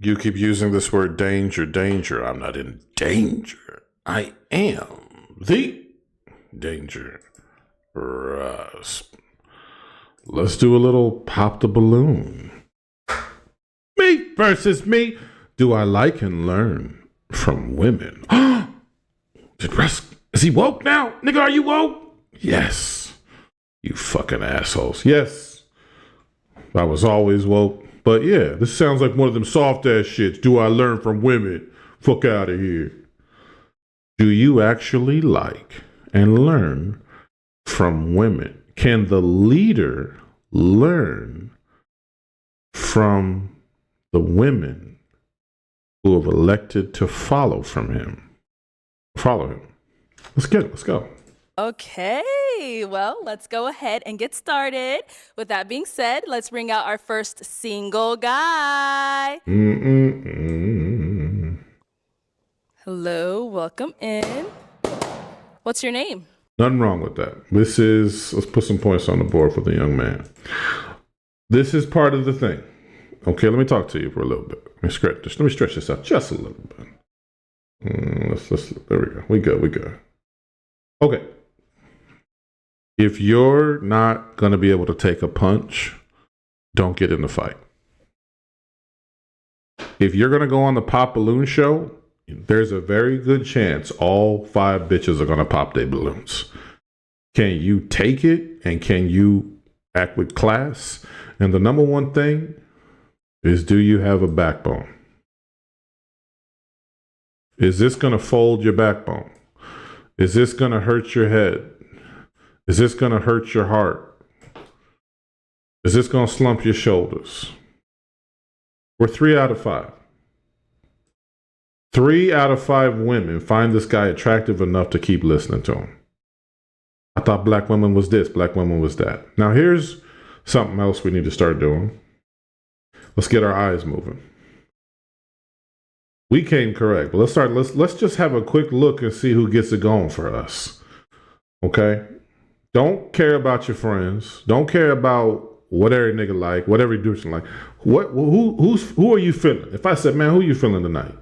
You keep using this word danger, danger. I'm not in danger. I am the danger. Russ. Let's do a little pop the balloon. Me versus me. Do I like and learn from women? Did Russ, is he woke now? Nigga, are you woke? Yes. You fucking assholes. Yes. I was always woke. But yeah, this sounds like one of them soft ass shits. Do I learn from women? Fuck out of here. Do you actually like and learn from women? Can the leader learn from the women who have elected to follow from him? Follow him. Let's go. Okay, well, let's go ahead and get started. With that being said, let's bring out our first single guy. Hello, welcome in. What's your name? Nothing wrong with that. Let's put some points on the board for the young man. This is part of the thing. Okay, let me talk to you for a little bit. Let me stretch this out just a little bit. There we go. We good. Okay. If you're not going to be able to take a punch, don't get in the fight. If you're going to go on the pop balloon show, there's a very good chance all 5 bitches are going to pop their balloons. Can you take it and can you act with class? And the number one thing is, do you have a backbone? Is this going to fold your backbone? Is this going to hurt your head? Is this going to hurt your heart? Is this going to slump your shoulders? We're 3 out of 5. 3 out of 5 women find this guy attractive enough to keep listening to him. I thought black women was this, black women was that. Now here's something else we need to start doing. Let's get our eyes moving. We came correct, but let's just have a quick look and see who gets it going for us. Okay? Don't care about your friends. Don't care about what every nigga like, what every dude like. Who are you feeling? If I said, man, who you feeling tonight?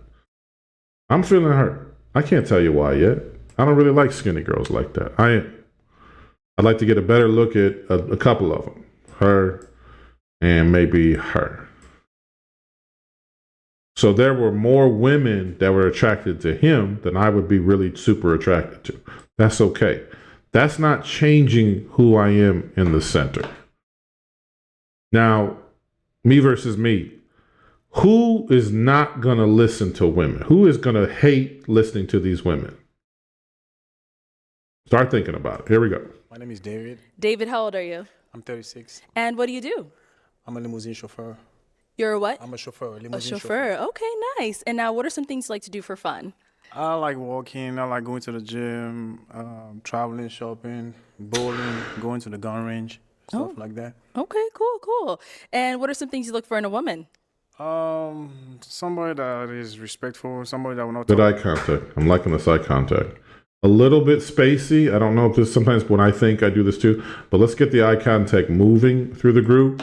I'm feeling her. I can't tell you why yet. I don't really like skinny girls like that. I'd like to get a better look at a couple of them. Her and maybe her. So there were more women that were attracted to him than I would be really super attracted to. That's okay. That's not changing who I am in the center. Now, me versus me. Who is not going to listen to women? Who is going to hate listening to these women? Start thinking about it. Here we go. My name is David. David, how old are you? I'm 36. And what do you do? I'm a limousine chauffeur. You're a what? I'm a chauffeur, A limousine chauffeur. Okay, nice. And now, what are some things you like to do for fun? I like walking. I like going to the gym, traveling, shopping, bowling, going to the gun range, stuff like that. Okay, cool. And what are some things you look for in a woman? Somebody that is respectful, somebody that will not Good talk. eye contact. I'm liking this eye contact. A little bit spacey. I don't know if this sometimes when I think I do this too, but let's get the eye contact moving through the group.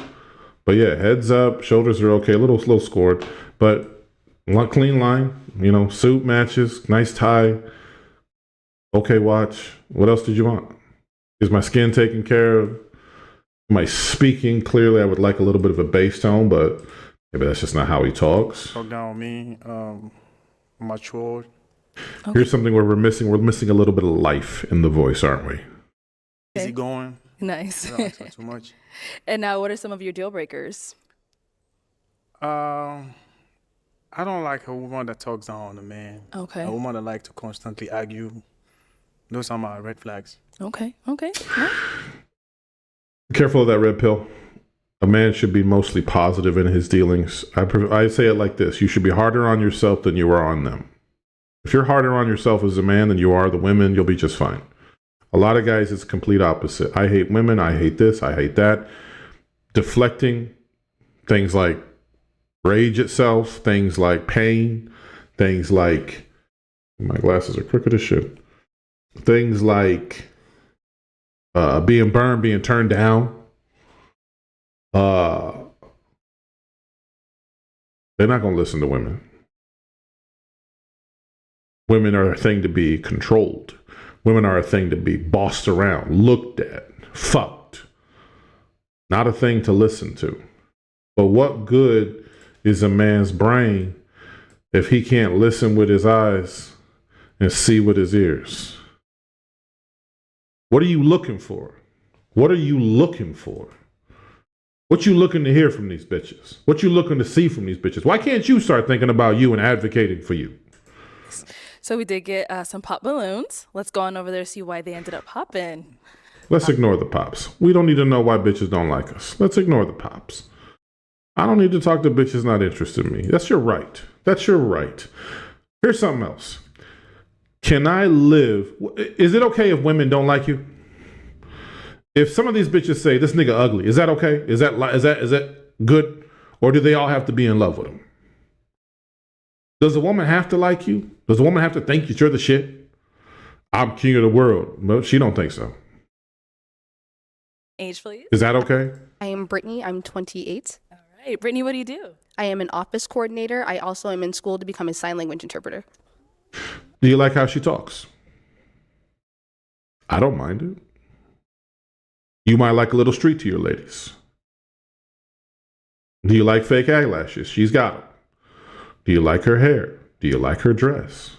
But yeah, heads up, shoulders are okay, a little scored, but clean line, suit matches, nice tie. Okay, watch. What else did you want? Is my skin taken care of? Am I speaking clearly? I would like a little bit of a bass tone, but maybe that's just not how he talks. Talk down on me, mature. Okay. Here's something where we're missing a little bit of life in the voice, aren't we? Easy going. Nice. I don't like to talk too much. And now, what are some of your deal breakers? I don't like a woman that talks down on a man. Okay. A woman that like to constantly argue. Those are my red flags. Okay. Careful of that red pill. A man should be mostly positive in his dealings. I say it like this. You should be harder on yourself than you are on them. If you're harder on yourself as a man than you are the women, you'll be just fine. A lot of guys, it's complete opposite. I hate women. I hate this. I hate that. Deflecting things like rage itself, things like pain, things like, my glasses are crooked as shit. Things like being burned, being turned down. They're not going to listen to women. Women are a thing to be controlled. Women are a thing to be bossed around, looked at, fucked. Not a thing to listen to. But what good is a man's brain if he can't listen with his eyes and see with his ears? What are you looking for? What are you looking for? What you looking to hear from these bitches? What you looking to see from these bitches? Why can't you start thinking about you and advocating for you? So we did get some pop balloons. Let's go on over there and see why they ended up popping. Let's ignore the pops. We don't need to know why bitches don't like us. Let's ignore the pops. I don't need to talk to bitches not interested in me. That's your right. That's your right. Here's something else. Can I live? Is it okay if women don't like you? If some of these bitches say this nigga ugly, is that okay? Is that good? Or do they all have to be in love with him? Does a woman have to like you? Does a woman have to think that you're the shit? I'm king of the world. No, she don't think so. Age, please. Is that okay? I am Brittany. I'm 28. All right. Brittany, what do you do? I am an office coordinator. I also am in school to become a sign language interpreter. Do you like how she talks? I don't mind it. You might like a little street to your ladies. Do you like fake eyelashes? She's got them. Do you like her hair? Do you like her dress?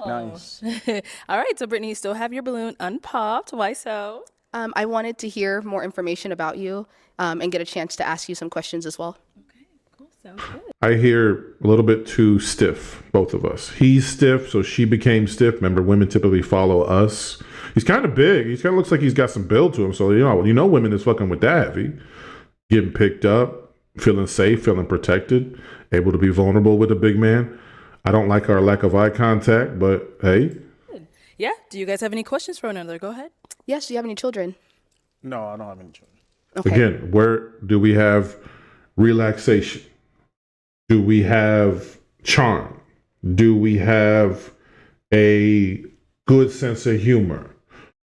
Nice. All right. So, Brittany, you still have your balloon unpopped. Why so? I wanted to hear more information about you and get a chance to ask you some questions as well. Okay. Cool. Sounds good. I hear a little bit too stiff, both of us. He's stiff, so she became stiff. Remember, women typically follow us. He's kind of big. He kind of looks like he's got some build to him. So, you know women is fucking with that heavy. Getting picked up, feeling safe, feeling protected, able to be vulnerable with a big man. I don't like our lack of eye contact, but hey. Yeah. Do you guys have any questions for one another? Go ahead. Yes, do you have any children? No, I don't have any children. Okay. Again, where do we have relaxation? Do we have charm? Do we have a good sense of humor?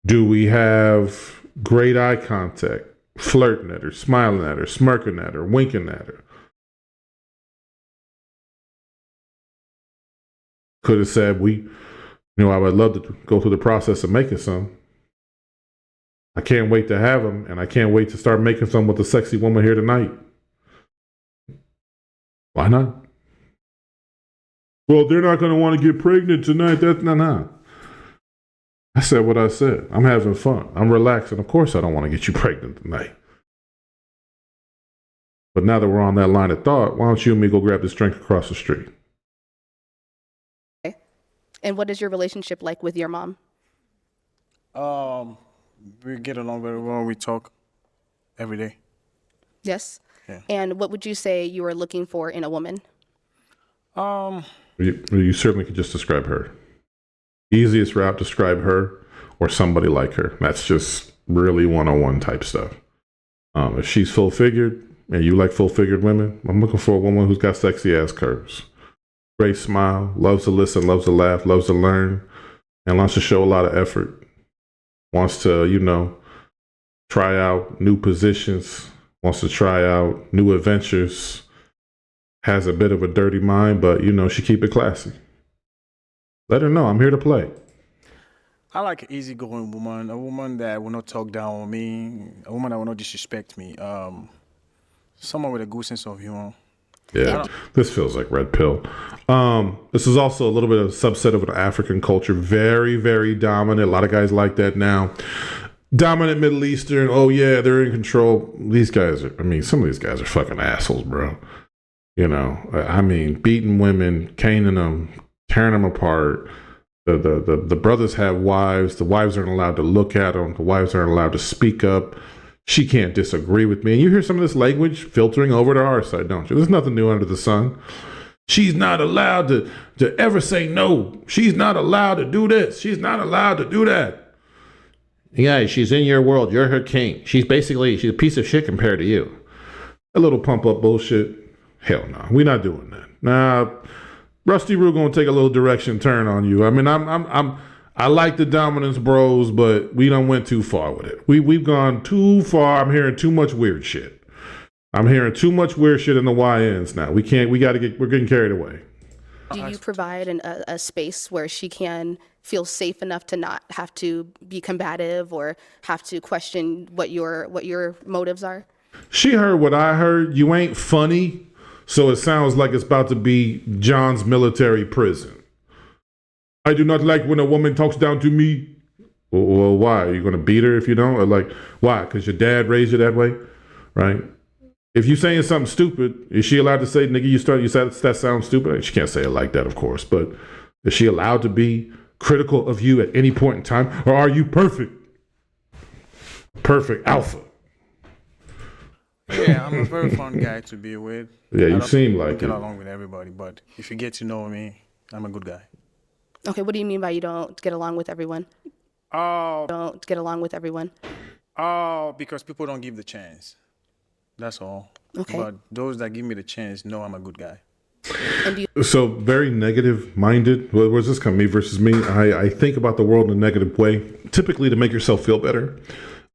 Do we have great eye contact, flirting at her, smiling at her, smirking at her, winking at her? Could have said, I would love to go through the process of making some. I can't wait to have them, and I can't wait to start making some with a sexy woman here tonight. Why not? Well, they're not going to want to get pregnant tonight. That's not. I said what I said. I'm having fun. I'm relaxing. Of course I don't want to get you pregnant tonight. But now that we're on that line of thought, why don't you and me go grab this drink across the street? Okay. And what is your relationship like with your mom? We get along very well. We talk every day. Yes. Yeah. And what would you say you are looking for in a woman? You certainly could just describe her. Easiest route, describe her or somebody like her. That's just really one-on-one type stuff. If she's full-figured and you like full-figured women, I'm looking for a woman who's got sexy ass curves. Great smile, loves to listen, loves to laugh, loves to learn, and wants to show a lot of effort. Wants to, try out new positions, wants to try out new adventures, has a bit of a dirty mind, but, she keep it classy. Let her know I'm here to play. I like an easygoing woman, a woman that will not talk down on me, a woman that will not disrespect me. Someone with a good sense of humor. Yeah, this feels like red pill. This is also a little bit of a subset of an African culture. Very, very dominant. A lot of guys like that now. Dominant Middle Eastern. Oh, yeah, they're in control. These guys some of these guys are fucking assholes, bro. Beating women, caning them, tearing them apart. The brothers have wives. The wives aren't allowed to look at them. The wives aren't allowed to speak up. She can't disagree with me. And you hear some of this language filtering over to our side, don't you? There's nothing new under the sun. She's not allowed to ever say no. She's not allowed to do this. She's not allowed to do that. Yeah, she's in your world. You're her king. She's a piece of shit compared to you. A little pump up bullshit. Hell no. We're not doing that. Nah, Rusty Roo gonna take a little direction turn on you. I like the dominance bros, but we done went too far with it. We've gone too far. I'm hearing too much weird shit. I'm hearing too much weird shit in the YNs now. We're getting carried away. Do you provide a space where she can feel safe enough to not have to be combative or have to question what your motives are? She heard what I heard. You ain't funny, so it sounds like it's about to be John's military prison. I do not like when a woman talks down to me. Well, why? Are you going to beat her if you don't? Or like, why? Because your dad raised you that way, right? If you're saying something stupid, is she allowed to say, nigga, you said that sounds stupid? She can't say it like that, of course, but is she allowed to be critical of you at any point in time? Or are you perfect? Perfect alpha. Yeah, I'm a very fun guy to be with. Yeah, you seem like get it. along with everybody, but if you get to know me, I'm a good guy. Okay, what do you mean by you don't get along with everyone? Don't get along with everyone. Because people don't give the chance. That's all. Okay. But those that give me the chance know I'm a good guy. So very negative minded. Where's this come? Me versus me. I think about the world in a negative way, typically to make yourself feel better.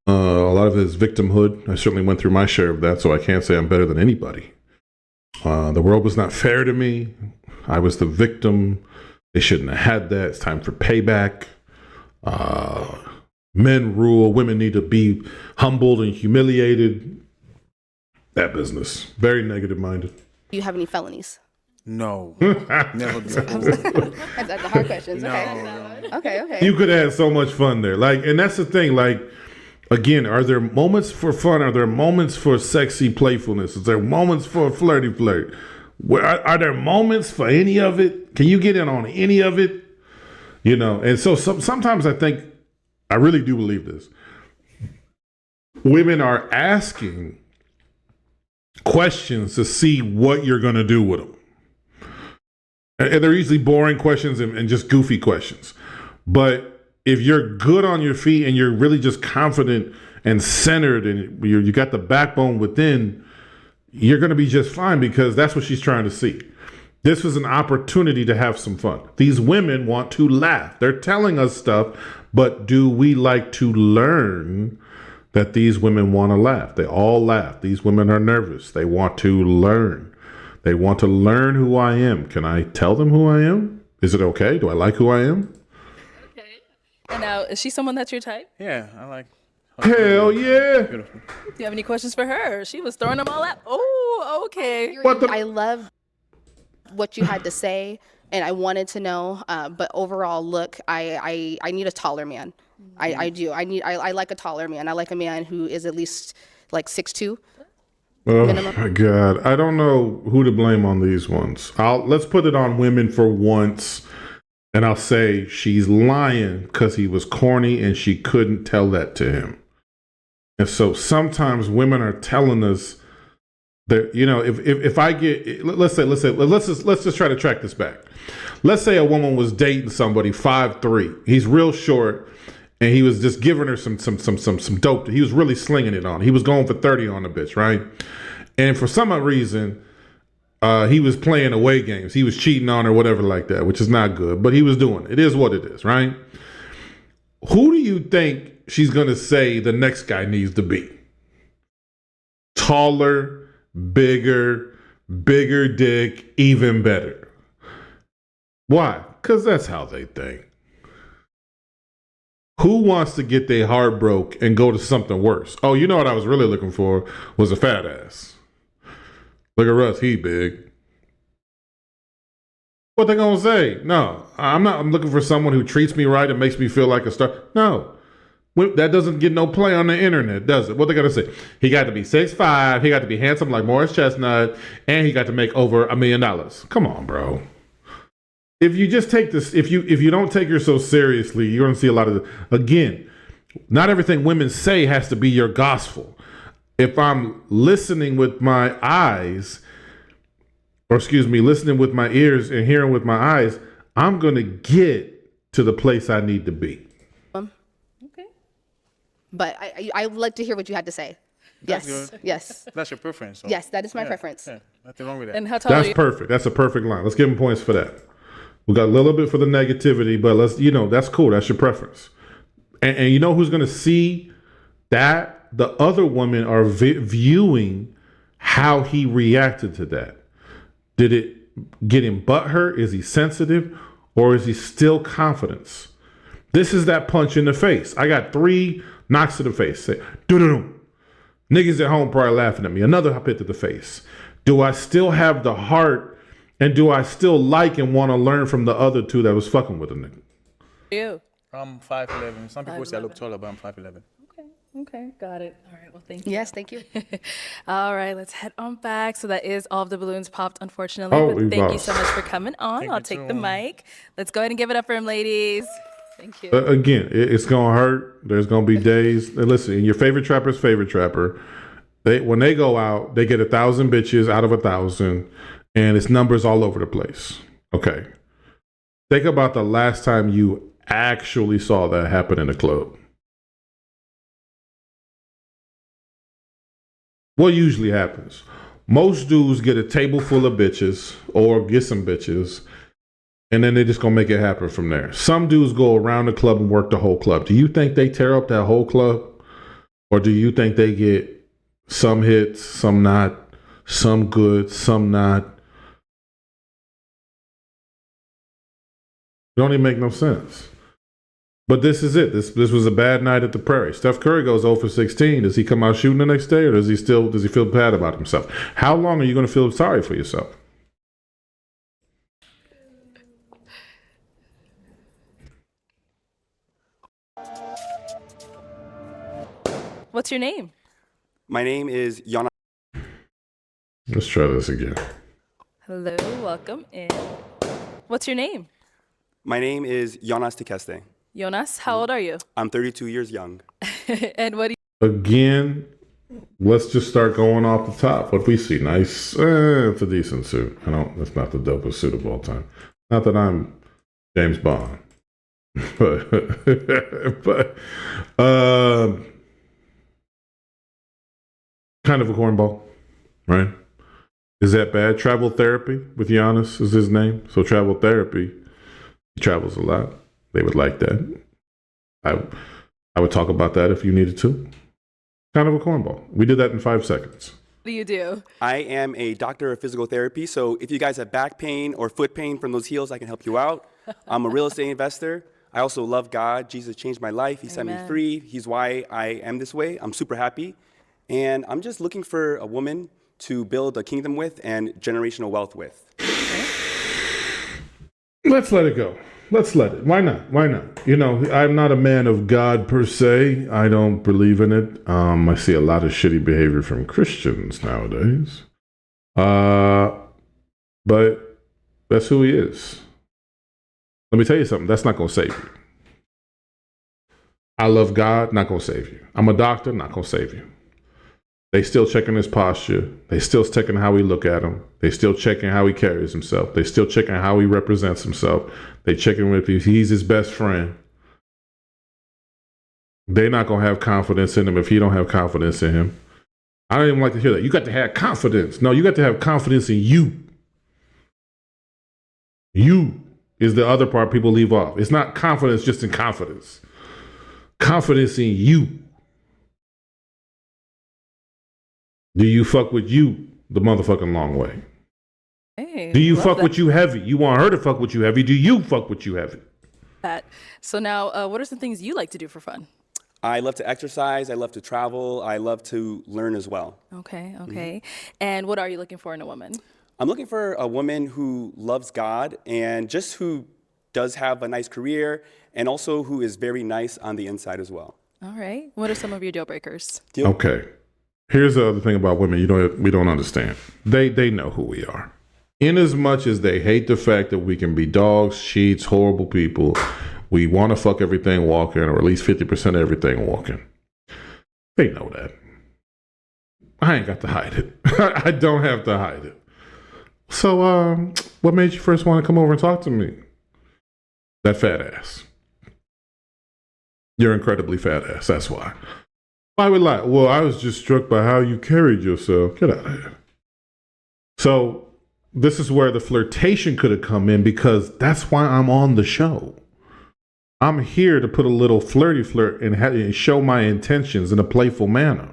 A lot of it is victimhood. I certainly went through my share of that, so I can't say I'm better than anybody. The world was not fair to me. I was the victim. They shouldn't have had that. It's time for payback. Men rule. Women need to be humbled and humiliated. That business. Very negative minded. Do you have any felonies? No. Never been. That's the hard questions. Okay. No. Okay. You could have so much fun there. Like, and that's the thing. Like, again, are there moments for fun? Are there moments for sexy playfulness? Is there moments for flirty flirt? Are there moments for any of it? Can you get in on any of it? You know, and so sometimes I think, I really do believe this. Women are asking questions to see what you're going to do with them. And they're usually boring questions and just goofy questions. But if you're good on your feet and you're really just confident and centered and you got the backbone within, you're going to be just fine because that's what she's trying to see. This is an opportunity to have some fun. These women want to laugh. They're telling us stuff, but do we like to learn that these women want to laugh? They all laugh. These women are nervous. They want to learn. They want to learn who I am. Can I tell them who I am? Is it okay? Do I like who I am? Okay. And now, is she someone that's your type? Yeah, I like. Hell yeah. Beautiful. Do you have any questions for her? She was throwing them all out. Oh, okay. I love what you had to say, and I wanted to know. But overall, look, I need a taller man. I do. I like a taller man. I like a man who is at least like 6'2". Oh minimum. my God. I don't know who to blame on these ones. Let's put it on women for once. And I'll say she's lying because he was corny and she couldn't tell that to him. And so sometimes women are telling us that, you know, if I get, let's just try to track this back. Let's say a woman was dating somebody 5'3". He's real short. And he was just giving her some dope. He was really slinging it on. He was going for 30 on the bitch, right? And for some reason, he was playing away games. He was cheating on her, whatever like that, which is not good. But he was doing it. It is what it is, right? Who do you think she's going to say the next guy needs to be? Taller, bigger dick, even better. Why? Because that's how they think. Who wants to get their heart broke and go to something worse? Oh, you know what I was really looking for was a fat ass. Look at Russ, he big. What they gonna say? No, I'm not. I'm looking for someone who treats me right and makes me feel like a star. No, that doesn't get no play on the internet, does it? What they gotta say? He got to be 6'5". He got to be handsome like Morris Chestnut, and he got to make over $1 million. Come on, bro. If you just take this, if you don't take her so seriously, you're going to see a lot of, again, not everything women say has to be your gospel. If I'm listening with my eyes, listening with my ears and hearing with my eyes, I'm going to get to the place I need to be. Okay. But I would like to hear what you had to say. That's Yes. good. Yes. That's your preference. So. Yes, that is my preference. Yeah, nothing wrong with that. And how tall are That's you? perfect. That's a perfect line. Let's give him points for that. We got a little bit for the negativity, but that's cool. That's your preference. And you know who's going to see that? The other women are viewing how he reacted to that. Did it get him butthurt? Is he sensitive? Or is he still confidence? This is that punch in the face. I got 3 knocks to the face. Say, do. Niggas at home probably laughing at me. Another hit to the face. Do I still have the heart, and do I still like and want to learn from the other 2 that was fucking with a nigga? You. I'm 5'11". Some people say I look taller, but I'm 5'11". Okay, got it. All right, well, thank you. Yes, thank you. All right, let's head on back. So that is all of the balloons popped, unfortunately. Oh, but we thank you lost. so much for coming on. I'll take the mic. Let's go ahead and give it up for him, ladies. Thank you. Again, it's gonna hurt. There's gonna be days. And listen, your favorite trapper's favorite trapper. When they go out, they get 1,000 bitches out of 1,000, and it's numbers all over the place. Okay, think about the last time you actually saw that happen in a club. What usually happens? Most dudes get a table full of bitches or get some bitches, and then they just gonna make it happen from there. Some dudes go around the club and work the whole club. Do you think they tear up that whole club? Or do you think they get some hits, some not, some good, some not? It don't even make no sense. But this is it. This was a bad night at the Prairie. Steph Curry goes 0 for 16. Does he come out shooting the next day, or does he feel bad about himself? How long are you going to feel sorry for yourself? What's your name? My name is Yana. Let's try this again. Hello, welcome in. What's your name? My name is Jonas Tikeste. Jonas, how old are you? I'm 32 years young. And what do you... Again, let's just start going off the top. What we see, nice. It's a decent suit. That's not the dopest suit of all time. Not that I'm James Bond, but kind of a cornball, right? Is that bad? Travel therapy with Giannis is his name. So travel therapy, he travels a lot. They would like that. I would talk about that if you needed to. Kind of a cornball. We did that in 5 seconds. What do you do? I am a doctor of physical therapy, so if you guys have back pain or foot pain from those heels, I can help you out. I'm a real estate investor. I also love God. Jesus changed my life. He set me free. He's why I am this way. I'm super happy. And I'm just looking for a woman to build a kingdom with and generational wealth with. Let's let it go. Let's let it. Why not? Why not? I'm not a man of God per se. I don't believe in it. I see a lot of shitty behavior from Christians nowadays. But that's who he is. Let me tell you something. That's not going to save you. I love God, not going to save you. I'm a doctor, not going to save you. They still checking his posture. They still checking how we look at him. They still checking how he carries himself. They still checking how he represents himself. They checking if he's his best friend. They're not going to have confidence in him if he don't have confidence in him. I don't even like to hear that. You got to have confidence. No, you got to have confidence in you. You is the other part people leave off. It's not confidence just in confidence. Confidence in you. Do you fuck with you the motherfucking long way? Hey, Do you love fuck that. with you heavy? You want her to fuck with you heavy? Do you fuck with you heavy? That. So now, what are some things you like to do for fun? I love to exercise. I love to travel. I love to learn as well. Okay. And what are you looking for in a woman? I'm looking for a woman who loves God and just who does have a nice career and also who is very nice on the inside as well. All right. What are some of your deal breakers? Deal? Okay. Here's the other thing about women we don't understand. They know who we are. In as much as they hate the fact that we can be dogs, cheats, horrible people, we want to fuck everything walking, or at least 50% of everything walking. They know that. I ain't got to hide it. I don't have to hide it. So, what made you first want to come over and talk to me? That fat ass. You're incredibly fat ass. That's why. Why would lie? Well, I was just struck by how you carried yourself. Get out of here. So, this is where the flirtation could have come in, because that's why I'm on the show. I'm here to put a little flirty flirt and show my intentions in a playful manner.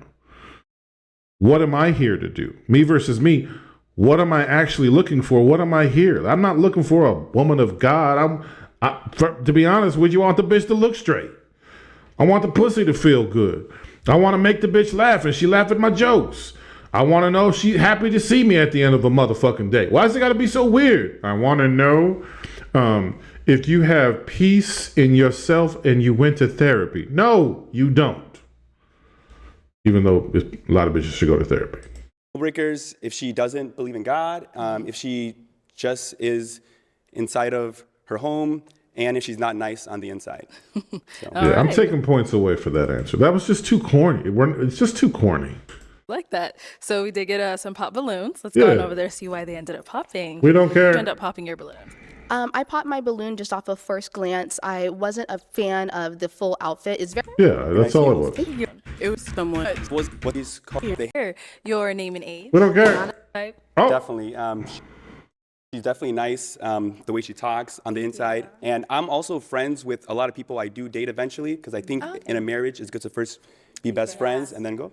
What am I here to do? Me versus me. What am I actually looking for? What am I here? I'm not looking for a woman of God. To be honest with you, I want the bitch to look straight. I want the pussy to feel good. I want to make the bitch laugh and she laugh at my jokes. I want to know if she's happy to see me at the end of a motherfucking day. Why does it got to be so weird? I want to know if you have peace in yourself and you went to therapy. No, you don't. Even though a lot of bitches should go to therapy. Breakers, if she doesn't believe in God, if she just is inside of her home, and if she's not nice on the inside. So. Yeah, I'm taking points away for that answer. That was just too corny. It's just too corny. Like that. So we did get some pop balloons. Let's go on over there, see why they ended up popping. We don't care. You end up popping your balloon. I popped my balloon just off of first glance. I wasn't a fan of the full outfit. It's very that's all it was. It was someone. Was what is called Here, your name and age. We don't care. Oh. Definitely. She's definitely nice, the way she talks on the inside. And I'm also friends with a lot of people I do date eventually, because I think in a marriage it's good to first be best friends and then go,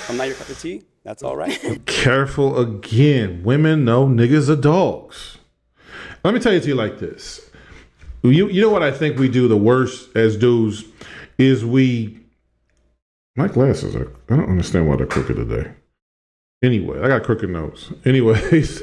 I'm not your cup of tea. That's all right. Careful again. Women know niggas are dogs. Let me tell you to you like this. You know what I think we do the worst as dudes is my glasses are, I don't understand why they're crooked today. Anyway, I got a crooked nose. Anyways,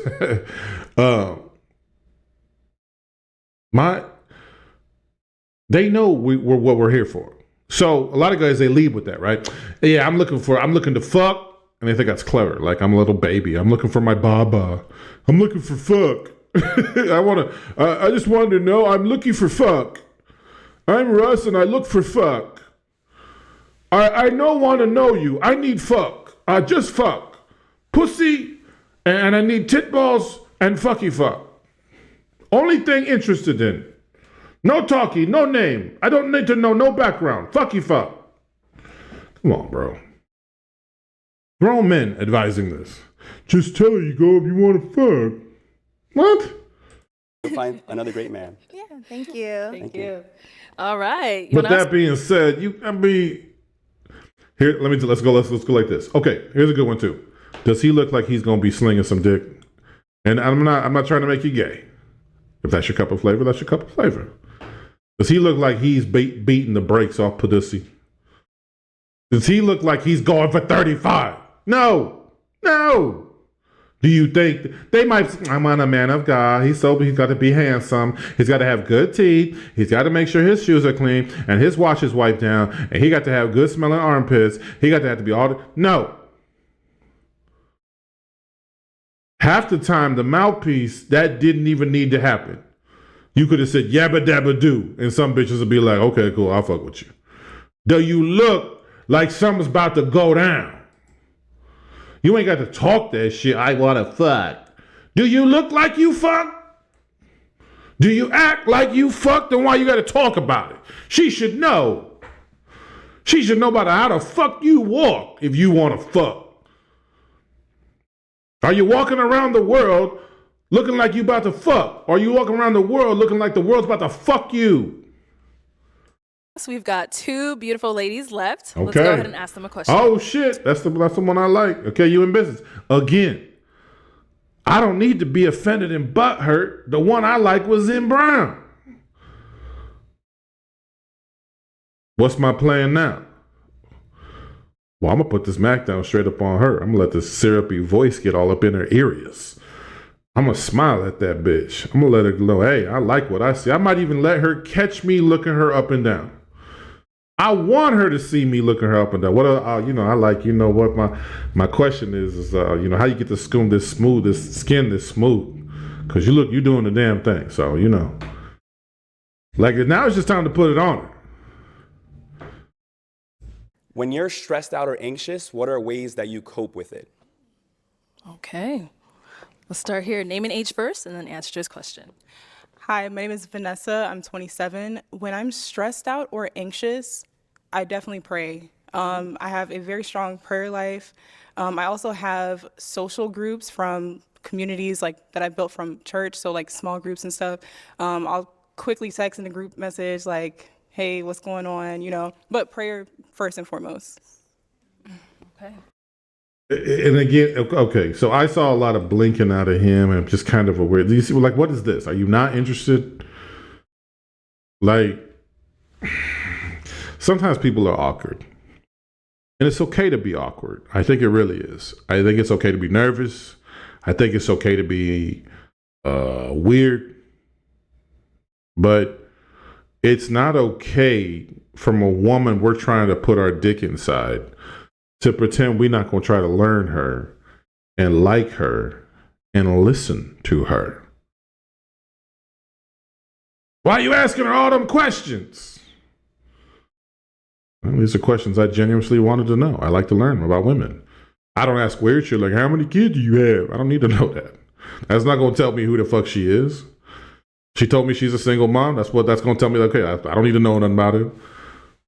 they know we're what we're here for. So a lot of guys, they lead with that, right? Yeah, I'm looking to fuck, and they think that's clever. Like I'm a little baby. I'm looking for my baba. I'm looking for fuck. I just wanted to know. I'm looking for fuck. I'm Russ, and I look for fuck. I don't want to know you. I need fuck. Just fuck. Pussy, and I need tit balls and fucky fuck. Only thing interested in. No talkie, no name. I don't need to know no background. Fucky fuck. Come on, bro. Grown men advising this. Just tell her you go if you want to fuck. What? You'll find another great man. Yeah, thank you. Thank you. All right. But that being said, here. Let's go like this. Okay, here's a good one too. Does he look like he's gonna be slinging some dick? And I'm not trying to make you gay. If that's your cup of flavor, that's your cup of flavor. Does he look like he's beating the brakes off pussy? Does he look like he's going for 35? No. Do you think they might? I'm on a man of God. He's sober. He's got to be handsome. He's got to have good teeth. He's got to make sure his shoes are clean and his watch is wiped down. And he got to have good smelling armpits. He got to have to be no. Half the time, the mouthpiece that didn't even need to happen. You could have said yabba dabba do, and some bitches would be like, "Okay, cool, I'll fuck with you." Do you look like something's about to go down? You ain't got to talk that shit. I want to fuck. Do you look like you fuck? Do you act like you fucked? Then why you got to talk about it? She should know. She should know about how the fuck you walk if you want to fuck. Are you walking around the world looking like you about to fuck? Or are you walking around the world looking like the world's about to fuck you? So we've got two beautiful ladies left. Okay. Let's go ahead and ask them a question. Oh shit, that's the one I like. Okay, you in business. Again, I don't need to be offended and butthurt. The one I like was in brown. What's my plan now? Well, I'm gonna put this Mac down straight up on her. I'm gonna let this syrupy voice get all up in her areas. I'm gonna smile at that bitch. I'm gonna let her know, hey, I like what I see. I might even let her catch me looking her up and down. I want her to see me looking her up and down. What I like. You know what my question is how you get the skin this smooth? Because you're doing the damn thing. So like now it's just time to put it on her. When you're stressed out or anxious, what are ways that you cope with it? Okay. Let's start here. Name and age first, and then answer this question. Hi, my name is Vanessa. I'm 27. When I'm stressed out or anxious, I definitely pray. I have a very strong prayer life. I also have social groups from communities that I built from church, so small groups and stuff. I'll quickly text in a group message hey, what's going on, but prayer first and foremost. Okay. And again, okay, so I saw a lot of blinking out of him and just kind of a weird. Do you see, like, what is this? Are you not interested? Like, sometimes people are awkward. And it's okay to be awkward. I think it really is. I think it's okay to be nervous. I think it's okay to be weird. But it's not okay from a woman we're trying to put our dick inside to pretend we're not going to try to learn her and like her and listen to her. Why are you asking her all them questions? Well, these are questions I genuinely wanted to know. I like to learn about women. I don't ask weird shit like, how many kids do you have? I don't need to know that. That's not going to tell me who the fuck she is. She told me she's a single mom. That's going to tell me, okay, I don't need to know nothing about it.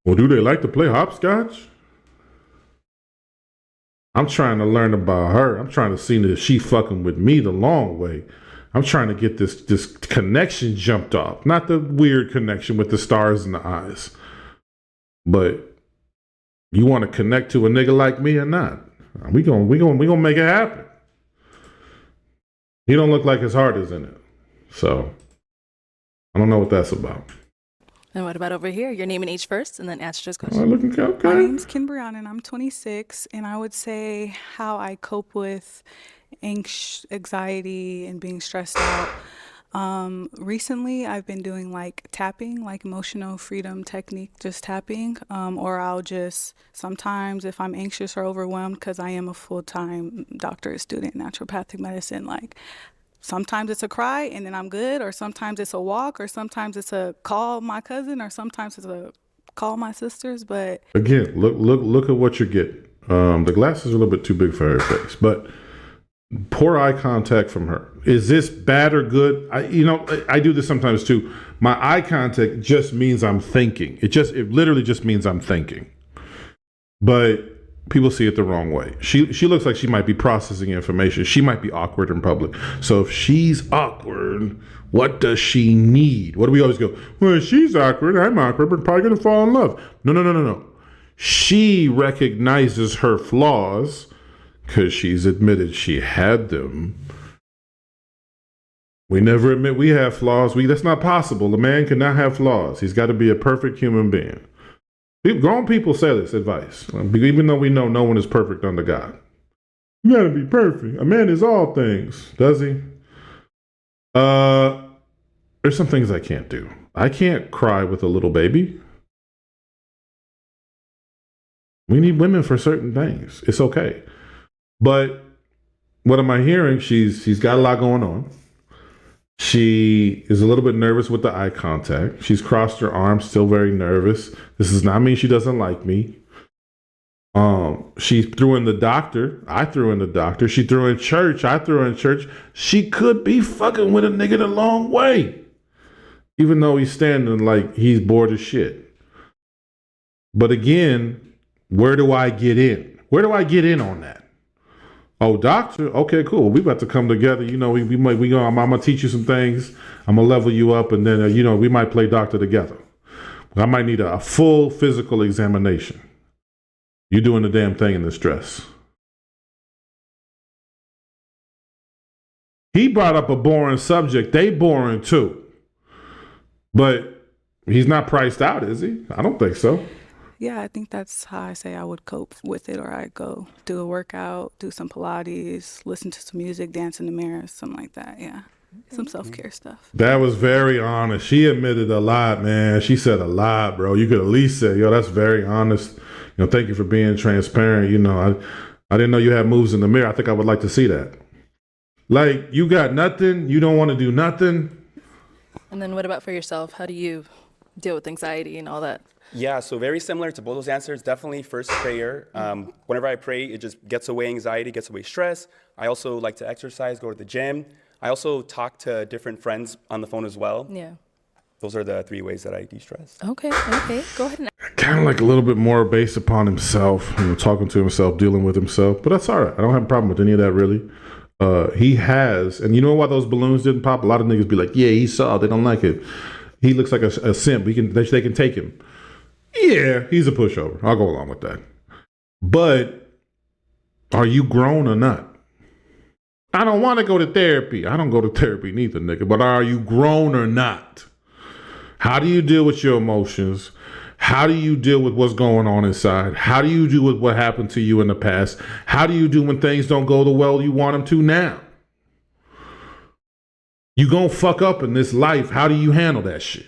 Well, do they like to play hopscotch? I'm trying to learn about her. I'm trying to see that she fucking with me the long way. I'm trying to get this connection jumped off. Not the weird connection with the stars in the eyes. But you want to connect to a nigga like me or not? We gonna make it happen. He don't look like his heart is in it. So I don't know what that's about. And what about over here? Your name and age first, and then answer this Oh, question. looking okay. My name's Kim Brianna, and I'm 26. And I would say how I cope with anxiety and being stressed out. Recently, I've been doing like tapping, like emotional freedom technique, just tapping. Or I'll just sometimes, if I'm anxious or overwhelmed, because I am a full-time doctorate student in naturopathic medicine, like sometimes it's a cry and then I'm good, or sometimes it's a walk, or sometimes it's a call my cousin, or sometimes it's a call my sisters. But Again, look at what you're getting. The glasses are a little bit too big for her face, but poor eye contact from her. Is this bad or good? I do this sometimes too. My eye contact just means I'm thinking. It literally just means I'm thinking. But people see it the wrong way. She looks like she might be processing information. She might be awkward in public. So if she's awkward, what does she need? What do we always go? Well, she's awkward. I'm awkward. We're probably gonna fall in love. No. She recognizes her flaws because she's admitted she had them. We never admit we have flaws. That's not possible. A man cannot have flaws. He's got to be a perfect human being. Grown people say this advice, even though we know no one is perfect under God. You got to be perfect. A man is all things, does he? There's some things I can't do. I can't cry with a little baby. We need women for certain things. It's okay. But what am I hearing? She's got a lot going on. She is a little bit nervous with the eye contact. She's crossed her arms, still very nervous. This does not mean she doesn't like me. She threw in the doctor. I threw in the doctor. She threw in church. I threw in church. She could be fucking with a nigga the long way. Even though he's standing like he's bored as shit. But again, where do I get in? Where do I get in on that? Oh, doctor? Okay, cool. We about to come together. I'm gonna teach you some things. I'm gonna level you up, and then we might play doctor together. I might need a full physical examination. You doing the damn thing in this dress. He brought up a boring subject. They boring too. But he's not priced out, is he? I don't think so. yeah, I think that's how I say I would cope with it. Or I go do a workout, do some Pilates, listen to some music, dance in the mirror, something like that. Yeah. Some self-care stuff. That was very honest. She admitted a lot, man. She said a lot, bro. You could at least say, yo, that's very honest. Thank you for being transparent. I didn't know you had moves in the mirror. I think I would like to see that. Like, you got nothing. You don't want to do nothing. And then what about for yourself? How do you deal with anxiety and all that? Yeah, so very similar to both those answers. Definitely first prayer. Whenever I pray, it just gets away anxiety, gets away stress. I also like to exercise, go to the gym. I also talk to different friends on the phone as well. Yeah. Those are the 3 ways that I de-stress. Okay. Go ahead and Kind of like a little bit more based upon himself, talking to himself, dealing with himself. But that's all right. I don't have a problem with any of that, really. He has, and you know why those balloons didn't pop? A lot of niggas be like, yeah, he saw, they don't like it. He looks like a simp. They can take him. Yeah, he's a pushover. I'll go along with that. But Are you grown or not? I don't want to go to therapy. I don't go to therapy neither, nigga. But are you grown or not? How do you deal with your emotions? How do you deal with what's going on inside? How do you deal with what happened to you in the past? How do you do when things don't go the well you want them to now? You gonna fuck up in this life. How do you handle that shit?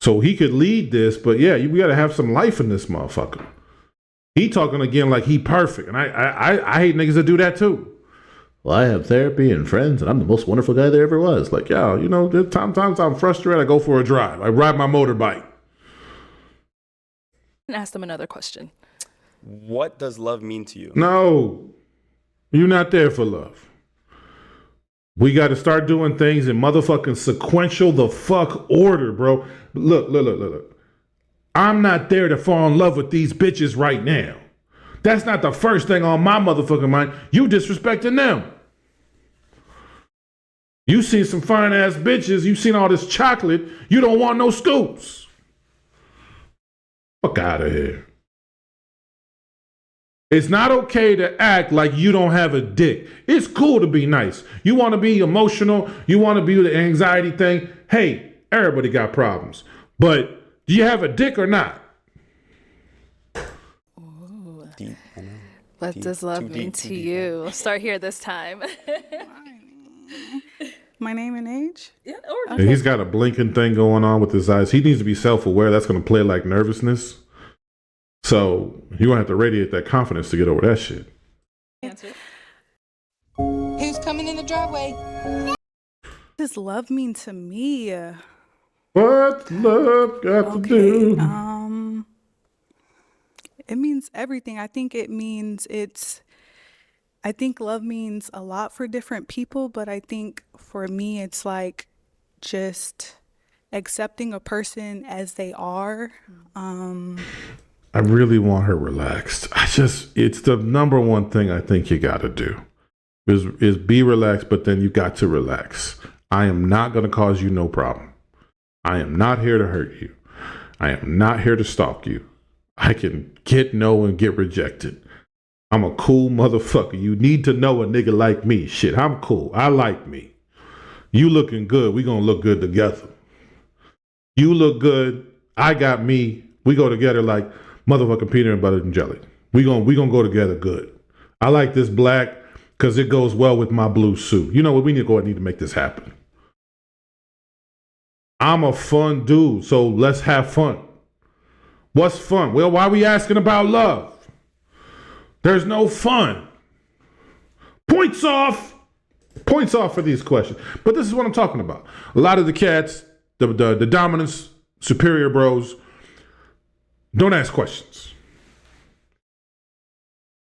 So he could lead this, but yeah, we gotta have some life in this motherfucker. He talking again like he perfect. And I hate niggas that do that too. Well, I have therapy and friends, and I'm the most wonderful guy there ever was. Like, yeah, you know, sometimes I'm frustrated. I go for a drive. I ride my motorbike. And ask them another question. What does love mean to you? No, you're not there for love. We got to start doing things in motherfucking sequential the fuck order, bro. Look. I'm not there to fall in love with these bitches right now. That's not the first thing on my motherfucking mind. You disrespecting them. You seen some fine ass bitches. You seen all this chocolate. You don't want no scoops. Fuck out of here. It's not okay to act like you don't have a dick. It's cool to be nice. You want to be emotional. You want to be the anxiety thing. Hey, everybody got problems. But do you have a dick or not? Deep, I know. What Deep, does love too mean deep, to too deep. you? We'll start here this time. My name and age? Yeah, or And he's got a blinking thing going on with his eyes. He needs to be self-aware. That's going to play like nervousness. So you're going to have to radiate that confidence to get over that shit. answer. Who's coming in the driveway? What does love mean to me? What love got to do? It means everything. I think love means a lot for different people, but I think for me, it's like just accepting a person as they are. I really want her relaxed. It's the number one thing I think you got to do is be relaxed, but then you got to relax. I am not going to cause you no problem. I am not here to hurt you. I am not here to stalk you. I can get no and get rejected. I'm a cool motherfucker. You need to know a nigga like me. Shit, I'm cool. I like me. You looking good. We gonna look good together. You look good. I got me. We go together like motherfucking peanut and butter and jelly. We gonna go together good. I like this black because it goes well with my blue suit. You know what? We need to go ahead and need to make this happen. I'm a fun dude, so let's have fun. What's fun? Well, why are we asking about love? There's no fun. Points off. Points off for these questions. But this is what I'm talking about. A lot of the cats, the dominance, superior bros, don't ask questions.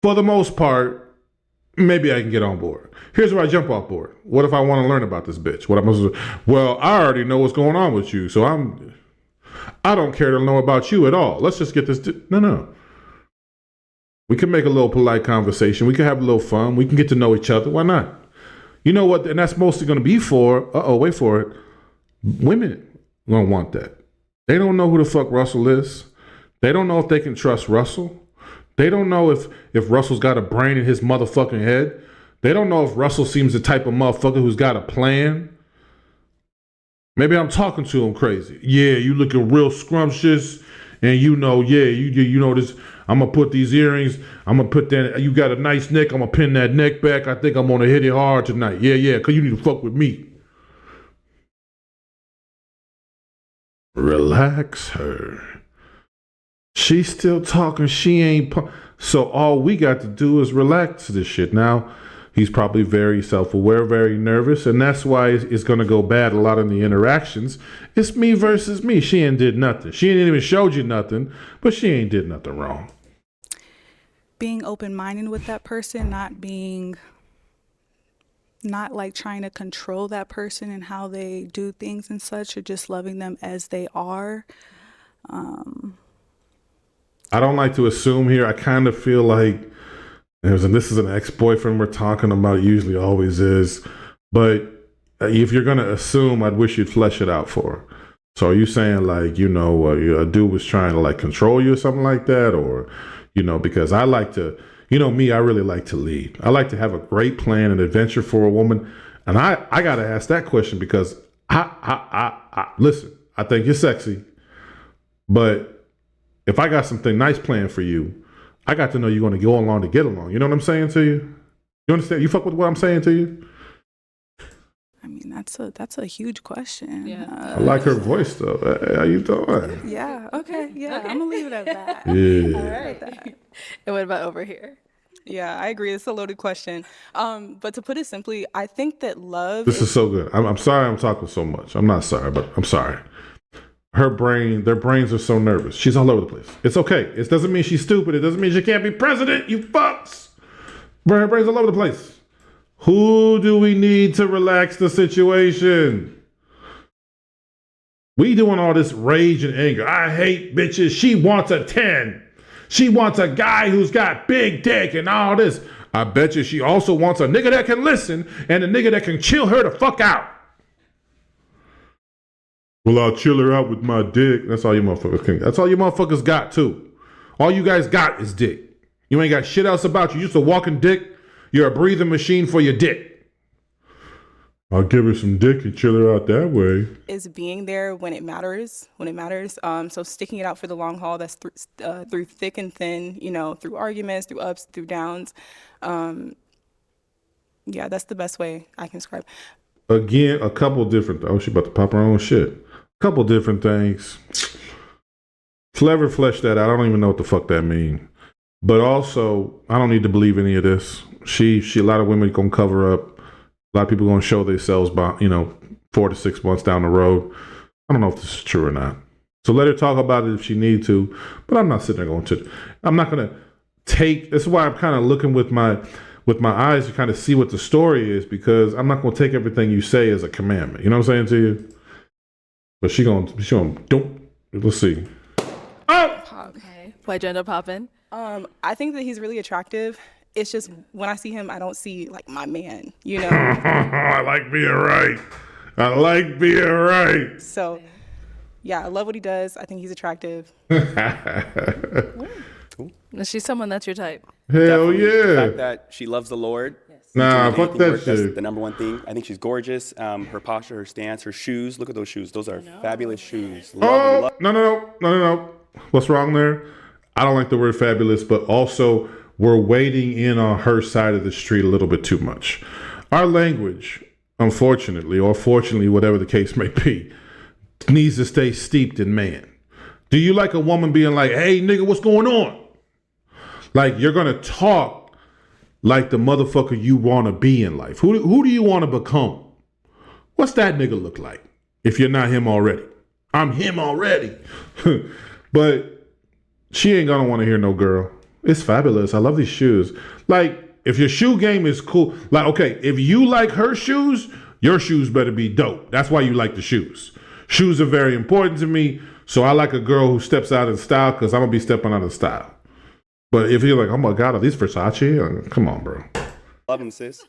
For the most part, maybe I can get on board. Here's where I jump off board. What if I want to learn about this bitch? Well, I already know what's going on with you, so I don't care to know about you at all. Let's just get this. No. We can make a little polite conversation. We can have a little fun. We can get to know each other. Why not? You know what? And that's mostly going to be for, wait for it. Women going to want that. They don't know who the fuck Russell is. They don't know if they can trust Russell. They don't know if Russell's got a brain in his motherfucking head. They don't know if Russell seems the type of motherfucker who's got a plan. Maybe I'm talking to him crazy. Yeah, you looking real scrumptious. And you know this. I'm going to put these earrings. I'm going to put that. You got a nice neck. I'm going to pin that neck back. I think I'm going to hit it hard tonight. Yeah, because you need to fuck with me. Relax her. She's still talking. She ain't. So all we got to do is relax this shit. Now, he's probably very self-aware, very nervous, and that's why it's going to go bad a lot in the interactions. It's me versus me. She ain't did nothing. She ain't even showed you nothing, but she ain't did nothing wrong. Being open-minded with that person, not like trying to control that person and how they do things and such, or just loving them as they are. I don't like to assume here. I kind of feel like, and this is an ex-boyfriend we're talking about, usually always is, but if you're going to assume, I'd wish you'd flesh it out for her. So are you saying like, a dude was trying to like control you or something like that? Or, because I like to, You know me, I really like to lead. I like to have a great plan and adventure for a woman. And I got to ask that question because listen, I think you're sexy, but if I got something nice planned for you, I got to know you're going to go along to get along. You know what I'm saying to you? You understand? You fuck with what I'm saying to you? I mean, that's a huge question. Yeah. I like her voice though. Hey, how you doing? Yeah. Okay. Yeah. I'm gonna leave it at that. Yeah. All right. And what about over here? Yeah, I agree. It's a loaded question. But to put it simply, I think that love. This is so good. I'm sorry I'm talking so much. I'm not sorry, but I'm sorry. Their brains are so nervous. She's all over the place. It's okay. It doesn't mean she's stupid. It doesn't mean she can't be president, you fucks. Her brains all over the place. Who do we need to relax the situation? We doing all this rage and anger. I hate bitches. She wants a 10. She wants a guy who's got big dick and all this. I bet you she also wants a nigga that can listen and a nigga that can chill her the fuck out. Well, I'll chill her out with my dick. That's all you motherfuckers can. That's all you motherfuckers got too. All you guys got is dick. You ain't got shit else about you. You just a walking dick. You're a breathing machine for your dick. I'll give her some dick and chill her out that way. Is being there when it matters. So sticking it out for the long haul. That's through thick and thin. Through arguments, through ups, through downs. Yeah, that's the best way I can describe. Again, a couple different. Oh, she about to pop her own shit. A couple different things. Clever flesh that out. I don't even know what the fuck that means. But also, I don't need to believe any of this. She a lot of women gonna cover up. A lot of people gonna show themselves by 4 to 6 months down the road. I don't know if this is true or not. So let her talk about it if she need to. But I'm not sitting there going to. I'm not gonna take. This is why I'm kind of looking with my eyes to kind of see what the story is, because I'm not gonna take everything you say as a commandment. You know what I'm saying to you? But she gonna don't. Let's see. Oh. Okay. Why'd you end up popping? I think that he's really attractive. It's just when I see him, I don't see like my man, I like being right. So, yeah, I love what he does. I think he's attractive. Is she someone that's your type? Hell Definitely. The yeah. fact that she loves the Lord. Nah, Doing fuck anything that work, that's shit. the number one thing. I think she's gorgeous. Her posture, her stance, her shoes. Look at those shoes. Those are fabulous shoes. Love them. No. What's wrong there? I don't like the word fabulous, but also we're wading in on her side of the street a little bit too much. Our language, unfortunately, or fortunately, whatever the case may be, needs to stay steeped in man. Do you like a woman being like, hey, nigga, what's going on? Like, you're going to talk like the motherfucker you want to be in life. Who do you want to become? What's that nigga look like if you're not him already? I'm him already. But she ain't going to want to hear no girl. It's fabulous. I love these shoes. Like, if your shoe game is cool, like, okay, if you like her shoes, your shoes better be dope. That's why you like the shoes. Shoes are very important to me. So I like a girl who steps out in style because I'm going to be stepping out in style. But if you're like, oh my God, are these Versace? Come on, bro. Love them, sis.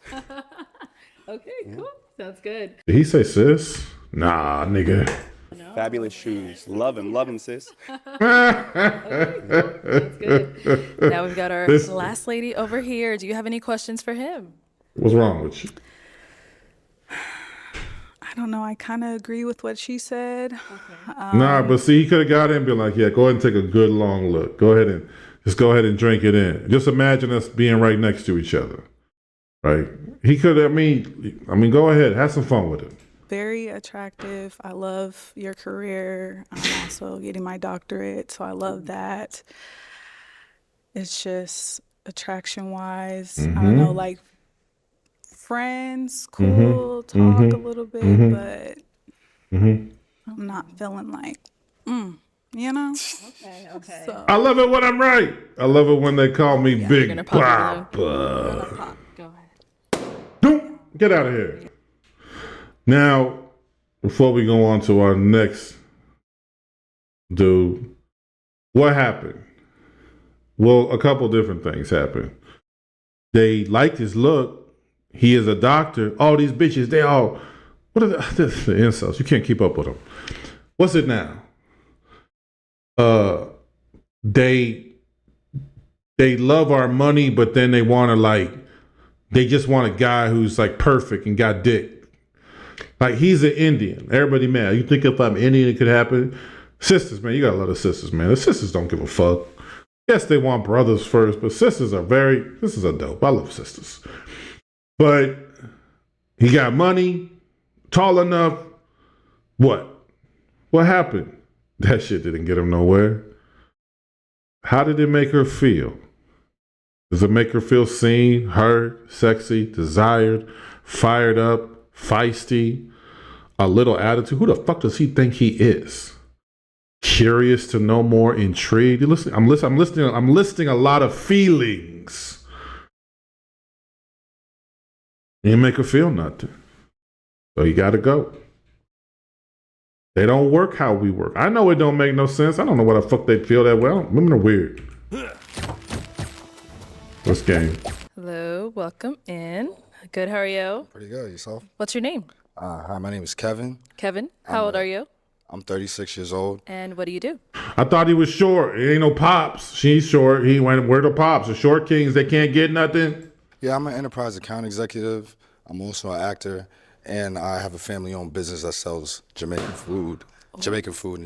Okay, cool. Sounds good. Did he say sis? Nah, nigga. Fabulous shoes. Love them, sis. That's good. Now we've got our This- last lady over here. Do you have any questions for him? What's wrong with you? I don't know. I kind of agree with what she said. Nah, but see, he could have got in and been like, yeah, go ahead and take a good long look. Go ahead and drink it in. Just imagine us being right next to each other. Right? He could, I mean, go ahead. Have some fun with it. Very attractive. I love your career. I'm also getting my doctorate, so I love that. It's just attraction-wise. I don't know, like friends, cool, talk a little bit, but I'm not feeling like, you know? Okay. So, I love it when I'm right. I love it when they call me you're Big gonna pop it, Papa. Go ahead. Don't get out of here. Now, before we go on to our next dude, what happened? Well, a couple different things happened. They liked his look. He is a doctor. All these bitches, they all, what are the insults? You can't keep up with them. What's it now? They they love our money, but then they want to they just want a guy who's like perfect and got dick. Like he's an Indian. Everybody mad. You think if I'm Indian, it could happen? Sisters, man, you gotta love the sisters, man. The sisters don't give a fuck. Yes, they want brothers first, but sisters are dope. I love sisters. But he got money, tall enough. What? What happened? That shit didn't get him nowhere. How did it make her feel? Does it make her feel seen, heard, sexy, desired, fired up, feisty, a little attitude? Who the fuck does he think he is? Curious to know more, intrigued. You listen, I'm listing a lot of feelings. You make her feel nothing. So you gotta go. They don't work how we work. I know it don't make no sense. I don't know why the fuck they feel that way. Women are weird. What's game? Hello, welcome in. Good, how are you? Pretty good. Yourself? What's your name? Hi, my name is Kevin. Kevin. How old are you? I'm 36 years old. And what do you do? I thought he was short. It ain't no pops. She's short. He went, where the pops? The short kings, they can't get nothing. Yeah, I'm an enterprise account executive. I'm also an actor, and I have a family-owned business that sells Jamaican food and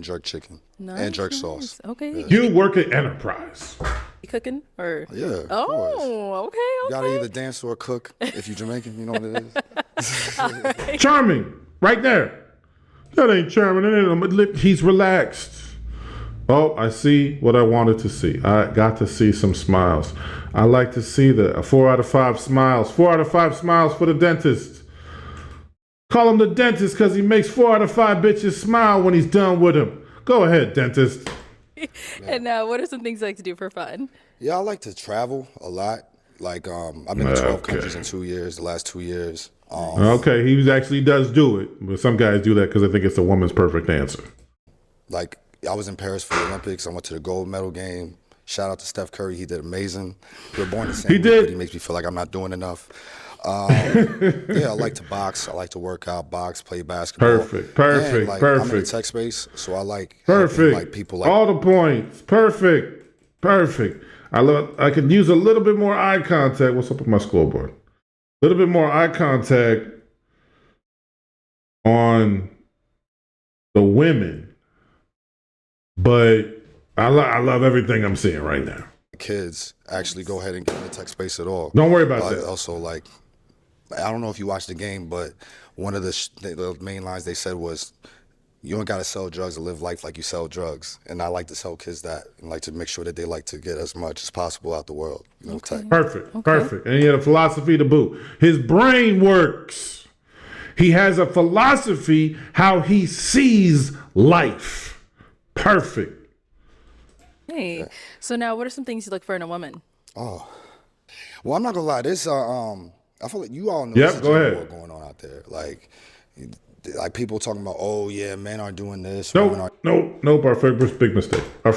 jerk chicken and jerk sauce. Okay. Yeah. You work at Enterprise. You cooking or? Yeah, of course. Oh, okay. You gotta either dance or cook if you're Jamaican. You know what it is. Charming. Right there. That ain't charming. He's relaxed. Oh, I see what I wanted to see. I got to see some smiles. I like to see a 4 out of 5 smiles. 4 out of 5 smiles for the dentist. Call him the dentist because he makes 4 out of 5 bitches smile when he's done with them. Go ahead, dentist. And what are some things you like to do for fun? Yeah, I like to travel a lot. Like, I've been to 12 countries in 2 years, the last 2 years. Okay, he actually does do it. But some guys do that because they think it's a woman's perfect answer. Like, I was in Paris for the Olympics. I went to the gold medal game. Shout out to Steph Curry. He did amazing. We were born the same He week, did. but he makes me feel like I'm not doing enough. Yeah, I like to box. I like to work out, box, play basketball. Perfect. I'm in the tech space, so I like Perfect. like people like all the points. Perfect. I could use a little bit more eye contact. What's up with my scoreboard? A little bit more eye contact on the women, but I love everything I'm seeing right now. kids actually go ahead and get in the tech space at all. Don't worry about that. Also, like, I don't know if you watched the game, but one of the main lines they said was, you don't got to sell drugs to live life like you sell drugs. And I like to tell kids that and like to make sure that they like to get as much as possible out the world. You know, tech. Perfect. And he had a philosophy to boot. His brain works. He has a philosophy how he sees life. Perfect. Hey, so now what are some things you look for in a woman? Oh, well, I'm not gonna lie. This, I feel like you all know Yep, there's a go gender ahead. war going on out there. Like people talking about, oh yeah, men aren't doing this. Nope. Our first big mistake. I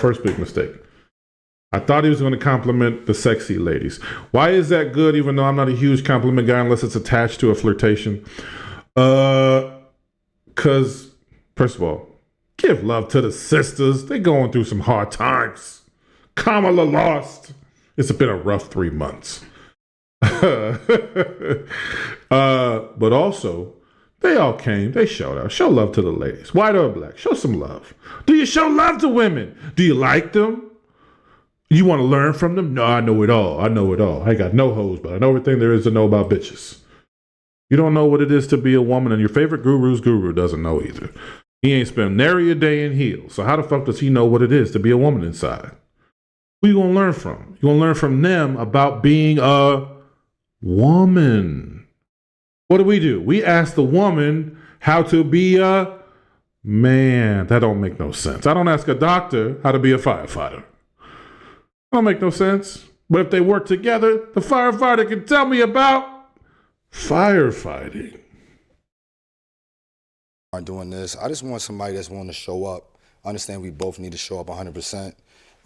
thought he was going to compliment the sexy ladies. Why is that good? Even though I'm not a huge compliment guy, unless it's attached to a flirtation. Because first of all, give love to the sisters. They're going through some hard times. Kamala lost. It's been a rough 3 months. But also, they all came. They showed out. Show love to the ladies. White or black. Show some love. Do you show love to women? Do you like them? You want to learn from them? No, I know it all. I ain't got no hoes, but I know everything there is to know about bitches. You don't know what it is to be a woman, and your favorite guru's guru doesn't know either. He ain't spent nary a day in heels. So how the fuck does he know what it is to be a woman inside? Who you gonna learn from? You gonna learn from them about being a woman. What do? We ask the woman how to be a man. That don't make no sense. I don't ask a doctor how to be a firefighter. Don't make no sense. But if they work together, the firefighter can tell me about firefighting. Aren't doing this. I just want somebody that's willing to show up. I understand we both need to show up 100%.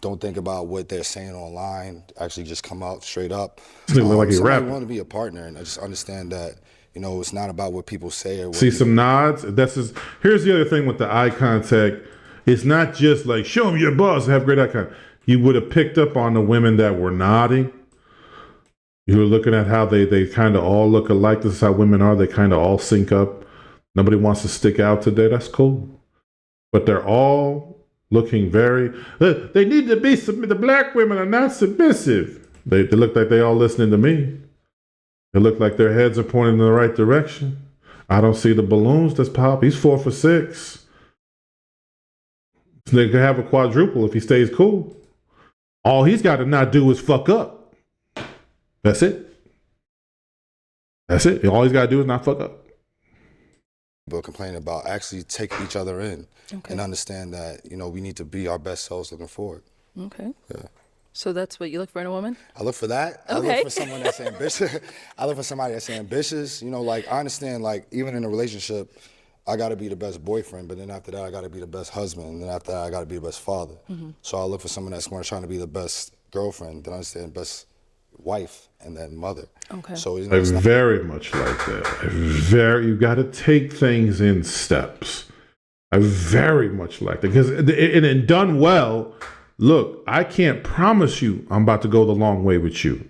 Don't think about what they're saying online. Actually, just come out straight up. Like he somebody rapping. want to be a partner, and I just understand that. You know, it's not about what people say or what See people, some nods. Here's the other thing with the eye contact. It's not just like show them your boss, have great eye contact. you would have picked up on the women that were nodding. You were looking at how they kind of all look alike. This is how women are. They kind of all sync up. Nobody wants to stick out today. That's cool. But they're all looking very, they need to be, the black women are not submissive. They look like they all listening to me. They look like their heads are pointing in the right direction. I don't see the balloons that's pop. He's 4 for 6. They could have a quadruple if he stays cool. All he's got to not do is fuck up. That's it. That's it. All he's got to do is not fuck up. People complaining about actually taking each other in and understand that, you know, we need to be our best selves looking forward. Okay. Yeah. So that's what you look for in a woman? I look for that. I look for someone that's ambitious. I look for somebody that's ambitious. You know, like, I understand, like, even in a relationship, I got to be the best boyfriend, but then after that, I got to be the best husband, and then after that, I got to be the best father. So I look for someone that's going to try to be the best girlfriend, then I understand best wife, and then mother. Okay. So you know, I it's not- very much like that. You got to take things in steps. I very much like that because, and done well. Look, I can't promise you I'm about to go the long way with you.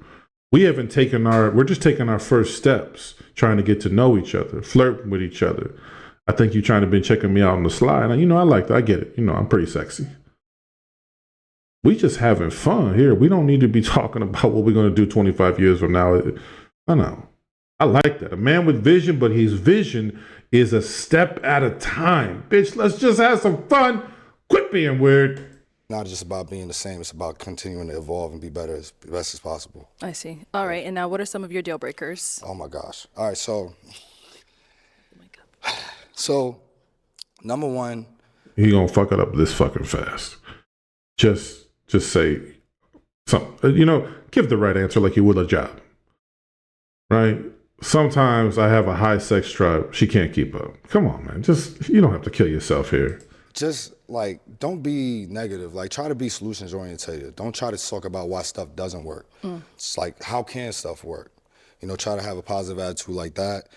We're just taking our first steps, trying to get to know each other, flirting with each other. I think you're trying to be checking me out on the slide. And, I like that. I get it. I'm pretty sexy. We just having fun here. We don't need to be talking about what we're going to do 25 years from now. I know. I like that. A man with vision, but his vision is a step at a time. Bitch, let's just have some fun. Quit being weird. not just about being the same. It's about continuing to evolve and be better as best as possible. I see. All right. And now what are some of your deal breakers? Oh my gosh. All right. So number one. He gonna fuck it up this fucking fast. Just say something. Give the right answer like you would a job. Right? Sometimes I have a high sex drive. She can't keep up. Come on, man. You don't have to kill yourself here. Just don't be negative. Try to be solutions oriented. Don't try to talk about why stuff doesn't work. It's how can stuff work? Try to have a positive attitude like that.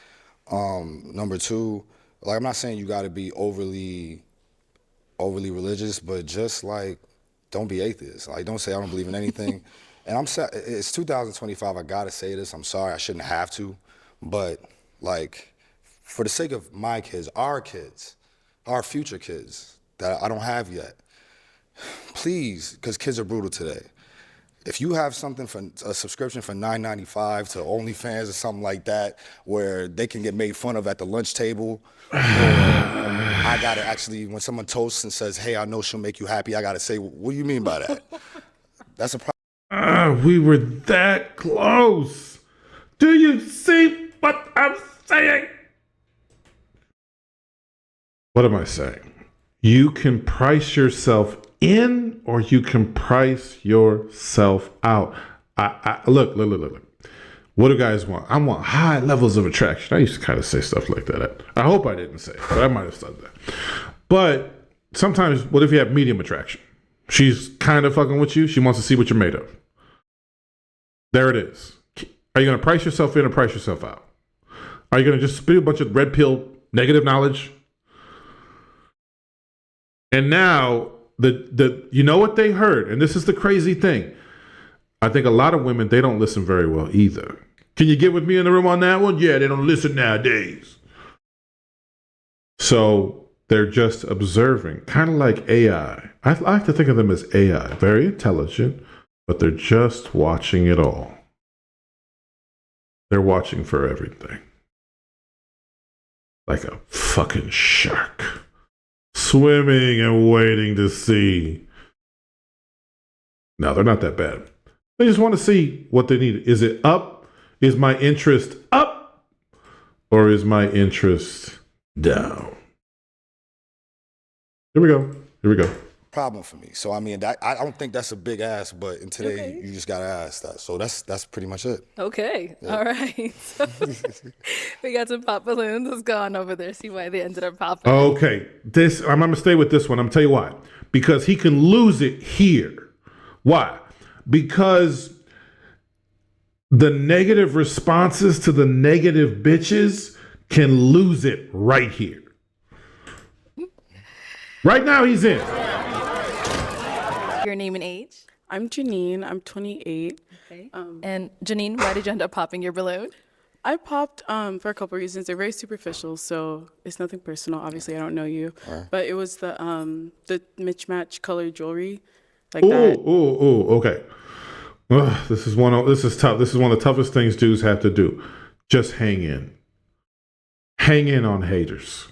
Number two, I'm not saying you got to be overly religious, but just don't be atheist. Don't say I don't believe in anything. And it's 2025. I gotta say this. I'm sorry. I shouldn't have to, but for the sake of my kids, our future kids that I don't have yet, please, because kids are brutal today. If you have something for a subscription for $9.95 to OnlyFans or something like that, where they can get made fun of at the lunch table, or I gotta actually, when someone toasts and says, "Hey, I know she'll make you happy," I gotta say, "What do you mean by that?" That's a problem. We were that close. Do you see what I'm saying? What am I saying? You can price yourself in or you can price yourself out. Look. What do guys want? I want high levels of attraction. I used to kind of say stuff like that. I hope I didn't say it, but I might have said that. But sometimes, what if you have medium attraction? She's kind of fucking with you. She wants to see what you're made of. There it is. Are you going to price yourself in or price yourself out? Are you going to just spew a bunch of red pill negative knowledge? And now, you know what they heard? And this is the crazy thing. I think a lot of women, they don't listen very well either. Can you get with me in the room on that one? Yeah, they don't listen nowadays. So they're just observing, kind of like AI. I like to think of them as AI, very intelligent, but they're just watching it all. They're watching for everything. Like a fucking shark. Swimming and waiting to see. No, they're not that bad. They just want to see what they need. Is it up? Is my interest up? Or is my interest down? Here we go. Problem for me. So I don't think that's a big ask, but in today you just gotta ask that. So that's pretty much it. Okay. Yeah. All right. So we got some pop balloons. Let's go on over there, see why they ended up popping. Okay. I'm gonna stay with this one. I'm gonna tell you why. Because he can lose it here. Why? Because the negative responses to the negative bitches can lose it right here. Right now he's in. Your name and age? I'm Janine. I'm 28. Okay. And Janine, why did you end up popping your balloon? I popped for a couple reasons. They're very superficial, so it's nothing personal. Obviously, I don't know you, but it was the mismatch color jewelry, like that. Okay. Ugh, this is tough. This is one of the toughest things dudes have to do. Just hang in. Hang in on haters.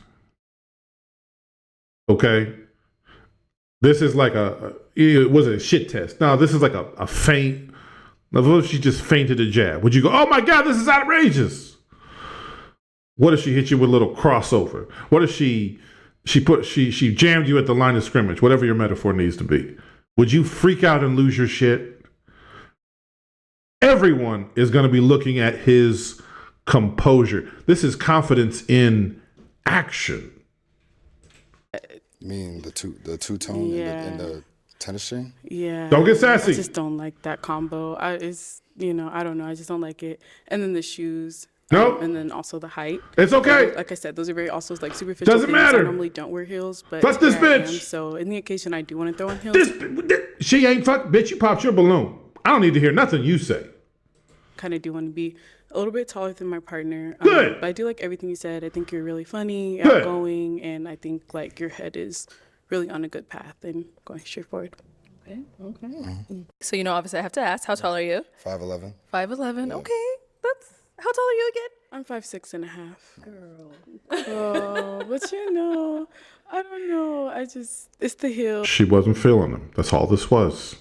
Okay? This is like was it a shit test? No, this is like a feint. Now, what if she just fainted a jab? Would you go, oh my God, this is outrageous? What if she hit you with a little crossover? What if she jammed you at the line of scrimmage? Whatever your metaphor needs to be. Would you freak out and lose your shit? Everyone is going to be looking at his composure. This is confidence in action. You mean the two-tone and the tennis string? Yeah. Don't get sassy. I just don't like that combo. I don't know. I just don't like it. And then the shoes. Nope. And then also the height. It's okay. Like I said, those are very also like superficial Doesn't things. matter. I normally don't wear heels, but Fuck this today I bitch. am. So in the occasion I do want to throw in heels. She ain't fuck. Bitch, you popped your balloon. I don't need to hear nothing you say. Kind of do want to be a little bit taller than my partner. Good. But I do like everything you said. I think you're really funny, Good. outgoing, and I think like your head is really on a good path and going straight forward. Okay. So, obviously I have to ask, how tall are you? 5'11". 5'11". Okay. How tall are you again? I'm 5'6.5". Girl. Oh, but I don't know. It's the heel. She wasn't feeling him. That's all this was.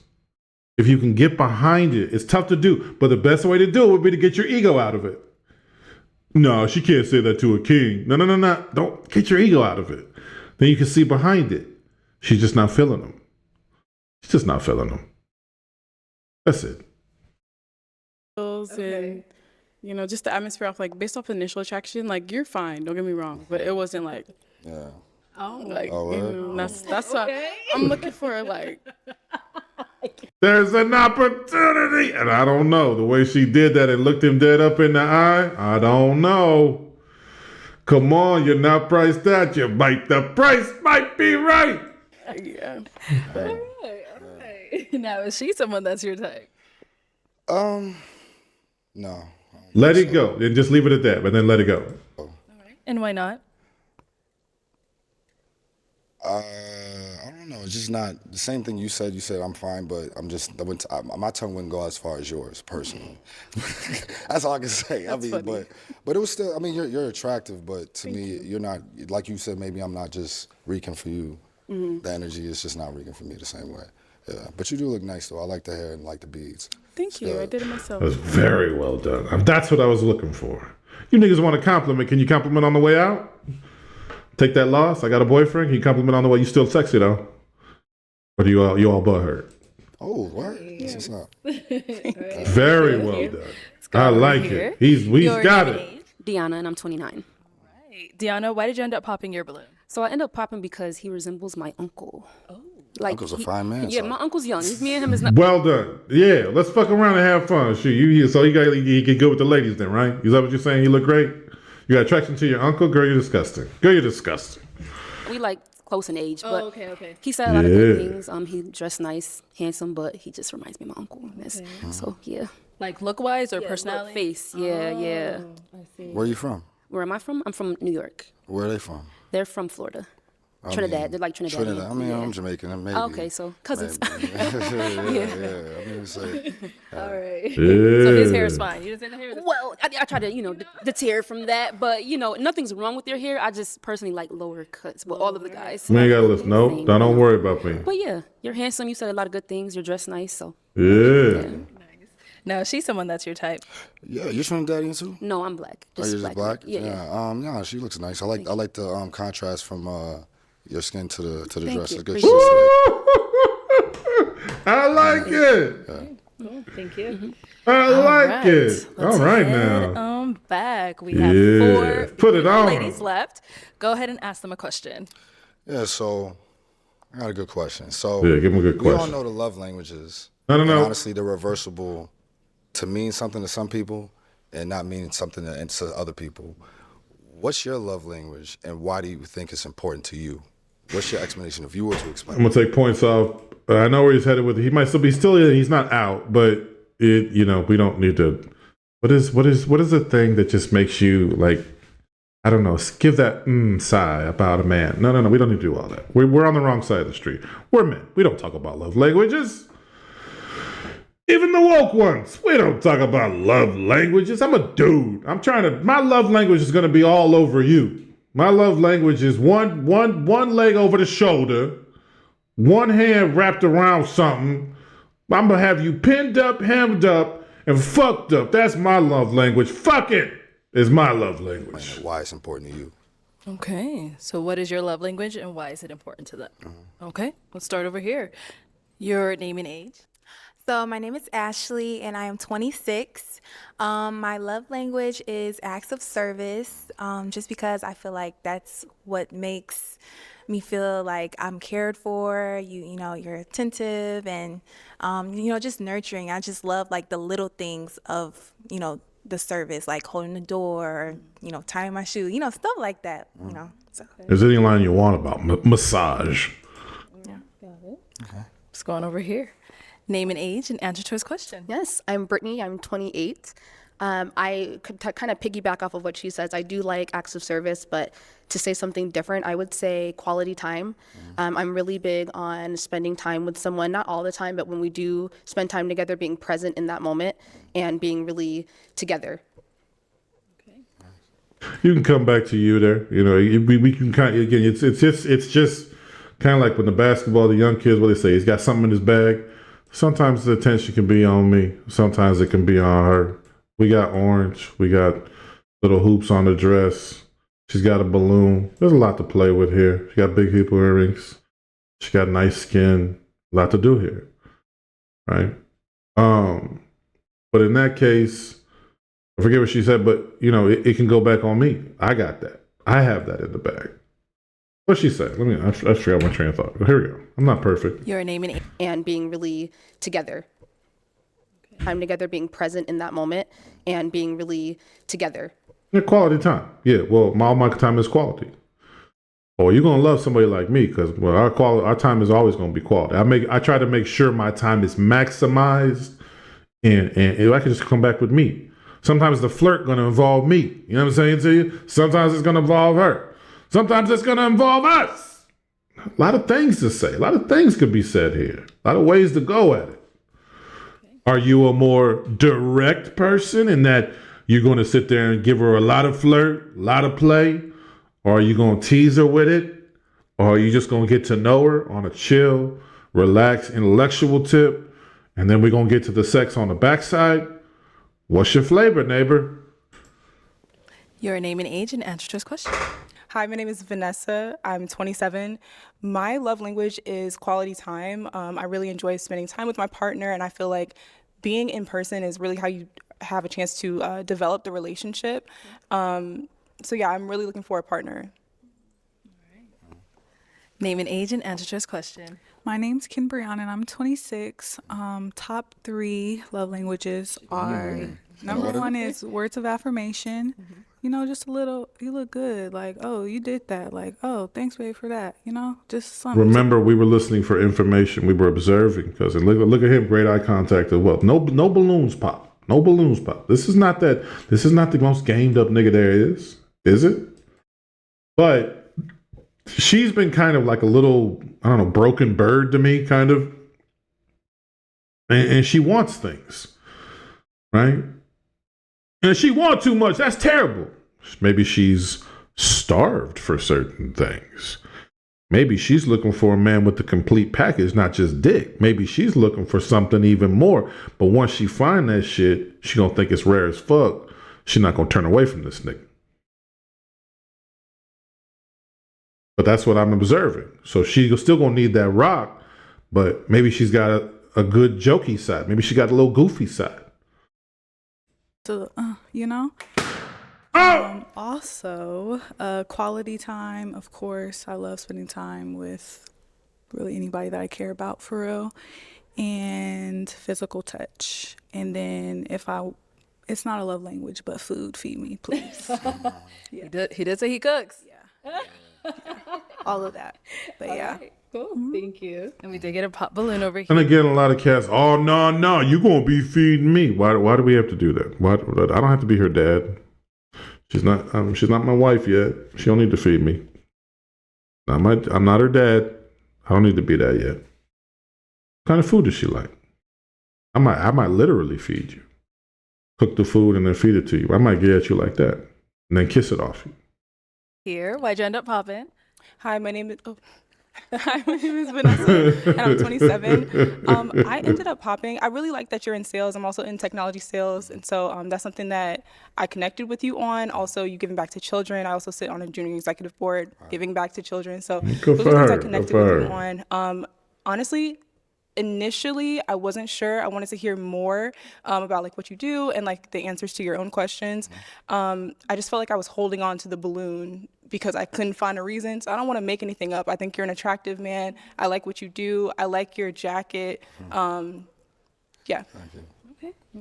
If you can get behind it, it's tough to do, but the best way to do it would be to get your ego out of it. No, she can't say that to a king. No. Don't get your ego out of it. Then you can see behind it. She's just not feeling him. She's just not feeling him. That's it. And just the atmosphere off like based off initial attraction, like you're fine, don't get me wrong, but it wasn't like that's what I'm looking for. Like there's an opportunity, and I don't know the way she did that and looked him dead up in the eye. I don't know. Come on, you're not priced out. You might. The price might be right. Yeah. All right. Now, is she someone that's your type? No. Let it go. Then just leave it at that, but then let it go. All right. And why not? I don't know. It's just not the same thing you said. You said I'm fine, but my tongue wouldn't go as far as yours personally. That's all I can say. That's funny. but it was still. I mean, you're attractive, but to me, you're not. Like you said, maybe I'm not just reeking for you. Mm-hmm. The energy is just not reeking for me the same way. Yeah, but you do look nice though. I like the hair and like the beads. Thank you. I did it myself. That was very well done. That's what I was looking for. You niggas want a compliment. Can you compliment on the way out? Take that loss. I got a boyfriend. Can you compliment on the way? You still sexy though. Or do you all butthurt? Oh, what? Yeah. What's up? Very well done. I like it. He's got it. Deanna, and I'm 29. Right. Deanna, why did you end up popping your balloon? So I ended up popping because he resembles my uncle. Oh. Like Uncle's a fine man. Yeah, so. my uncle's young. Me and him is not. Well done. Yeah, let's fuck around and have fun. Shoot, you get good with the ladies then, right? Is that what you're saying? You look great. You got attraction to your uncle? Girl, you're disgusting. We like close in age, but okay. he said a lot of good things. He dressed nice, handsome, but he just reminds me of my uncle. So yeah. Like look-wise or Yeah, personality? face. Yeah. I see. Where are you from? Where am I from? I'm from New York. Where are they from? They're from Florida. Trinidad. They're like Trinidad. I mean, I'm Jamaican. Maybe. Okay, so cousins. yeah. I mean, say. All right. Yeah. So his hair is fine. You didn't say the hair was Well, I try to, deter from that, but, nothing's wrong with your hair. I just personally like lower cuts. Well, all of the guys. You ain't got to listen. No, don't worry about me. But yeah, you're handsome. You said a lot of good things. You're dressed nice, so. Yeah. Now, is she someone that's your type? Yeah, you're Trinidadian too? No, I'm black. You're just black? Yeah. Yeah, she looks nice. I like the contrast from your skin to the dress. You. It's good. I like it. Yeah. Cool. Thank you. I like it. Let's All right head now. Back. We have 4 Put it on. ladies left. Go ahead and ask them a question. Yeah, so I got a good question. So Yeah, give them a good we all question. know the love languages. No. And honestly, they're reversible to mean something to some people and not mean something to other people. What's your love language and why do you think it's important to you? What's your explanation if you were to explain? I'm going to take points off I know where he's headed with it. He might still be he's not out, but we don't need to. What is the thing that just makes you like, I don't know, give that sigh about a man? No, we don't need to do all that. We're on the wrong side of the street. We're men. We don't talk about love languages. Even the woke ones, we don't talk about love languages. I'm a dude. My love language is going to be all over you. My love language is one leg over the shoulder, one hand wrapped around something. I'm going to have you pinned up, hemmed up, and fucked up. That's my love language. Fuck it is my love language. Why it's important to you. Okay, so what is your love language and why is it important to them? Okay, let's start over here. Your name and age. So my name is Ashley and I am 26. My love language is acts of service, just because I feel like that's what makes me feel like I'm cared for. You're attentive and, just nurturing. I just love like the little things of, the service, like holding the door, tying my shoe, stuff like that, So. Is there any line you want about massage? Yeah, got it. Okay. What's going over here? Name and age and answer to his question. Yes, I'm Brittany. I'm 28. I could kind of piggyback off of what she says. I do like acts of service, but to say something different, I would say quality time. I'm really big on spending time with someone, not all the time, but when we do spend time together, being present in that moment and being really together. You can come back to you there. We can kind of, again, it's just kind of like when the young kids, what they say, he's got something in his bag. Sometimes the attention can be on me. Sometimes it can be on her. We got orange. We got little hoops on the dress. She's got a balloon. There's a lot to play with here. She got big hip earrings. She got nice skin. A lot to do here. Right? But in that case, I forget what she said, but it can go back on me. I got that. I have that in the bag. What'd she say? I forgot my train of thought. Here we go. I'm not perfect. Your name and age. And being really together. Okay. Time together, being present in that moment and being really together. Yeah, quality time. Yeah, well, all my time is quality. Or you're going to love somebody like me because, our time is always going to be quality. I try to make sure my time is maximized and if I can just come back with me. Sometimes the flirt going to involve me. You know what I'm saying to you? Sometimes it's going to involve her. Sometimes it's going to involve us. A lot of things to say. A lot of things could be said here. A lot of ways to go at it. Okay. Are you a more direct person in that you're going to sit there and give her a lot of flirt, a lot of play? Or are you going to tease her with it? Or are you just going to get to know her on a chill, relaxed, intellectual tip? And then we're going to get to the sex on the backside? What's your flavor, neighbor? Your name and age and answer to his question. Hi, my name is Vanessa. I'm 27. My love language is quality time. I really enjoy spending time with my partner, and I feel like being in person is really how you have a chance to develop the relationship. So yeah, I'm really looking for a partner. Name and age and answer to his question. My name's Ken Brianna and I'm 26. Top 3 love languages are number 1 is words of affirmation. Just a little, you look good. Like, oh, you did that. Like, oh, thanks, babe, for that. Just something. Remember, we were listening for information. We were observing because look at him, great eye contact as well. No balloons pop. No balloons pop. This is not the most gamed up nigga there is it? But she's been kind of like a little, I don't know, broken bird to me, kind of. And she wants things, right? And if she wants too much, that's terrible. Maybe she's starved for certain things. Maybe she's looking for a man with the complete package, not just dick. Maybe she's looking for something even more. But once she find that shit, she gonna think it's rare as fuck. She's not gonna turn away from this nigga. But that's what I'm observing. So she's still gonna need that rock, but maybe she's got a good jokey side. Maybe she got a little goofy side. So, also, quality time, of course. I love spending time with really anybody that I care about for real. And physical touch. And then it's not a love language, but food, feed me, please. Yeah. He did say he cooks. Yeah. All of that. But yeah. Right. Cool. Thank you. And we did get a pop balloon over here. And again, a lot of cats, oh, no, you going to be feeding me. Why do we have to do that? Why? I don't have to be her dad. She's not my wife yet. She don't need to feed me. I'm not her dad. I don't need to be that yet. What kind of food does she like? I might literally feed you. Cook the food and then feed it to you. I might get at you like that and then kiss it off you. Here, why'd you end up popping? Hi, my name is Vanessa, and I'm 27. I ended up popping. I really like that you're in sales. I'm also in technology sales, and so that's something that I connected with you on. Also, you giving back to children. I also sit on a junior executive board, giving back to children. So those are things I connected with you on. Honestly, initially, I wasn't sure. I wanted to hear more about like what you do and like the answers to your own questions. I just felt like I was holding on to the balloon because I couldn't find a reason. So I don't want to make anything up. I think you're an attractive man. I like what you do. I like your jacket. Yeah.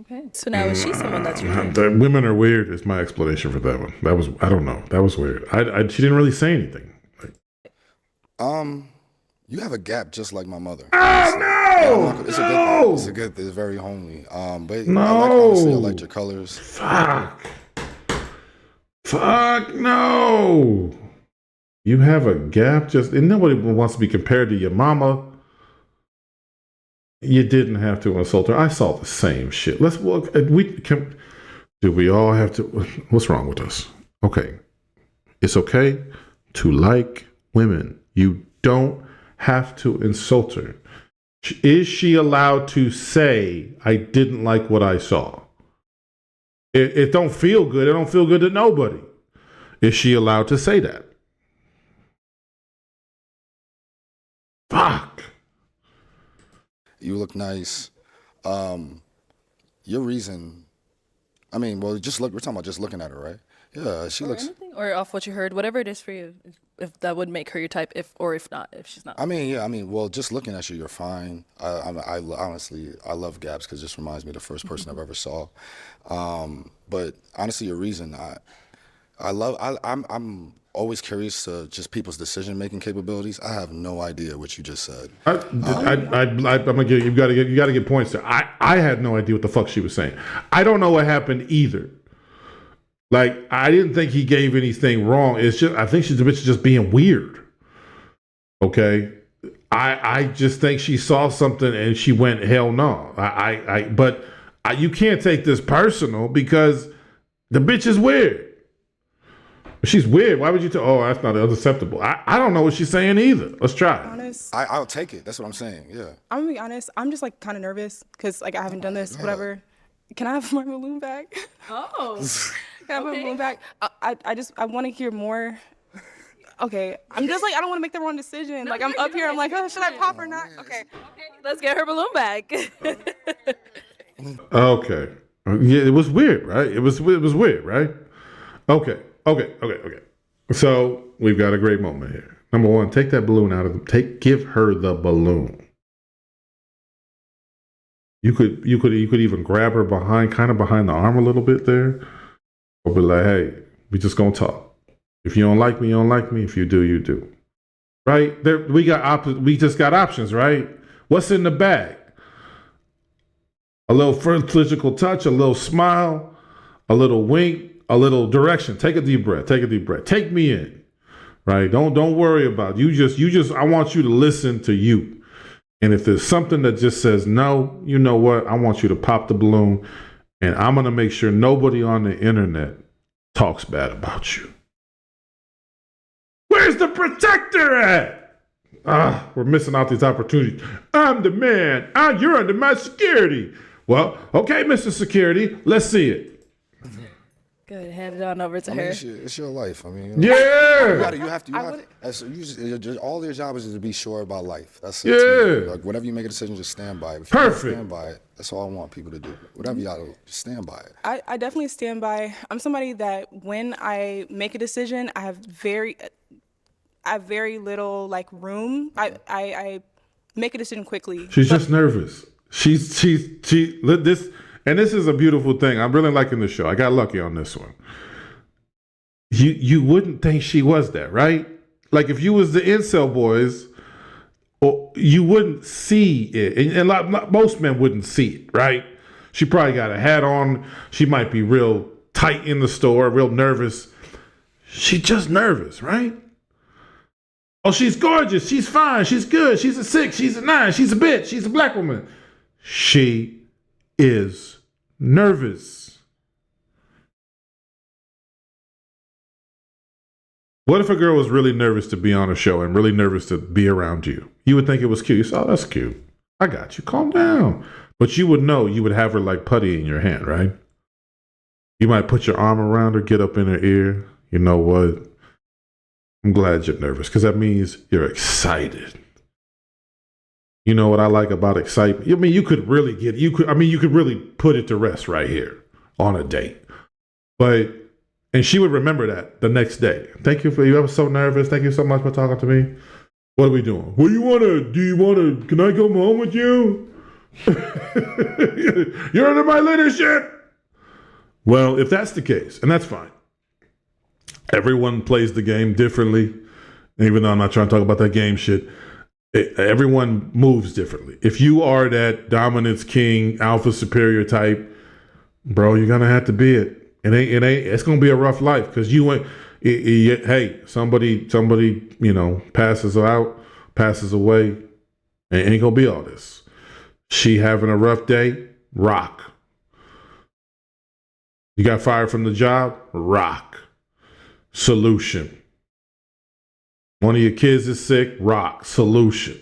Okay. So now is she someone that's your Women are weird is my explanation for that one. I don't know. That was weird. She didn't really say anything. You have a gap just like my mother. No! It's a good thing. It's very homely. But honestly, I like your colors. Fuck no! You have a gap and nobody wants to be compared to your mama. You didn't have to insult her. I saw the same shit. Let's look. Do we all have to? What's wrong with us? Okay. It's okay to like women. You don't have to insult her. Is she allowed to say, I didn't like what I saw? It don't feel good. It don't feel good to nobody. Is she allowed to say that? Fuck. You look nice. Your reason, we're talking about just looking at her, right? Yeah, she looks. Anything? Or off what you heard, whatever it is for you, if that would make her your type, if not, if she's not. Just looking at you, you're fine. I honestly, I love gaps because it just reminds me of the first person I've ever saw. But honestly, your reason, I'm always curious to just people's decision-making capabilities. I have no idea what you just said. I'm gonna give you got to get points there. I had no idea what the fuck she was saying. I don't know what happened either. Like, I didn't think he gave anything wrong. It's just, I think she's a bitch just being weird. Okay? I just think she saw something and she went, hell no. But you can't take this personal because the bitch is weird. She's weird. Why would you that's not unacceptable. I don't know what she's saying either. Let's try it. Honest. I'll take it. That's what I'm saying. Yeah. I'm gonna be honest. I'm just like kind of nervous because like I haven't done this, whatever. Can I have my balloon back? Oh. Can I have my balloon back? I want to hear more. Okay. I'm just like, I don't want to make the wrong decision. Like I'm up here, I'm like, oh, should I pop or not? Okay. Let's get her balloon back. Okay. Yeah, it was weird, right? It was weird, right? Okay. So we've got a great moment here. Number one, take that balloon out of give her the balloon. You could even grab her behind the arm a little bit there, or be like, hey, we just gonna talk. If you don't like me, you don't like me. If you do, you do. Right? There, we just got options, right? What's in the bag? A little physical touch, a little smile, a little wink, a little direction. Take a deep breath. Take me in. Right? Don't worry about it. You just I want you to listen to you. And if there's something that just says no, you know what? I want you to pop the balloon, and I'm going to make sure nobody on the internet talks bad about you. Where's the protector at? We're missing out these opportunities. I'm the man. You're under my security. Well, okay, Mr. Security, let's see it. Good, hand it on over to her. It's your life. Yeah. All your job is to be sure about life. That's it. Yeah. Like, whenever you make a decision, just stand by it. If Perfect. You stand by it. That's all I want people to do. Whatever y'all do, just stand by it. I definitely stand by. I'm somebody that when I make a decision, I have very little like room. I make a decision quickly. She's just nervous. She's this. And this is a beautiful thing. I'm really liking this show. I got lucky on this one. You wouldn't think she was that, right? Like if you was the incel boys, Well, you wouldn't see it, and most men wouldn't see it, right? She probably got a hat on. She might be real tight in the store, real nervous. She's just nervous, right? Oh, she's gorgeous. She's fine. She's good. She's a 6. She's a 9. She's a bitch. She's a black woman. She is nervous. What if a girl was really nervous to be on a show and really nervous to be around you? You would think it was cute. You say, oh, that's cute. I got you. Calm down. But you would know, you would have her like putty in your hand, right? You might put your arm around her, get up in her ear. You know what? I'm glad you're nervous because that means you're excited. You know what I like about excitement? I mean, you could really put it to rest right here on a date. And she would remember that the next day. Thank you I was so nervous. Thank you so much for talking to me. What are we doing? Can I come home with you? You're under my leadership. Well, if that's the case, and that's fine. Everyone plays the game differently. Even though I'm not trying to talk about that game shit. Everyone moves differently. If you are that dominance king, alpha superior type, bro, you're gonna have to be it. It's gonna be a rough life because hey, somebody, passes away, and ain't gonna be all this. She having a rough day, rock. You got fired from the job, rock. Solution. One of your kids is sick, rock. Solution.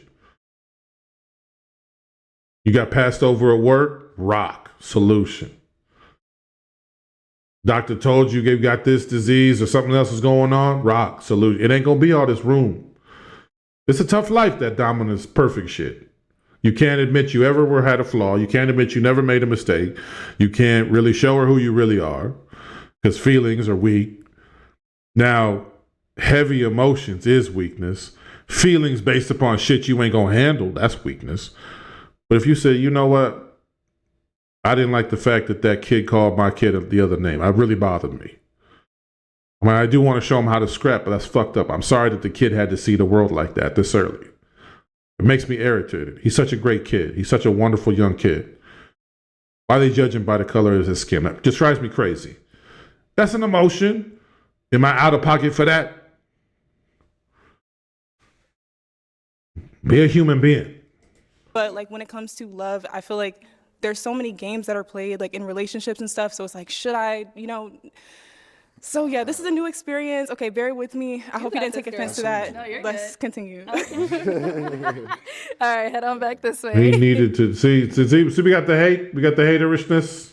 You got passed over at work, rock. Solution. Doctor told you got this disease or something else is going on, rock. Solution. It ain't gonna be all this room. It's a tough life, that dominance perfect shit. You can't admit you ever had a flaw. You can't admit you never made a mistake. You can't really show her who you really are because feelings are weak. Now, heavy emotions is weakness. Feelings based upon shit you ain't gonna handle, that's weakness. But if you say, you know what? I didn't like the fact that kid called my kid the other name. It really bothered me. I mean, I do want to show him how to scrap, but that's fucked up. I'm sorry that the kid had to see the world like that this early. It makes me irritated. He's such a great kid. He's such a wonderful young kid. Why are they judging by the color of his skin? That just drives me crazy. That's an emotion. Am I out of pocket for that? Be a human being. But like when it comes to love, I feel like there's so many games that are played like in relationships and stuff. So it's like, should I, So yeah, this is a new experience. Okay, bear with me. I hope you didn't take offense to that. No, you're Let's good. continue. Okay. All right, head on back this way. He needed to see. We got the hate. We got the haterishness.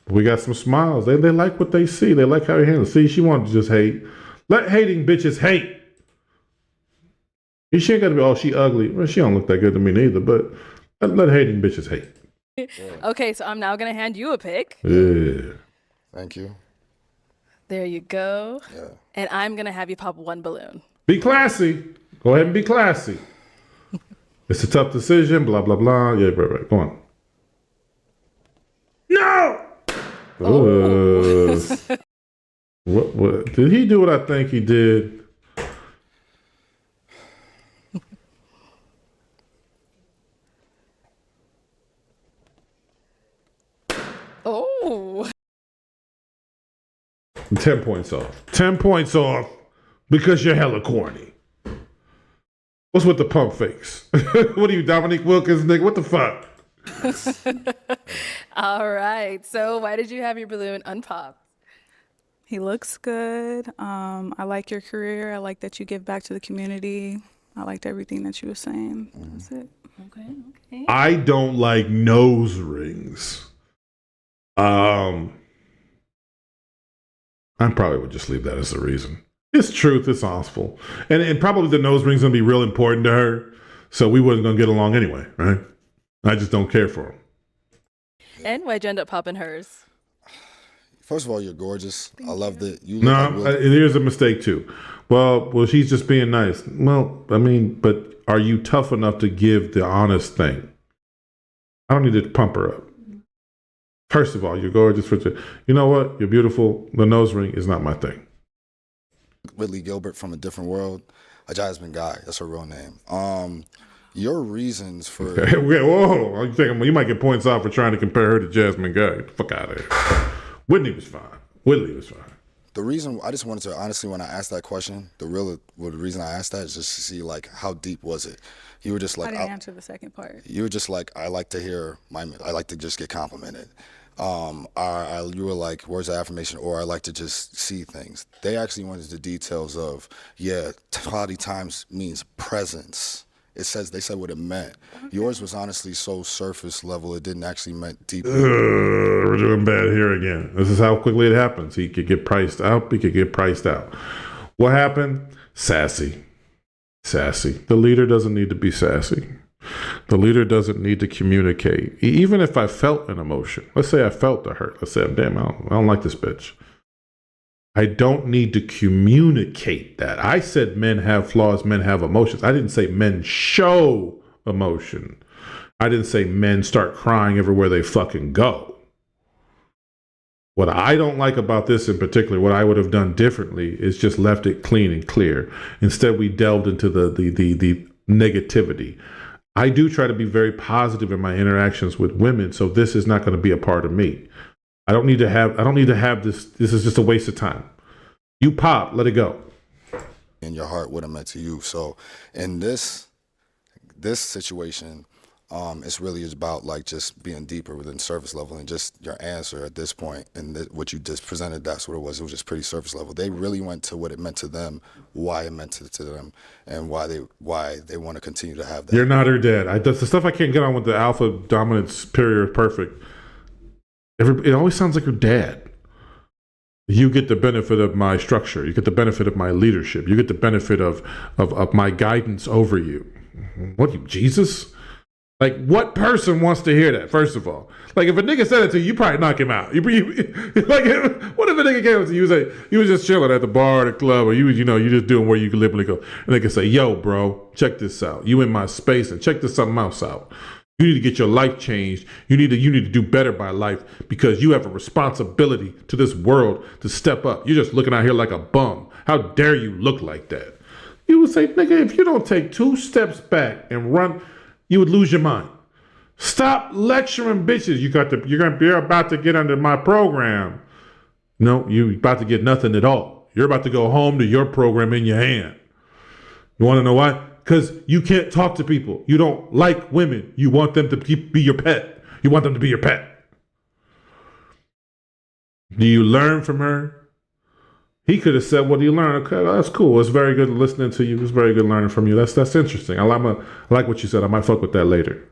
We got some smiles. They like what they see. They like how he handles. See, she wanted to just hate. Let hating bitches hate. She ain't got to be, oh, she ugly. Well, she don't look that good to me neither, but let hating bitches hate. Okay, so I'm now going to hand you a pick. Yeah. Thank you. There you go. Yeah. And I'm going to have you pop one balloon. Be classy. Go ahead and be classy. It's a tough decision, blah, blah, blah. Yeah, right. Go on. No! Oh. What? Did he do what I think he did? Oh. 10 points off. 10 points off because you're hella corny. What's with the pump fakes? What are you, Dominique Wilkins, nigga? What the fuck? All right. So why did you have your balloon unpopped? He looks good. I like your career. I like that you give back to the community. I liked everything that you were saying. That's it. Okay. I don't like nose rings. I probably would just leave that as the reason. It's truth. It's awful. And probably the nose ring's going to be real important to her. So we wasn't going to get along anyway, right? I just don't care for him. And why'd you end up popping hers? First of all, you're gorgeous. I love that. You here's a mistake too. Well, she's just being nice. Well, I mean, but are you tough enough to give the honest thing? I don't need to pump her up. First of all, you're gorgeous. You know what? You're beautiful. The nose ring is not my thing. Whitley Gilbert from A Different World, a Jasmine guy. That's her real name. Your reasons for Okay, whoa, you might get points off for trying to compare her to Jasmine Guy. Get the fuck out of here. Whitney was fine. the reason I just wanted to honestly, when I asked that question, the reason I asked that is just to see like how deep was it. You were just like, I didn't answer the second part. You were just like, I like to just get complimented. You were like words of affirmation, or I like to just see things. They actually went into the details of, quality times means presence. They said what it meant. Okay. Yours was honestly so surface level, it didn't actually meant deep. We're doing bad here again. This is how quickly it happens. He could get priced out. He could get priced out. What happened? Sassy. The leader doesn't need to be sassy. The leader doesn't need to communicate. Even if I felt an emotion, let's say I felt the hurt. Let's say, damn, I don't like this bitch. I don't need to communicate that. I said men have flaws, men have emotions. I didn't say men show emotion. I didn't say men start crying everywhere they fucking go. What I don't like about this in particular, what I would have done differently is just left it clean and clear. Instead, we delved into the negativity. I do try to be very positive in my interactions with women, so this is not going to be a part of me. I don't need to have this. This is just a waste of time. You pop, let it go. And your heart would have meant to you. So in this situation, it's really about like just being deeper within surface level, and just your answer at this point and what you just presented, that's what it was. It was just pretty surface level. They really went to what it meant to them, why it meant to them, and why they want to continue to have that. You're not her dad. That's the stuff I can't get on with the alpha dominant superior perfect. It always sounds like her dad. You get the benefit of my structure. You get the benefit of my leadership. You get the benefit of my guidance over you. What, you Jesus? Like, what person wants to hear that, first of all? Like, if a nigga said it to you, you probably knock him out. Like, what if a nigga came up to you and say, you was just chilling at the bar or the club, or you just doing where you can live and go, and they can say, yo, bro, check this out. You in my space, and check this something else out. You need to get your life changed. You need to do better by life, because you have a responsibility to this world to step up. You're just looking out here like a bum. How dare you look like that? You would say, nigga, if you don't take 2 steps back and run, you would lose your mind. Stop lecturing bitches. You're about to get under my program. No, you're about to get nothing at all. You're about to go home to your program in your hand. You want to know why? Because you can't talk to people. You don't like women. You want them to be your pet. You want them to be your pet. Do you learn from her? He could have said, what do you learn? Okay, well, that's cool. It's very good listening to you. It's very good learning from you. That's interesting. I like what you said. I might fuck with that later.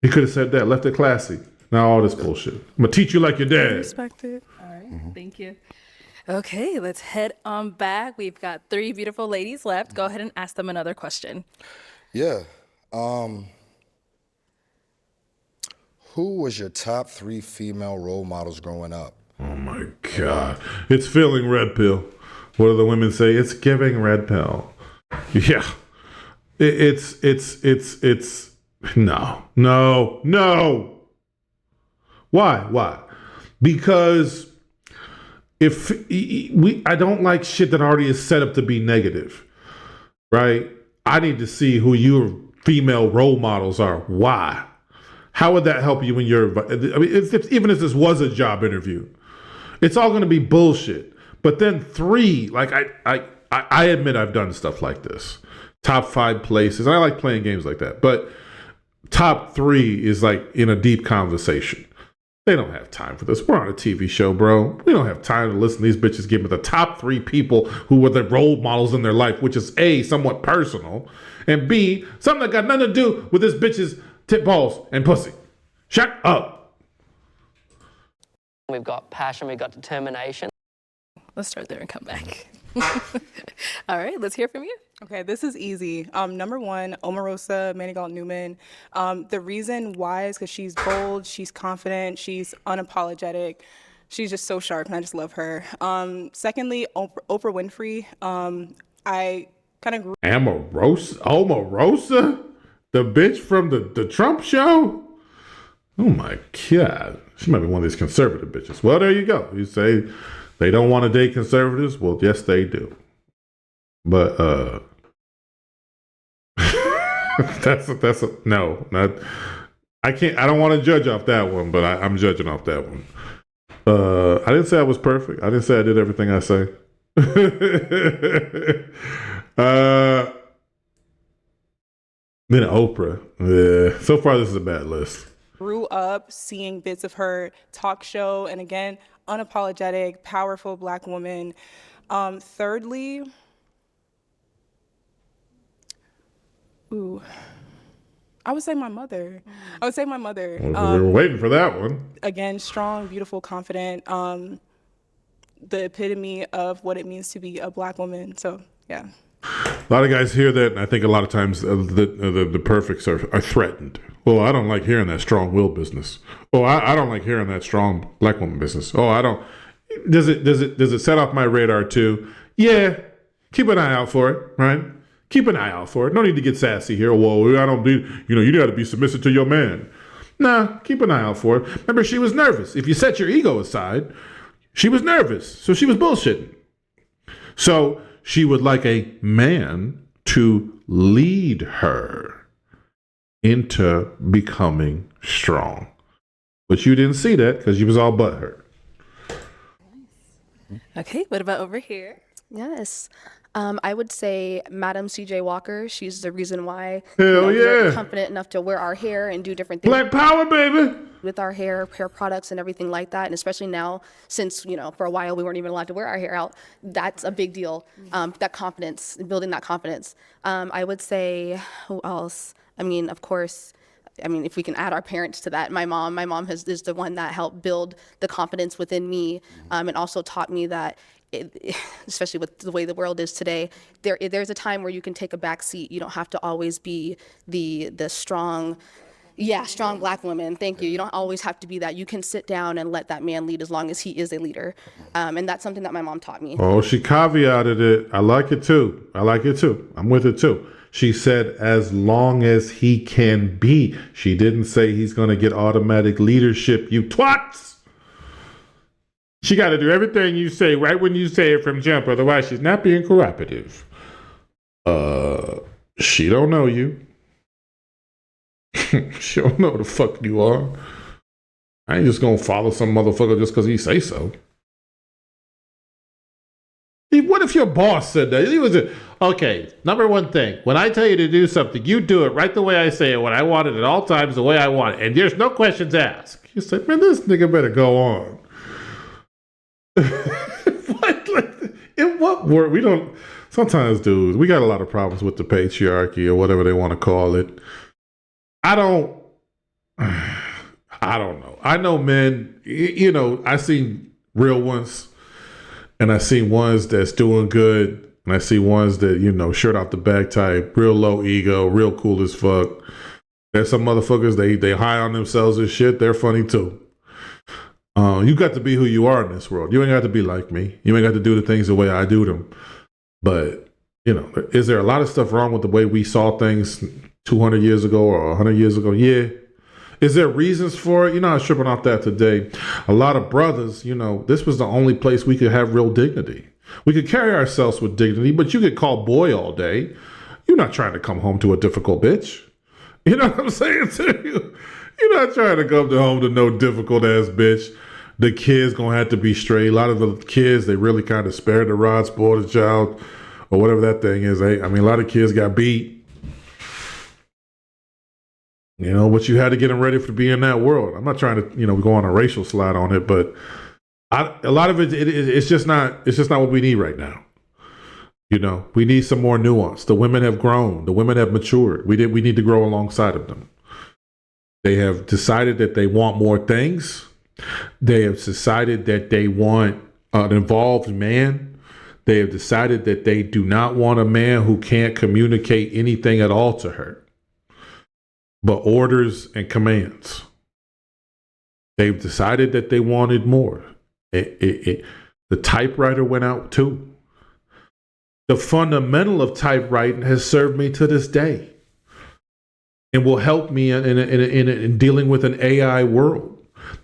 He could have said that, left it classy. Now all this bullshit. I'm going to teach you like your dad. Respect it. All right, Thank you. Okay, let's head on back. We've got 3 beautiful ladies left. Go ahead and ask them another question. Yeah. Who was your top 3 female role models growing up? Oh my God. It's feeling red pill. What do the women say? It's giving red pill. Yeah. It's no. Why? Because I don't like shit that already is set up to be negative, right? I need to see who your female role models are. Why? How would that help you in your? I mean, even if this was a job interview, it's all going to be bullshit. But then 3, like I admit I've done stuff like this. Top 5 places. I like playing games like that. But top 3 is like in a deep conversation. They don't have time for this. We're on a TV show, bro. We don't have time to listen to these bitches give me the top 3 people who were the role models in their life, which is A, somewhat personal, and B, something that got nothing to do with this bitch's tit balls and pussy. Shut up. We've got passion, we've got determination. Let's start there and come back. All right, let's hear from you. Okay, this is easy. Number 1, Omarosa Manigault Newman. The reason why is because she's bold, she's confident, she's unapologetic. She's just so sharp, and I just love her. Secondly, Oprah Winfrey. I kind of grew. Omarosa? The bitch from the Trump show? Oh my God. She might be one of these conservative bitches. Well, there you go. You say they don't want to date conservatives? Well, yes, they do. But, No, not. I can't. I don't want to judge off that one, but I'm judging off that one. I didn't say I was perfect. I didn't say I did everything I say. Then Oprah. Yeah. So far, this is a bad list. Grew up seeing bits of her talk show, and again, unapologetic, powerful Black woman. Thirdly, I would say my mother. We were waiting for that one. Again, strong, beautiful, confident. The epitome of what it means to be a Black woman. So, yeah. A lot of guys hear that, and I think a lot of times the perfects are threatened. Well, I don't like hearing that strong will business. Oh, I don't like hearing that strong Black woman business. Oh, I don't. Does it set off my radar too? Yeah. Keep an eye out for it, right? Keep an eye out for it. No need to get sassy here. Well, I don't be. You got to be submissive to your man. Nah, keep an eye out for it. Remember, she was nervous. If you set your ego aside, she was nervous, so she was bullshitting. So she would like a man to lead her into becoming strong. But you didn't see that because you was all butthurt. Okay, what about over here? Yes. I would say Madam C.J. Walker. She's the reason why Hell we're yeah. confident enough to wear our hair and do different things. Black power, baby. With our hair products and everything like that. And especially now, since, for a while we weren't even allowed to wear our hair out, that's a big deal. That confidence, building that confidence. I would say, who else? I mean, of course, if we can add our parents to that, my mom is the one that helped build the confidence within me, and also taught me that, especially with the way the world is today, there's a time where you can take a back seat. You don't have to always be the strong Black woman. Thank you. You don't always have to be that. You can sit down and let that man lead as long as he is a leader. And that's something that my mom taught me. Oh, she caveated it. I like it too. I'm with it too. She said, as long as he can be. She didn't say he's going to get automatic leadership, you twats. She got to do everything you say right when you say it from jump. Otherwise, she's not being cooperative. She don't know you. She don't know who the fuck you are. I ain't just gonna follow some motherfucker just because he say so. What if your boss said that? He was okay, number one thing, when I tell you to do something, you do it right the way I say it, when I want it at all times, the way I want it, and there's no questions asked. You say, man, this nigga better go on. What? Like, in what world? We don't, sometimes, dudes, we got a lot of problems with the patriarchy or whatever they want to call it. I don't know. I know men, I seen real ones, and I seen ones that's doing good, and I see ones that, shirt off the back type, real low ego, real cool as fuck. There's some motherfuckers, they high on themselves and shit. They're funny too. You got to be who you are in this world. You ain't got to be like me. You ain't got to do the things the way I do them. But, is there a lot of stuff wrong with the way we saw things 200 years ago or 100 years ago? Yeah. Is there reasons for it? I was tripping off that today. A lot of brothers, this was the only place we could have real dignity. We could carry ourselves with dignity, but you get called boy all day. You're not trying to come home to a difficult bitch. You know what I'm saying to you? You're not trying to come home to no difficult ass bitch. The kids gonna have to be straight. A lot of the kids, they really kind of spare the rod, spoil the child, or whatever that thing is. A lot of kids got beat. But you had to get them ready to be in that world. I'm not trying to, go on a racial slide on it, but a lot of it's just not what we need right now. We need some more nuance. The women have grown. The women have matured. We need to grow alongside of them. They have decided that they want more things. They have decided that they want an involved man. They have decided that they do not want a man who can't communicate anything at all to her, but orders and commands. They've decided that they wanted more. The typewriter went out too. The fundamental of typewriting has served me to this day and will help me in dealing with an AI world.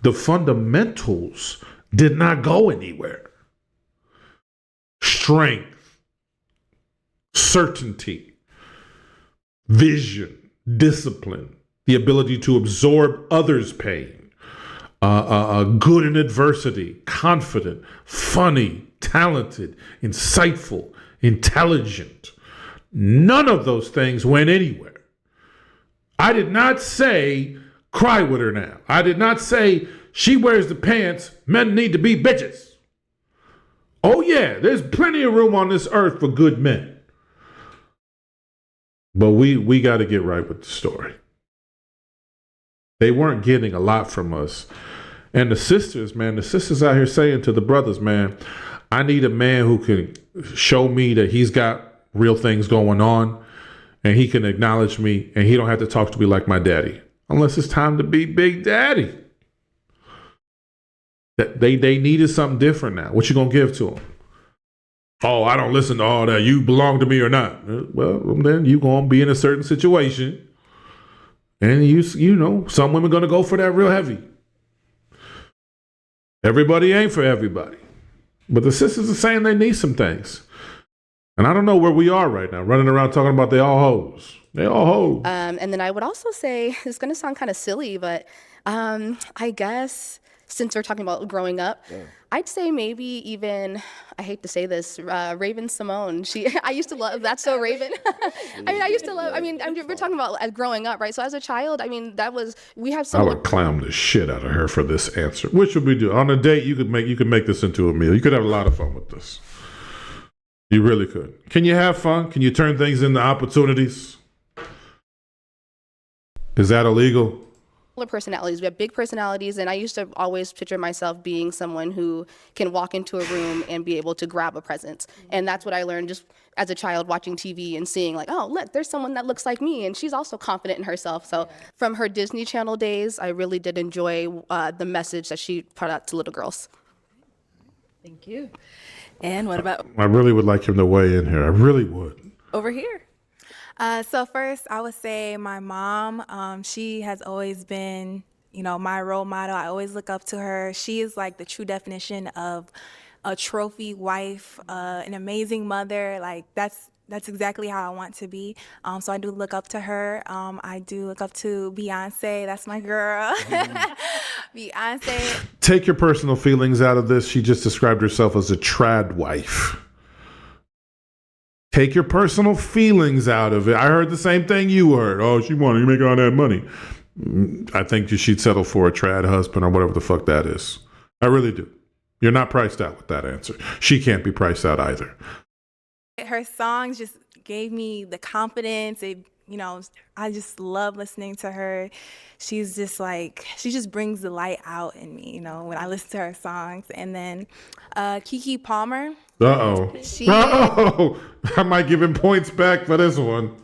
The fundamentals did not go anywhere. Strength, certainty, vision, discipline, the ability to absorb others' pain, good in adversity, confident, funny, talented, insightful, intelligent. None of those things went anywhere. I did not say cry with her now. I did not say she wears the pants, men need to be bitches. Oh yeah, there's plenty of room on this earth for good men. But we got to get right with the story. They weren't getting a lot from us. And the sisters out here saying to the brothers, man, I need a man who can show me that he's got real things going on and he can acknowledge me and he don't have to talk to me like my daddy. Unless it's time to be Big Daddy. They needed something different now. What you gonna give to them? Oh, I don't listen to all that. You belong to me or not. Well, then you gonna be in a certain situation. And you know, some women gonna go for that real heavy. Everybody ain't for everybody. But the sisters are saying they need some things. And I don't know where we are right now, running around talking about they all hoes. They all hoes. And then I would also say, it's going to sound kind of silly, but I guess since we're talking about growing up, I'd say maybe even, I hate to say this, Raven Simone. I used to love That's So Raven. We're talking about growing up, right? So as a child, we have I would clown the shit out of her for this answer. What should we do? On a date, you could make this into a meal. You could have a lot of fun with this. You really could. Can you have fun? Can you turn things into opportunities? Is that illegal? Personalities. We have big personalities, and I used to always picture myself being someone who can walk into a room and be able to grab a present. And that's what I learned just as a child watching TV and seeing like, oh, look, there's someone that looks like me, and she's also confident in herself. So from her Disney Channel days, I really did enjoy the message that she put out to little girls. Thank you. And what about I really would like him to weigh in here. I really would. over here? So first, I would say my mom. She has always been, my role model. I always look up to her. She is like the true definition of a trophy wife, an amazing mother. Like that's exactly how I want to be. So I do look up to her. I do look up to Beyonce. That's my girl. Beyonce. Take your personal feelings out of this. She just described herself as a trad wife. Take your personal feelings out of it. I heard the same thing you heard. Oh, she wanted to make all that money. I think she'd settle for a trad husband or whatever the fuck that is. I really do. You're not priced out with that answer. She can't be priced out either. Her songs just gave me the confidence. I just love listening to her. She's just like, she just brings the light out in me, when I listen to her songs. And then Keke Palmer. Uh-oh. I might give him points back for this one.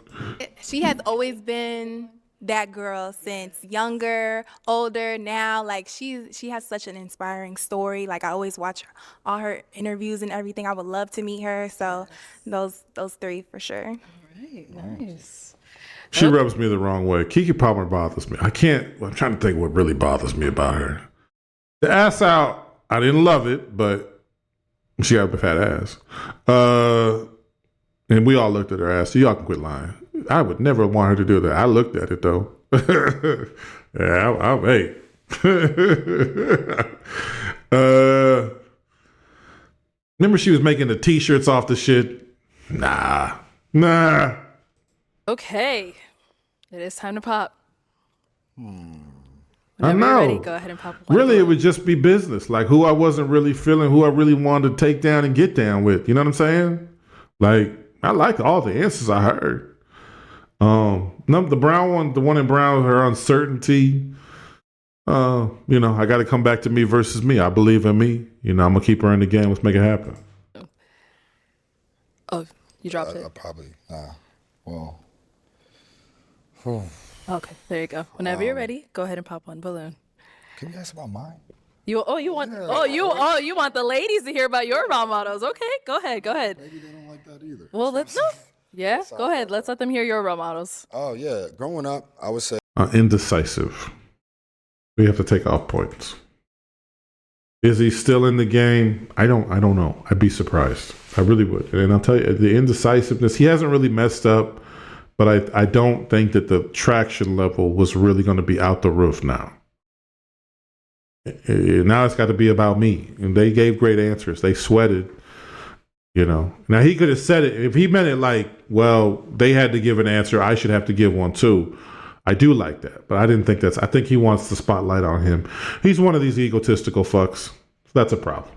She has always been that girl since younger, older, now. Like she has such an inspiring story. Like I always watch all her interviews and everything. I would love to meet her. So those three for sure. All right, nice. She rubs me the wrong way. Keke Palmer bothers me. I'm trying to think what really bothers me about her. The ass out, I didn't love it, but she got a fat ass. And we all looked at her ass, so y'all can quit lying. I would never want her to do that. I looked at it, though. Yeah, hey. Remember she was making the T-shirts off the shit? Nah. Okay. It is time to pop. I know. You're ready, go ahead and pop one. Really, it would just be business. Like who I wasn't really feeling, who I really wanted to take down and get down with. You know what I'm saying? Like, I liked all the answers I heard. The brown one, the one in brown, her uncertainty. I got to come back to me versus me. I believe in me. I'm going to keep her in the game. Let's make it happen. Oh, you dropped it? Probably. Well. Okay, there you go. Whenever you're ready, go ahead and pop one balloon. Can you ask about mine? You want the ladies to hear about your role models. Okay, go ahead. Maybe they don't like that either. Well, let's go ahead. Let's let them hear your role models. Oh yeah, growing up, I would say Indecisive. We have to take off points. Is he still in the game? I don't know. I'd be surprised. I really would. And I'll tell you, the indecisiveness, he hasn't really messed up, but I don't think that the traction level was really going to be out the roof now. Now it's got to be about me. And they gave great answers. They sweated, you know. Now he could have said it. If he meant it like, well, they had to give an answer, I should have to give one too. I do like that. But I didn't think I think he wants the spotlight on him. He's one of these egotistical fucks. That's a problem.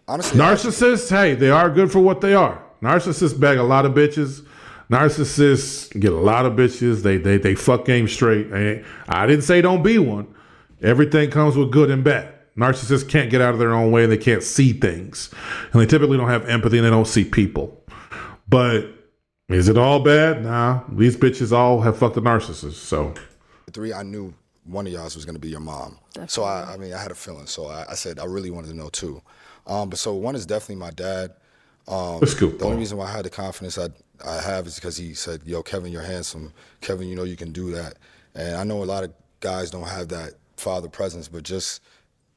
Honestly, narcissists, hey, they are good for what they are. Narcissists bag a lot of bitches. Narcissists get a lot of bitches. They fuck game straight. I didn't say don't be one. Everything comes with good and bad. Narcissists can't get out of their own way and they can't see things. And they typically don't have empathy and they don't see people. But is it all bad? Nah. These bitches all have fucked a narcissist. So 3, I knew one of y'all was going to be your mom. Definitely. So I mean, I had a feeling. So I said I really wanted to know too. But so one is definitely my dad. That's cool. The only reason why I had the confidence I have is because he said, yo, Kevin, you're handsome. Kevin, you know you can do that. And I know a lot of guys don't have that father presence, but just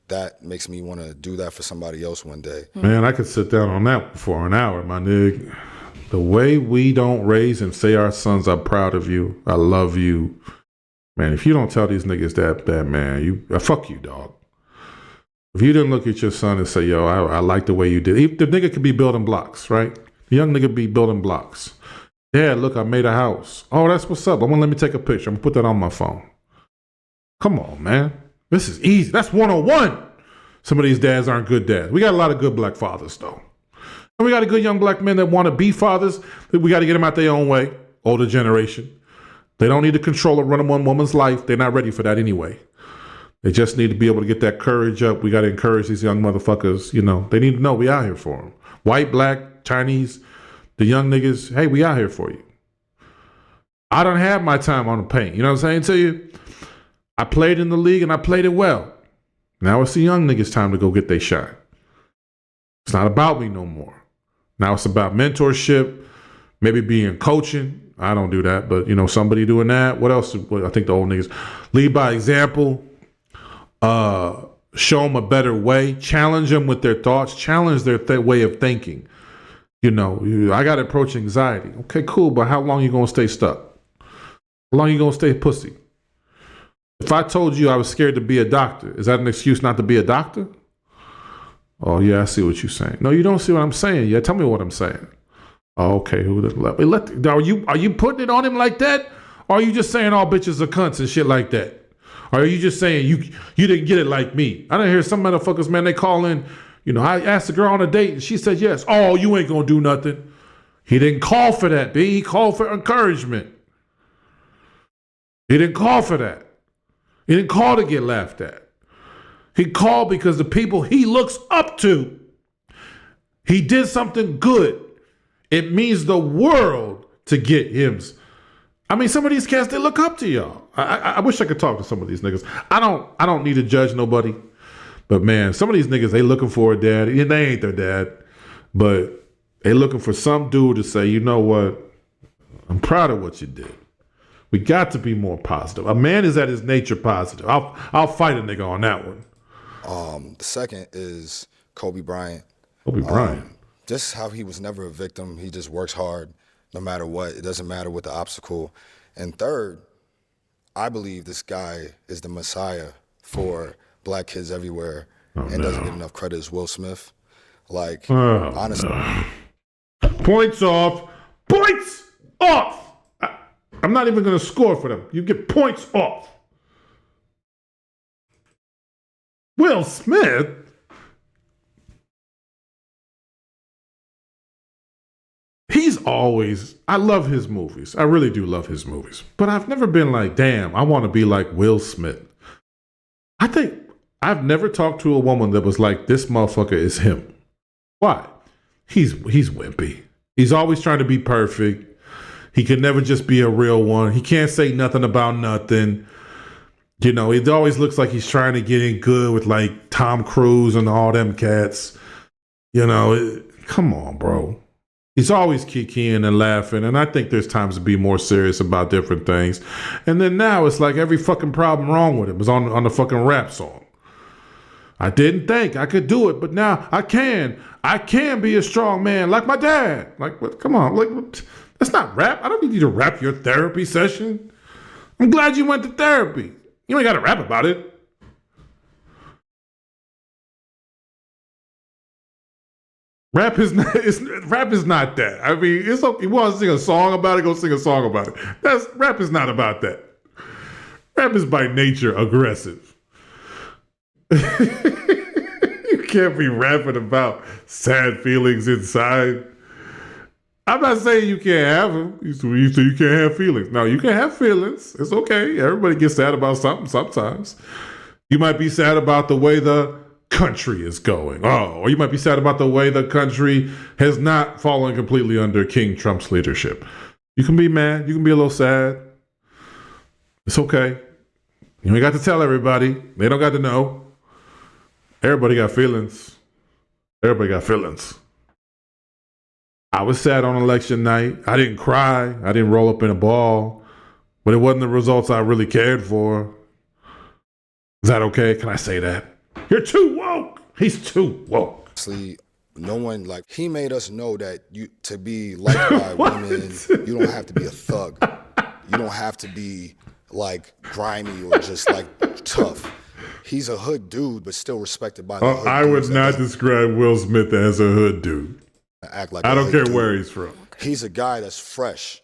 that makes me want to do that for somebody else one day. Man, I could sit down on that for an hour, my nigga. The way we don't raise and say our sons, I'm proud of you, I love you. Man, if you don't tell these niggas that man, fuck you, dog. If you didn't look at your son and say, yo, I like the way you did. The nigga could be building blocks, right? The young nigga be building blocks. Dad, look, I made a house. Oh, that's what's up. Let me take a picture. I'm gonna put that on my phone. Come on, man. This is easy. That's 101. Some of these dads aren't good dads. We got a lot of good black fathers, though. And we got a good young black men that want to be fathers. We got to get them out their own way. Older generation. They don't need to control or run one woman's life. They're not ready for that anyway. They just need to be able to get that courage up. We got to encourage these young motherfuckers. You know, they need to know we out here for them. White, black, Chinese, the young niggas. Hey, we out here for you. I don't have my time on the paint. You know what I'm saying to you? I played in the league and I played it well. Now it's the young niggas' time to go get their shot. It's not about me no more. Now it's about mentorship, maybe being coaching. I don't do that, but you know, somebody doing that. What else? I think the old niggas lead by example. Show them a better way. Challenge them with their thoughts. Challenge their way of thinking. You know, I got approach anxiety. Okay, cool, but how long you gonna stay stuck? How long you gonna stay pussy? If I told you I was scared to be a doctor, is that an excuse not to be a doctor? Oh, yeah, I see what you're saying. No, you don't see what I'm saying. Yeah, tell me what I'm saying. Oh, okay. Are you putting it on him like that? Or are you just saying all bitches are cunts and shit like that? Or are you just saying you didn't get it like me? I done hear some motherfuckers, man, they call in, you know, I asked a girl on a date and she said yes. Oh, you ain't gonna do nothing. He didn't call for that, B. He called for encouragement. He didn't call for that. He didn't call to get laughed at. He called because the people he looks up to, he did something good. It means the world to get him. I mean, some of these cats, they look up to y'all. I wish I could talk to some of these niggas. I don't need to judge nobody. But man, some of these niggas, they looking for a dad. And they ain't their dad. But they looking for some dude to say, you know what? I'm proud of what you did. We got to be more positive. A man is at his nature positive. I'll fight a nigga on that one. The second is Kobe Bryant. Kobe Bryant. Just how he was never a victim. He just works hard no matter what. It doesn't matter what the obstacle. And third, I believe this guy is the messiah for black kids everywhere and doesn't get enough credit as Will Smith. Like, honestly. Points off. Points off. I'm not even going to score for them. You get points off. Will Smith? I love his movies. I really do love his movies. But I've never been like, damn, I want to be like Will Smith. I think I've never talked to a woman that was like, this motherfucker is him. Why? He's wimpy. He's always trying to be perfect. He can never just be a real one. He can't say nothing about nothing. You know, it always looks like he's trying to get in good with like Tom Cruise and all them cats. You know, come on, bro. He's always kikiing and laughing, and I think there's times to be more serious about different things. And then now it's like every fucking problem wrong with him is on the fucking rap song. I didn't think I could do it, but now I can. I can be a strong man like my dad. Like, what? Come on. Like, what? That's not rap. I don't need you to rap your therapy session. I'm glad you went to therapy. You ain't got to rap about it. Rap is not that. I mean, it's okay. You want to sing a song about it, go sing a song about it. Rap is not about that. Rap is by nature aggressive. You can't be rapping about sad feelings inside. I'm not saying you can't have them. You say you can't have feelings. No, you can have feelings. It's okay. Everybody gets sad about something sometimes. You might be sad about the way the country is going. Or you might be sad about the way the country has not fallen completely under King Trump's leadership. You can be mad. You can be a little sad. It's okay. You ain't got to tell everybody. They don't got to know. Everybody got feelings. Everybody got feelings. I was sad on election night. I didn't cry. I didn't roll up in a ball. But it wasn't the results I really cared for. Is that okay? Can I say that? You're too woke. He's too woke. Honestly, no one, like, he made us know that to be liked by women, you don't have to be a thug. You don't have to be, like, grimy or just, like, tough. He's a hood dude, but still respected by the hood I would not describe Will Smith as a hood dude. Act like I don't care dude. where he's from. He's a guy that's fresh,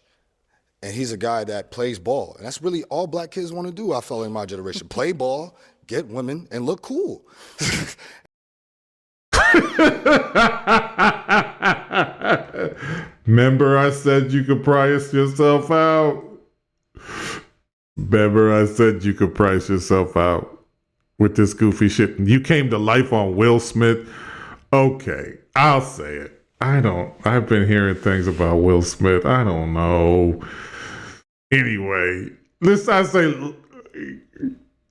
and he's a guy that plays ball. And that's really all black kids want to do, I felt, in my generation. Play ball, get women, and look cool. Remember I said you could price yourself out? Remember I said you could price yourself out with this goofy shit? You came to life on Will Smith? Okay, I'll say it. I've been hearing things about Will Smith. I don't know. Anyway, I'm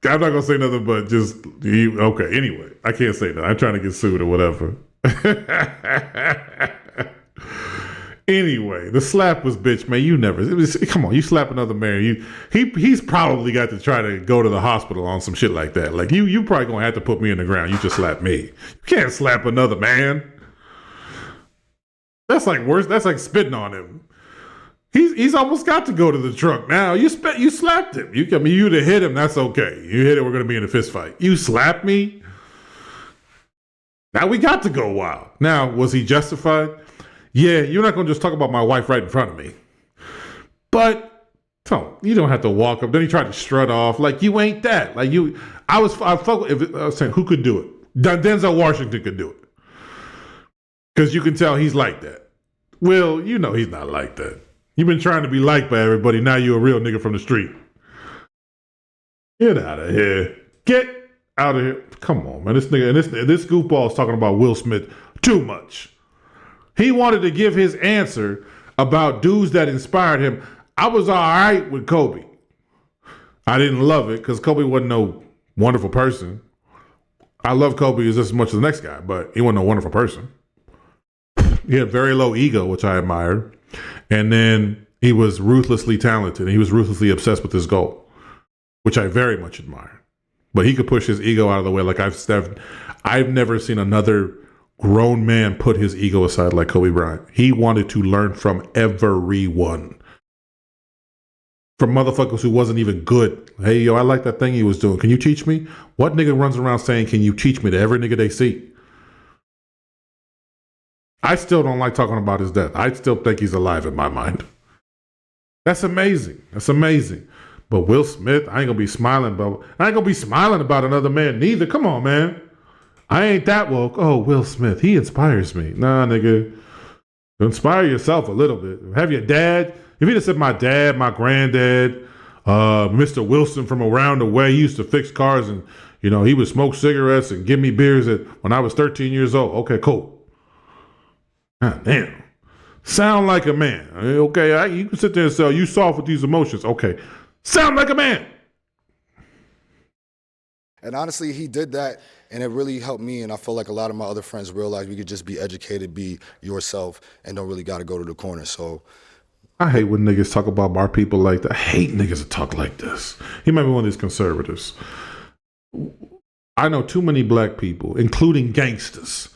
not going to say nothing but just, okay, anyway. I can't say that. I'm trying to get sued or whatever. Anyway, the slap was bitch, man. Come on, you slap another man. He's probably got to try to go to the hospital on some shit like that. Like, you probably going to have to put me in the ground. You just slap me. You can't slap another man. That's like worse. That's like spitting on him. He's almost got to go to the trunk now. You slapped him. You'd have hit him. That's okay. You hit him. We're gonna be in a fist fight. You slapped me. Now we got to go wild. Now, was he justified? Yeah. You're not gonna just talk about my wife right in front of me. But you don't have to walk up. Then he tried to strut off like you ain't that. Like you. I was saying who could do it? Denzel Washington could do it. Because you can tell he's like that. Will, he's not like that. You've been trying to be liked by everybody. Now you're a real nigga from the street. Get out of here. Get out of here. Come on, man. This nigga and this goofball is talking about Will Smith too much. He wanted to give his answer about dudes that inspired him. I was all right with Kobe. I didn't love it because Kobe wasn't no wonderful person. I love Kobe just as much as the next guy, but he wasn't a wonderful person. He had very low ego, which I admired. And then he was ruthlessly talented. And he was ruthlessly obsessed with his goal, which I very much admire. But he could push his ego out of the way. Like I've never seen another grown man put his ego aside like Kobe Bryant. He wanted to learn from everyone. From motherfuckers who wasn't even good. Hey, yo, I like that thing he was doing. Can you teach me? What nigga runs around saying, can you teach me, to every nigga they see? I still don't like talking about his death. I still think he's alive in my mind. That's amazing. That's amazing. But Will Smith, I ain't gonna be smiling about another man neither. Come on, man. I ain't that woke. Oh, Will Smith, he inspires me. Nah, nigga. Inspire yourself a little bit. Have your dad. If he'd have said my dad, my granddad, Mr. Wilson from around the way, he used to fix cars and, he would smoke cigarettes and give me beers when I was 13 years old. Okay, cool. God damn. Sound like a man. Okay, you can sit there and say, you soft with these emotions. Okay. Sound like a man. And honestly, he did that, and it really helped me, and I feel like a lot of my other friends realized we could just be educated, be yourself, and don't really got to go to the corner. So I hate when niggas talk about our people like that. I hate niggas that talk like this. He might be one of these conservatives. I know too many black people, including gangsters,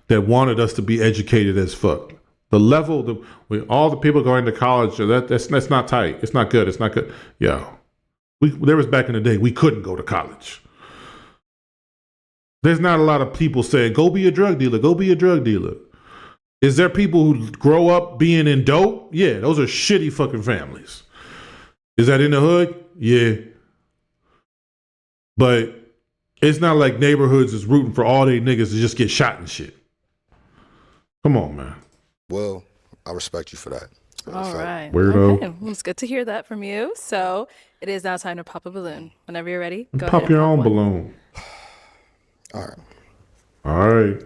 that wanted us to be educated as fuck. The level, all the people going to college, that's not tight. It's not good. It's not good. Yeah. There was back in the day, we couldn't go to college. There's not a lot of people saying, go be a drug dealer, go be a drug dealer. Is there people who grow up being in dope? Yeah, those are shitty fucking families. Is that in the hood? Yeah. But it's not like neighborhoods is rooting for all they niggas to just get shot and shit. Come on, man. Well, I respect you for that. All right. Weirdo. Okay. Well, it's good to hear that from you. So it is now time to pop a balloon. Whenever you're ready, go Pop ahead. your own balloon. All right. All right.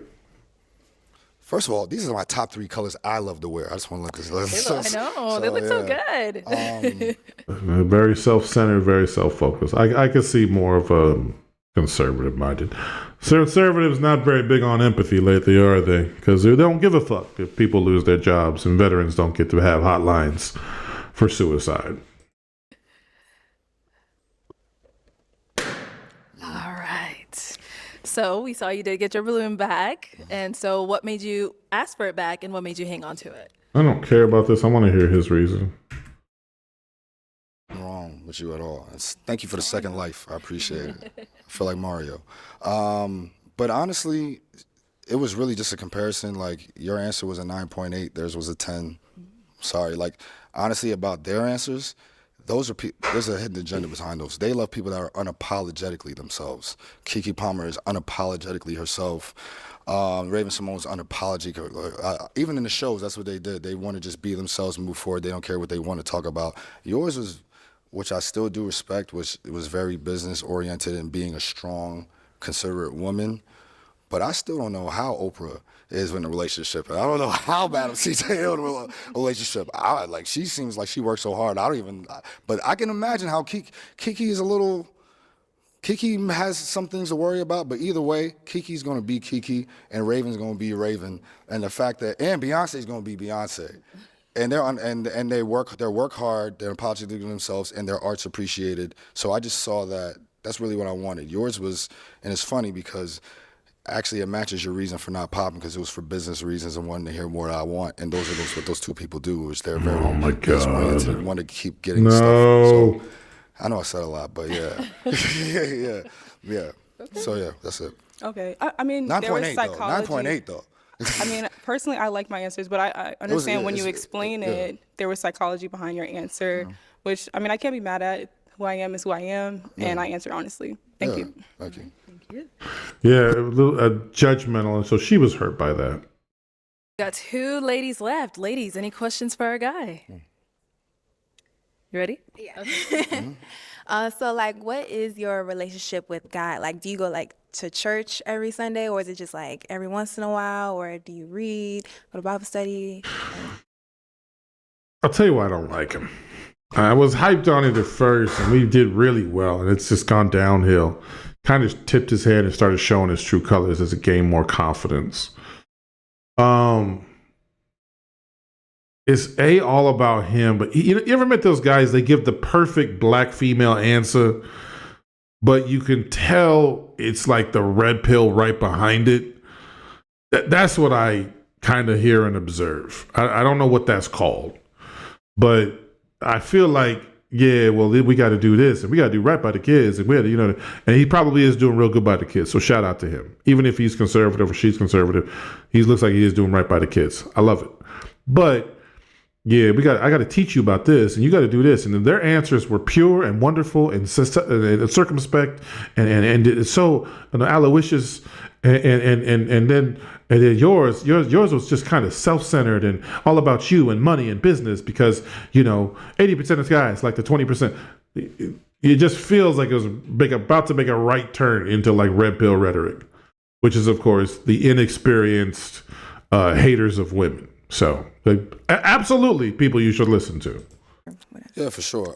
First of all, these are my top 3 colors I love to wear. I just want to let this. I know. They look so good. Very self-centered, very self-focused. I could see more of a conservative-minded. Conservatives not very big on empathy lately, are they? Because they don't give a fuck if people lose their jobs and veterans don't get to have hotlines for suicide. All right. So we saw you did get your balloon back. And so what made you ask for it back and what made you hang on to it? I don't care about this. I want to hear his reason. Wrong with you at all. Thank you for the second life. I appreciate it. I feel like Mario. But honestly, it was really just a comparison. Like, your answer was a 9.8, theirs was a 10. Sorry. Like, honestly, about their answers, there's a hidden agenda behind those. They love people that are unapologetically themselves. Keke Palmer is unapologetically herself. Raven Simone's unapologetic. Even in the shows, that's what they did. They want to just be themselves and move forward. They don't care what they want to talk about. Yours was, which I still do respect, which it was very business oriented and being a strong, considerate woman. But I still don't know how Oprah is in a relationship. And I don't know how Madam CJ is in a relationship. She seems like she works so hard. But I can imagine how Keke is a little. Keke has some things to worry about, but either way, Kiki's gonna be Keke and Raven's gonna be Raven, and the fact that Beyonce's gonna be Beyonce, and they work hard, they're apologetic to themselves, and their art's appreciated. So I just saw that. That's really what I wanted. Yours was, and it's funny because actually it matches your reason for not popping because it was for business reasons and wanting to hear more I want, and those are what those two people do, which they're very oriented, want to keep getting stuff. So, I know I said a lot, but yeah. yeah. So yeah, that's it. Okay. I mean, 9.8 though. 9.8 though. I mean, personally, I like my answers, but I understand when you explain it, there was psychology behind your answer, which, I mean, I can't be mad at. Who I am is who I am, and I answered honestly. Thank you. Thank you. Thank you. Yeah, a little judgmental, and so she was hurt by that. Got 2 ladies left. Ladies, any questions for our guy? You ready? Yeah. Okay. So, like, what is your relationship with God? Like, do you go, like, to church every Sunday, or is it just, like, every once in a while, or do you read, go to Bible study? I'll tell you why I don't like him. I was hyped on it at first, and we did really well, and it's just gone downhill. Kind of tipped his head and started showing his true colors as it gained more confidence. It's all about him, but you ever met those guys? They give the perfect black female answer, but you can tell it's like the red pill right behind it. That's what I kind of hear and observe. I don't know what that's called, but I feel like, yeah, well, we got to do this and we got to do right by the kids, and we had to, and he probably is doing real good by the kids. So shout out to him. Even if he's conservative or she's conservative, he looks like he is doing right by the kids. I love it. But yeah, I got to teach you about this, and you got to do this. And then their answers were pure and wonderful and circumspect and so aloysius. And then yours was just kind of self-centered and all about you and money and business because 80% of guys like the 20%. It just feels like it was about to make a right turn into like red pill rhetoric, which is of course the inexperienced haters of women. So absolutely, people you should listen to. Yeah, for sure.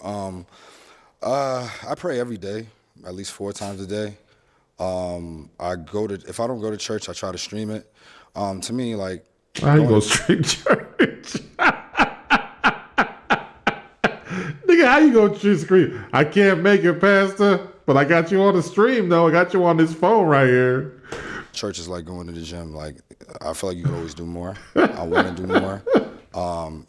I pray every day, at least 4 times a day. If I don't go to church, I try to stream it. To me, like, how you go stream church? Nigga, how you go stream? I can't make it, Pastor. But I got you on the stream, though. I got you on this phone right here. Church is like going to the gym. Like, I feel like you can always do more. I want to do more.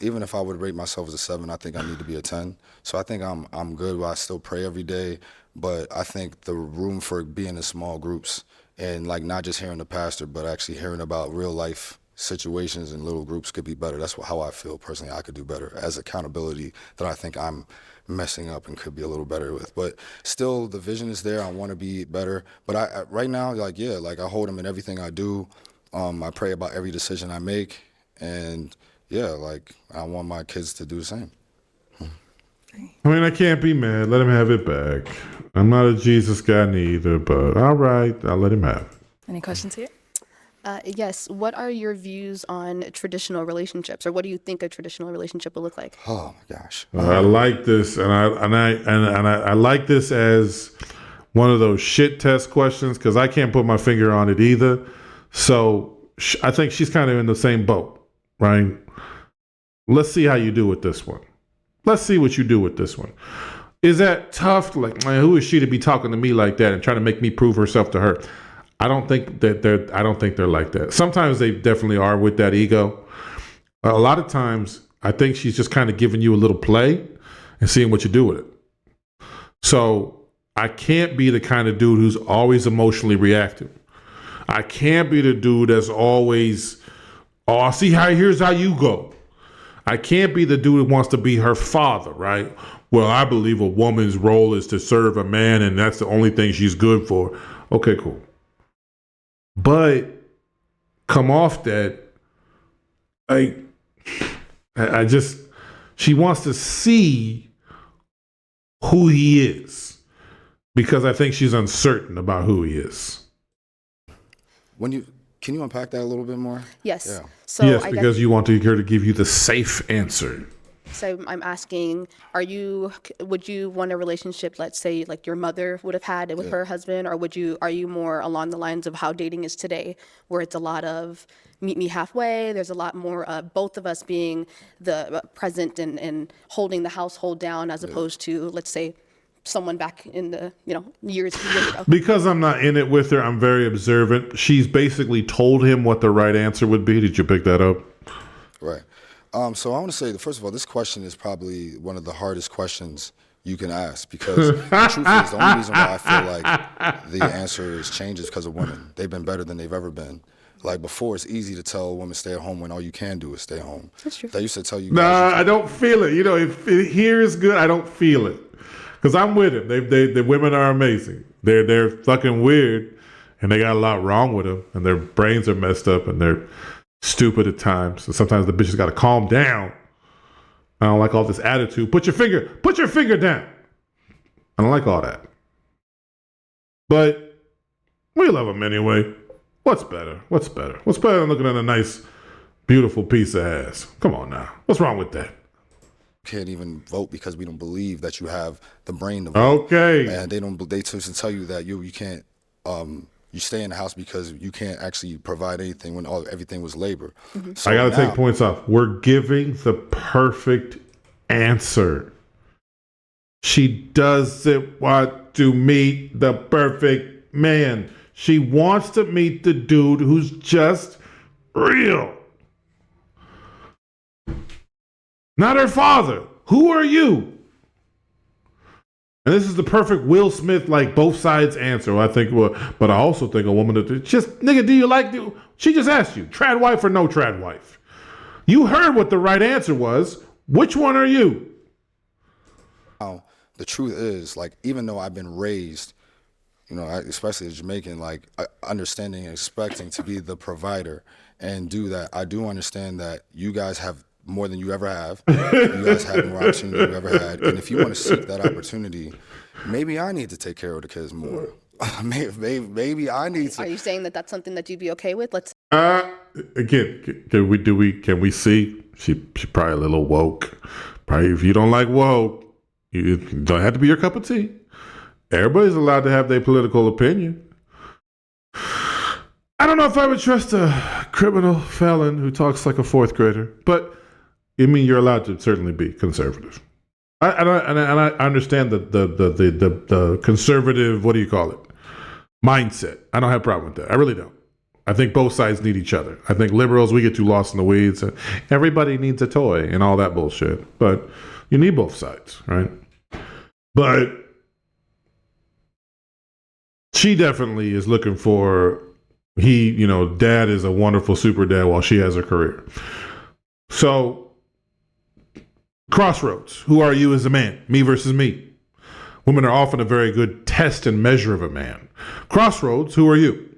Even if I would rate myself as a 7, I think I need to be a 10. So I think I'm good. I still pray every day, but I think the room for being in small groups and like not just hearing the pastor, but actually hearing about real life situations in little groups could be better. That's how I feel personally. I could do better as accountability that I think I'm messing up and could be a little better with. But still, the vision is there. I want to be better. But I right now, like, yeah, like I hold him in everything I do. I pray about every decision I make, and yeah, like I want my kids to do the same. I mean, I can't be mad. Let him have it back. I'm not a Jesus guy neither, but all right, I'll let him have it. Any questions here? Yes. What are your views on traditional relationships, or what do you think a traditional relationship will look like? Oh my gosh. I like this, and I like this as one of those shit test questions because I can't put my finger on it either. So I think she's kind of in the same boat, right? Let's see how you do with this one. Let's see what you do with this one. Is that tough? Like, man, who is she to be talking to me like that and trying to make me prove herself to her? I don't think they're like that. Sometimes they definitely are with that ego. A lot of times, I think she's just kind of giving you a little play and seeing what you do with it. So I can't be the kind of dude who's always emotionally reactive. I can't be the dude that's always, here's how you go. I can't be the dude who wants to be her father, right? Well, I believe a woman's role is to serve a man, and that's the only thing she's good for. Okay, cool. But come off that, she wants to see who he is because I think she's uncertain about who he is. Can you unpack that a little bit more? Yes. Yeah. So yes, because you want her to give you the safe answer. So I'm asking, would you want a relationship, let's say, like your mother would have had with her husband, or are you more along the lines of how dating is today, where it's a lot of meet me halfway, there's a lot more of both of us being the present and holding the household down as opposed to, let's say, someone back in the years ago? Because I'm not in it with her, I'm very observant. She's basically told him what the right answer would be. Did you pick that up? Right. So I want to say, first of all, this question is probably one of the hardest questions you can ask because the truth is the only reason why I feel like the answer is changed is because of women. They've been better than they've ever been. Like before, it's easy to tell a woman stay at home when all you can do is stay home. That's true. They used to tell you. I don't feel it. If it here is good, I don't feel it. Because I'm with him. The women are amazing. They're fucking weird, and they got a lot wrong with them, and their brains are messed up, and they're stupid at times. And sometimes the bitches got to calm down. I don't like all this attitude. Put your finger down. I don't like all that. But we love them anyway. What's better? What's better than looking at a nice, beautiful piece of ass? Come on now. What's wrong with that? Can't even vote because we don't believe that you have the brain to vote. Okay. And they choose to tell you that you can't you stay in the house because you can't actually provide anything when everything was labor. Mm-hmm. So I got to take points off. We're giving the perfect answer. She doesn't want to meet the perfect man. She wants to meet the dude who's just real. Not her father. Who are you? And this is the perfect Will Smith, like both sides answer. I think, but I also think a woman that just, nigga, do you like, she just asked you, trad wife or no trad wife? You heard what the right answer was. Which one are you? The truth is, like, even though I've been raised, especially as Jamaican, like understanding and expecting to be the provider and do that, I do understand that you guys have more than you ever have. You guys have more opportunity than you ever had. And if you want to seek that opportunity, maybe I need to take care of the kids more. maybe I need to. Are you saying that that's something that you'd be okay with? Again, can we see? She probably a little woke. Probably if you don't like woke, you don't have to be your cup of tea. Everybody's allowed to have their political opinion. I don't know if I would trust a criminal felon who talks like a fourth grader, but I mean, you're allowed to certainly be conservative. I understand the conservative, what do you call it, mindset. I don't have a problem with that. I really don't. I think both sides need each other. I think liberals, we get too lost in the weeds. Everybody needs a toy and all that bullshit. But you need both sides, right? But she definitely is looking for, dad is a wonderful super dad while she has her career. So, crossroads. Who are you as a man? Me versus me. Women are often a very good test and measure of a man. Crossroads. Who are you?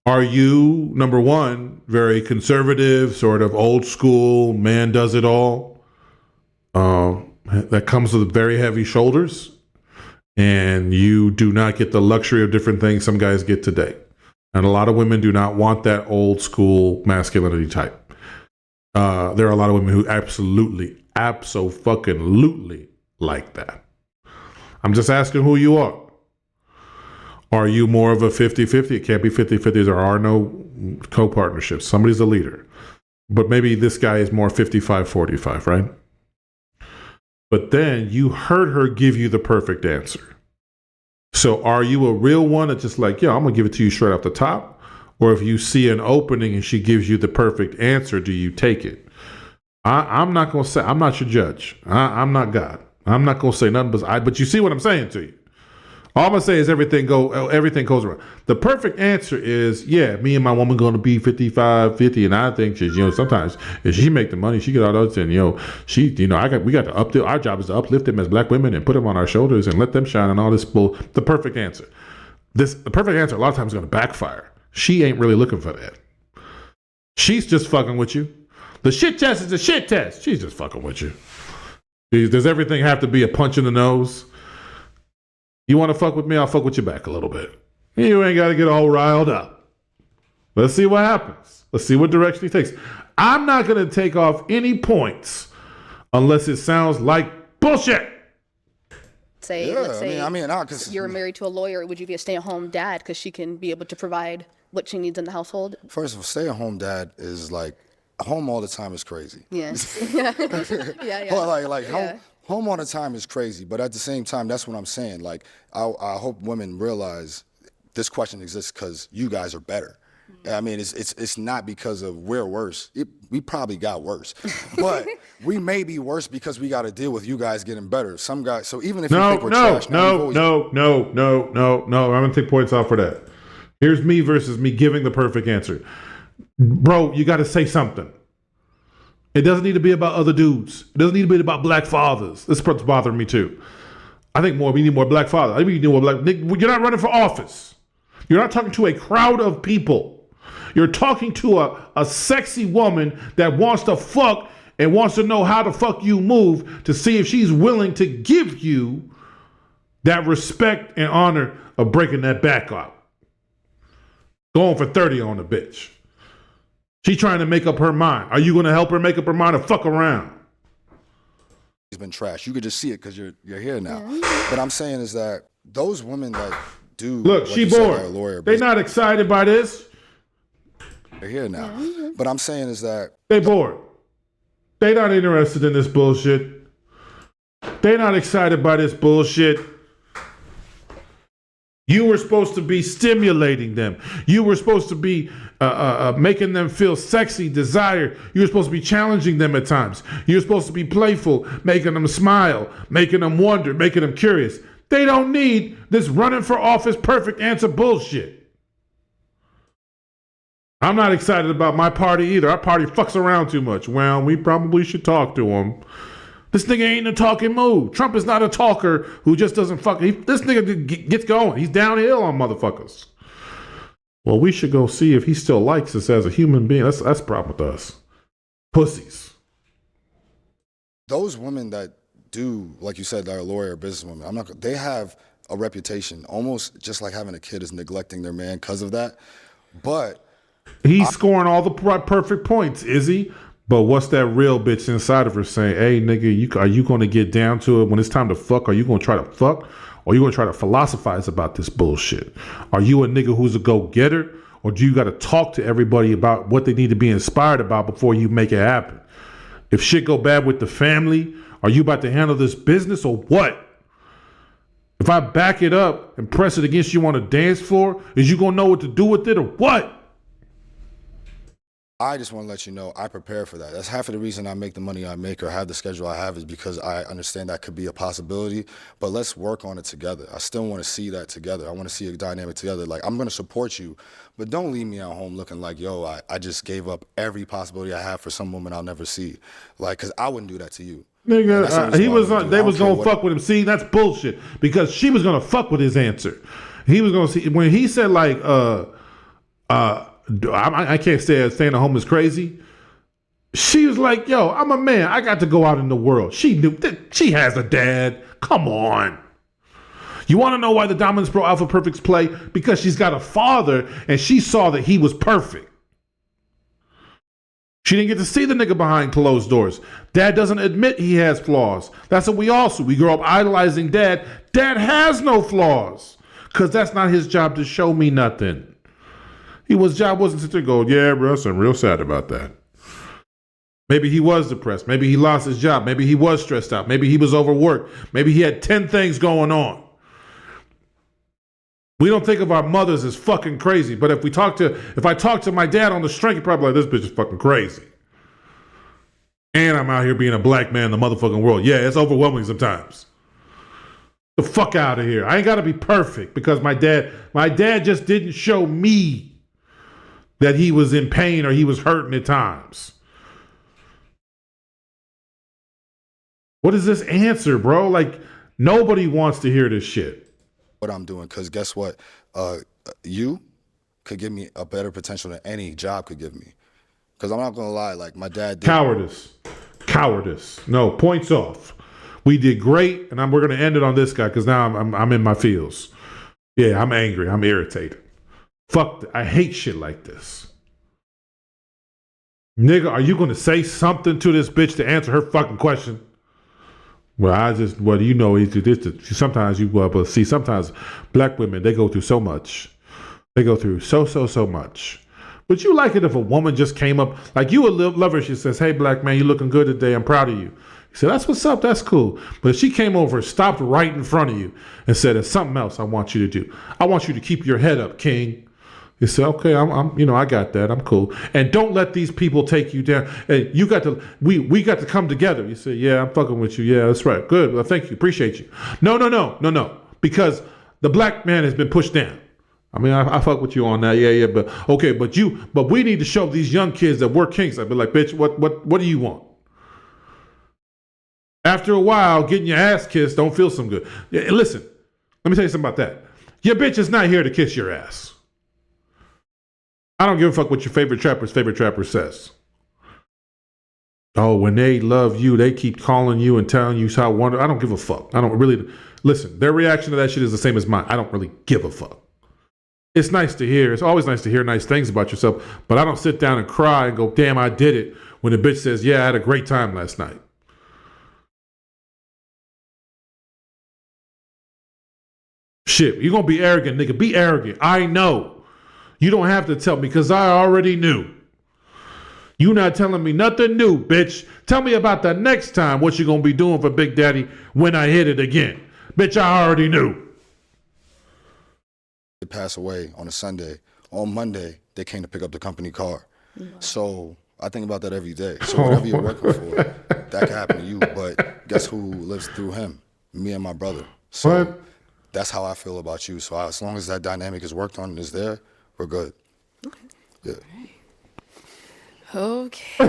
Are you, number one, very conservative, sort of old school, man does it all? That comes with very heavy shoulders, and you do not get the luxury of different things some guys get today. And a lot of women do not want that old school masculinity type. There are a lot of women who absolutely like that. I'm just asking who you are. Are you more of a 50-50? It can't be 50-50. There are no co-partnerships. Somebody's a leader. But maybe this guy is more 55-45, right? But then you heard her give you the perfect answer. So are you a real one that's just like, I'm going to give it to you straight off the top? Or if you see an opening and she gives you the perfect answer, do you take it? I'm not going to say, I'm not your judge. I'm not God. I'm not going to say nothing but you see what I'm saying to you. All I'm going to say is everything goes around. The perfect answer is, me and my woman going to be 55-50, and I think she's, sometimes if she make the money, she get all those, and we got to uplift. Our job is to uplift them as black women and put them on our shoulders and let them shine and all this bull. The perfect answer. The perfect answer a lot of times is going to backfire. She ain't really looking for that. She's just fucking with you. The shit test is a shit test. She's just fucking with you. Does everything have to be a punch in the nose? You want to fuck with me? I'll fuck with you back a little bit. You ain't got to get all riled up. Let's see what happens. Let's see what direction he takes. I'm not going to take off any points unless it sounds like bullshit. Let's say you're married to a lawyer. Would you be a stay-at-home dad because she can be able to provide what she needs in the household? First of all, stay-at-home dad is like, home all the time is crazy. Yes. Home all the time is crazy, but at the same time, that's what I'm saying. Like, I hope women realize this question exists because you guys are better. I mean, it's not because of we're worse. We probably got worse, but we may be worse because we got to deal with you guys getting better. Some guys. So even if you think we're trash, no. I'm gonna take points off for that. Here's me versus me giving the perfect answer, bro. You got to say something. It doesn't need to be about other dudes. It doesn't need to be about black fathers. This part's bothering me too. I think we need more black fathers. I think we need more black. You're not running for office. You're not talking to a crowd of people. You're talking to a sexy woman that wants to fuck and wants to know how the fuck you move to see if she's willing to give you that respect and honor of breaking that back up. Going for 30 on the bitch. She's trying to make up her mind. Are you going to help her make up her mind or fuck around? He's been trash. You could just see it because you're here now. But I'm saying is that those women that do look, she bored. They're not excited by this. They're here now. But I'm saying is that they bored. They're not interested in this bullshit. They're not excited by this bullshit. You were supposed to be stimulating them. You were supposed to be making them feel sexy, desired. You were supposed to be challenging them at times. You were supposed to be playful, making them smile, making them wonder, making them curious. They don't need this running for office perfect answer bullshit. I'm not excited about my party either. Our party fucks around too much. Well, we probably should talk to him. This nigga ain't in a talking mood. Trump is not a talker who just doesn't fuck. This nigga gets going. He's downhill on motherfuckers. Well, we should go see if he still likes us as a human being. That's the problem with us. Pussies. Those women that do, like you said, that are lawyer, businesswomen, they have a reputation, almost just like having a kid is neglecting their man because of that. But he's scoring all the perfect points, is he? But what's that real bitch inside of her saying, hey, nigga, are you going to get down to it when it's time to fuck? Are you going to try to fuck? Or are you going to try to philosophize about this bullshit? Are you a nigga who's a go-getter? Or do you got to talk to everybody about what they need to be inspired about before you make it happen? If shit go bad with the family, are you about to handle this business or what? If I back it up and press it against you on a dance floor, is you gonna know what to do with it or what? I just want to let you know I prepare for that. That's half of the reason I make the money I make or have the schedule I have is because I understand that could be a possibility, but let's work on it together. I still want to see that together. I want to see a dynamic together. Like, I'm going to support you, but don't leave me at home looking like, yo, I just gave up every possibility I have for some woman I'll never see. Like, because I wouldn't do that to you. Nigga, he was they was gonna fuck with him. See, that's bullshit. Because she was gonna fuck with his answer. He was gonna see when he said like I can't say staying at home is crazy. She was like, yo, I'm a man. I got to go out in the world. She knew she has a dad. Come on. You want to know why the Dominance Pro Alpha Perfects play? Because she's got a father and she saw that he was perfect. She didn't get to see the nigga behind closed doors. Dad doesn't admit he has flaws. That's what we all see. We grow up idolizing dad. Dad has no flaws because that's not his job to show me nothing. His job wasn't to sit there and go, yeah, Russ, I'm real sad about that. Maybe he was depressed. Maybe he lost his job. Maybe he was stressed out. Maybe he was overworked. Maybe he had 10 things going on. We don't think of our mothers as fucking crazy, but if I talk to my dad on the street, he'd probably like, this bitch is fucking crazy. And I'm out here being a black man in the motherfucking world. Yeah, it's overwhelming sometimes. The fuck out of here. I ain't gotta be perfect because my dad just didn't show me that he was in pain or he was hurting at times. What is this answer, bro? Like, nobody wants to hear this shit. What I'm doing, because guess what? You could give me a better potential than any job could give me. Because I'm not going to lie, like my dad did. Cowardice. No, points off. We did great, and we're going to end it on this guy because now I'm in my feels. Yeah, I'm angry. I'm irritated. Fuck, I hate shit like this. Nigga, are you going to say something to this bitch to answer her fucking question? Well, sometimes sometimes black women, they go through so much. They go through so much. Would you like it if a woman just came up, like you would love her, she says, hey, black man, you looking good today, I'm proud of you. You say, that's what's up, that's cool. But if she came over, stopped right in front of you and said, there's something else I want you to do. I want you to keep your head up, king. You say, okay, I got that. I'm cool. And don't let these people take you down. And we got to come together. You say, yeah, I'm fucking with you. Yeah, that's right. Good. Well, thank you. Appreciate you. No. Because the black man has been pushed down. I mean, I fuck with you on that. Yeah. But okay, but we need to show these young kids that we're kings. I'd be like, bitch, what do you want? After a while, getting your ass kissed don't feel so good. Yeah, listen, let me tell you something about that. Your bitch is not here to kiss your ass. I don't give a fuck what your favorite trapper says. Oh, when they love you, they keep calling you and telling you how wonderful. I don't give a fuck. I don't really listen. Their reaction to that shit is the same as mine. I don't really give a fuck. It's nice to hear. It's always nice to hear nice things about yourself, but I don't sit down and cry and go, damn, I did it, when the bitch says, yeah, I had a great time last night. Shit, you're gonna be arrogant, nigga. Be arrogant. I know. You don't have to tell me because I already knew. You not telling me nothing new, bitch. Tell me about the next time what you gonna be doing for Big Daddy when I hit it again. Bitch, I already knew. They passed away on a Sunday. On Monday, they came to pick up the company car. So I think about that every day. So whatever you're working for, that can happen to you. But guess who lives through him? Me and my brother. So that's how I feel about you. So as long as that dynamic is worked on and is there, we're good. Okay. Yeah. Okay.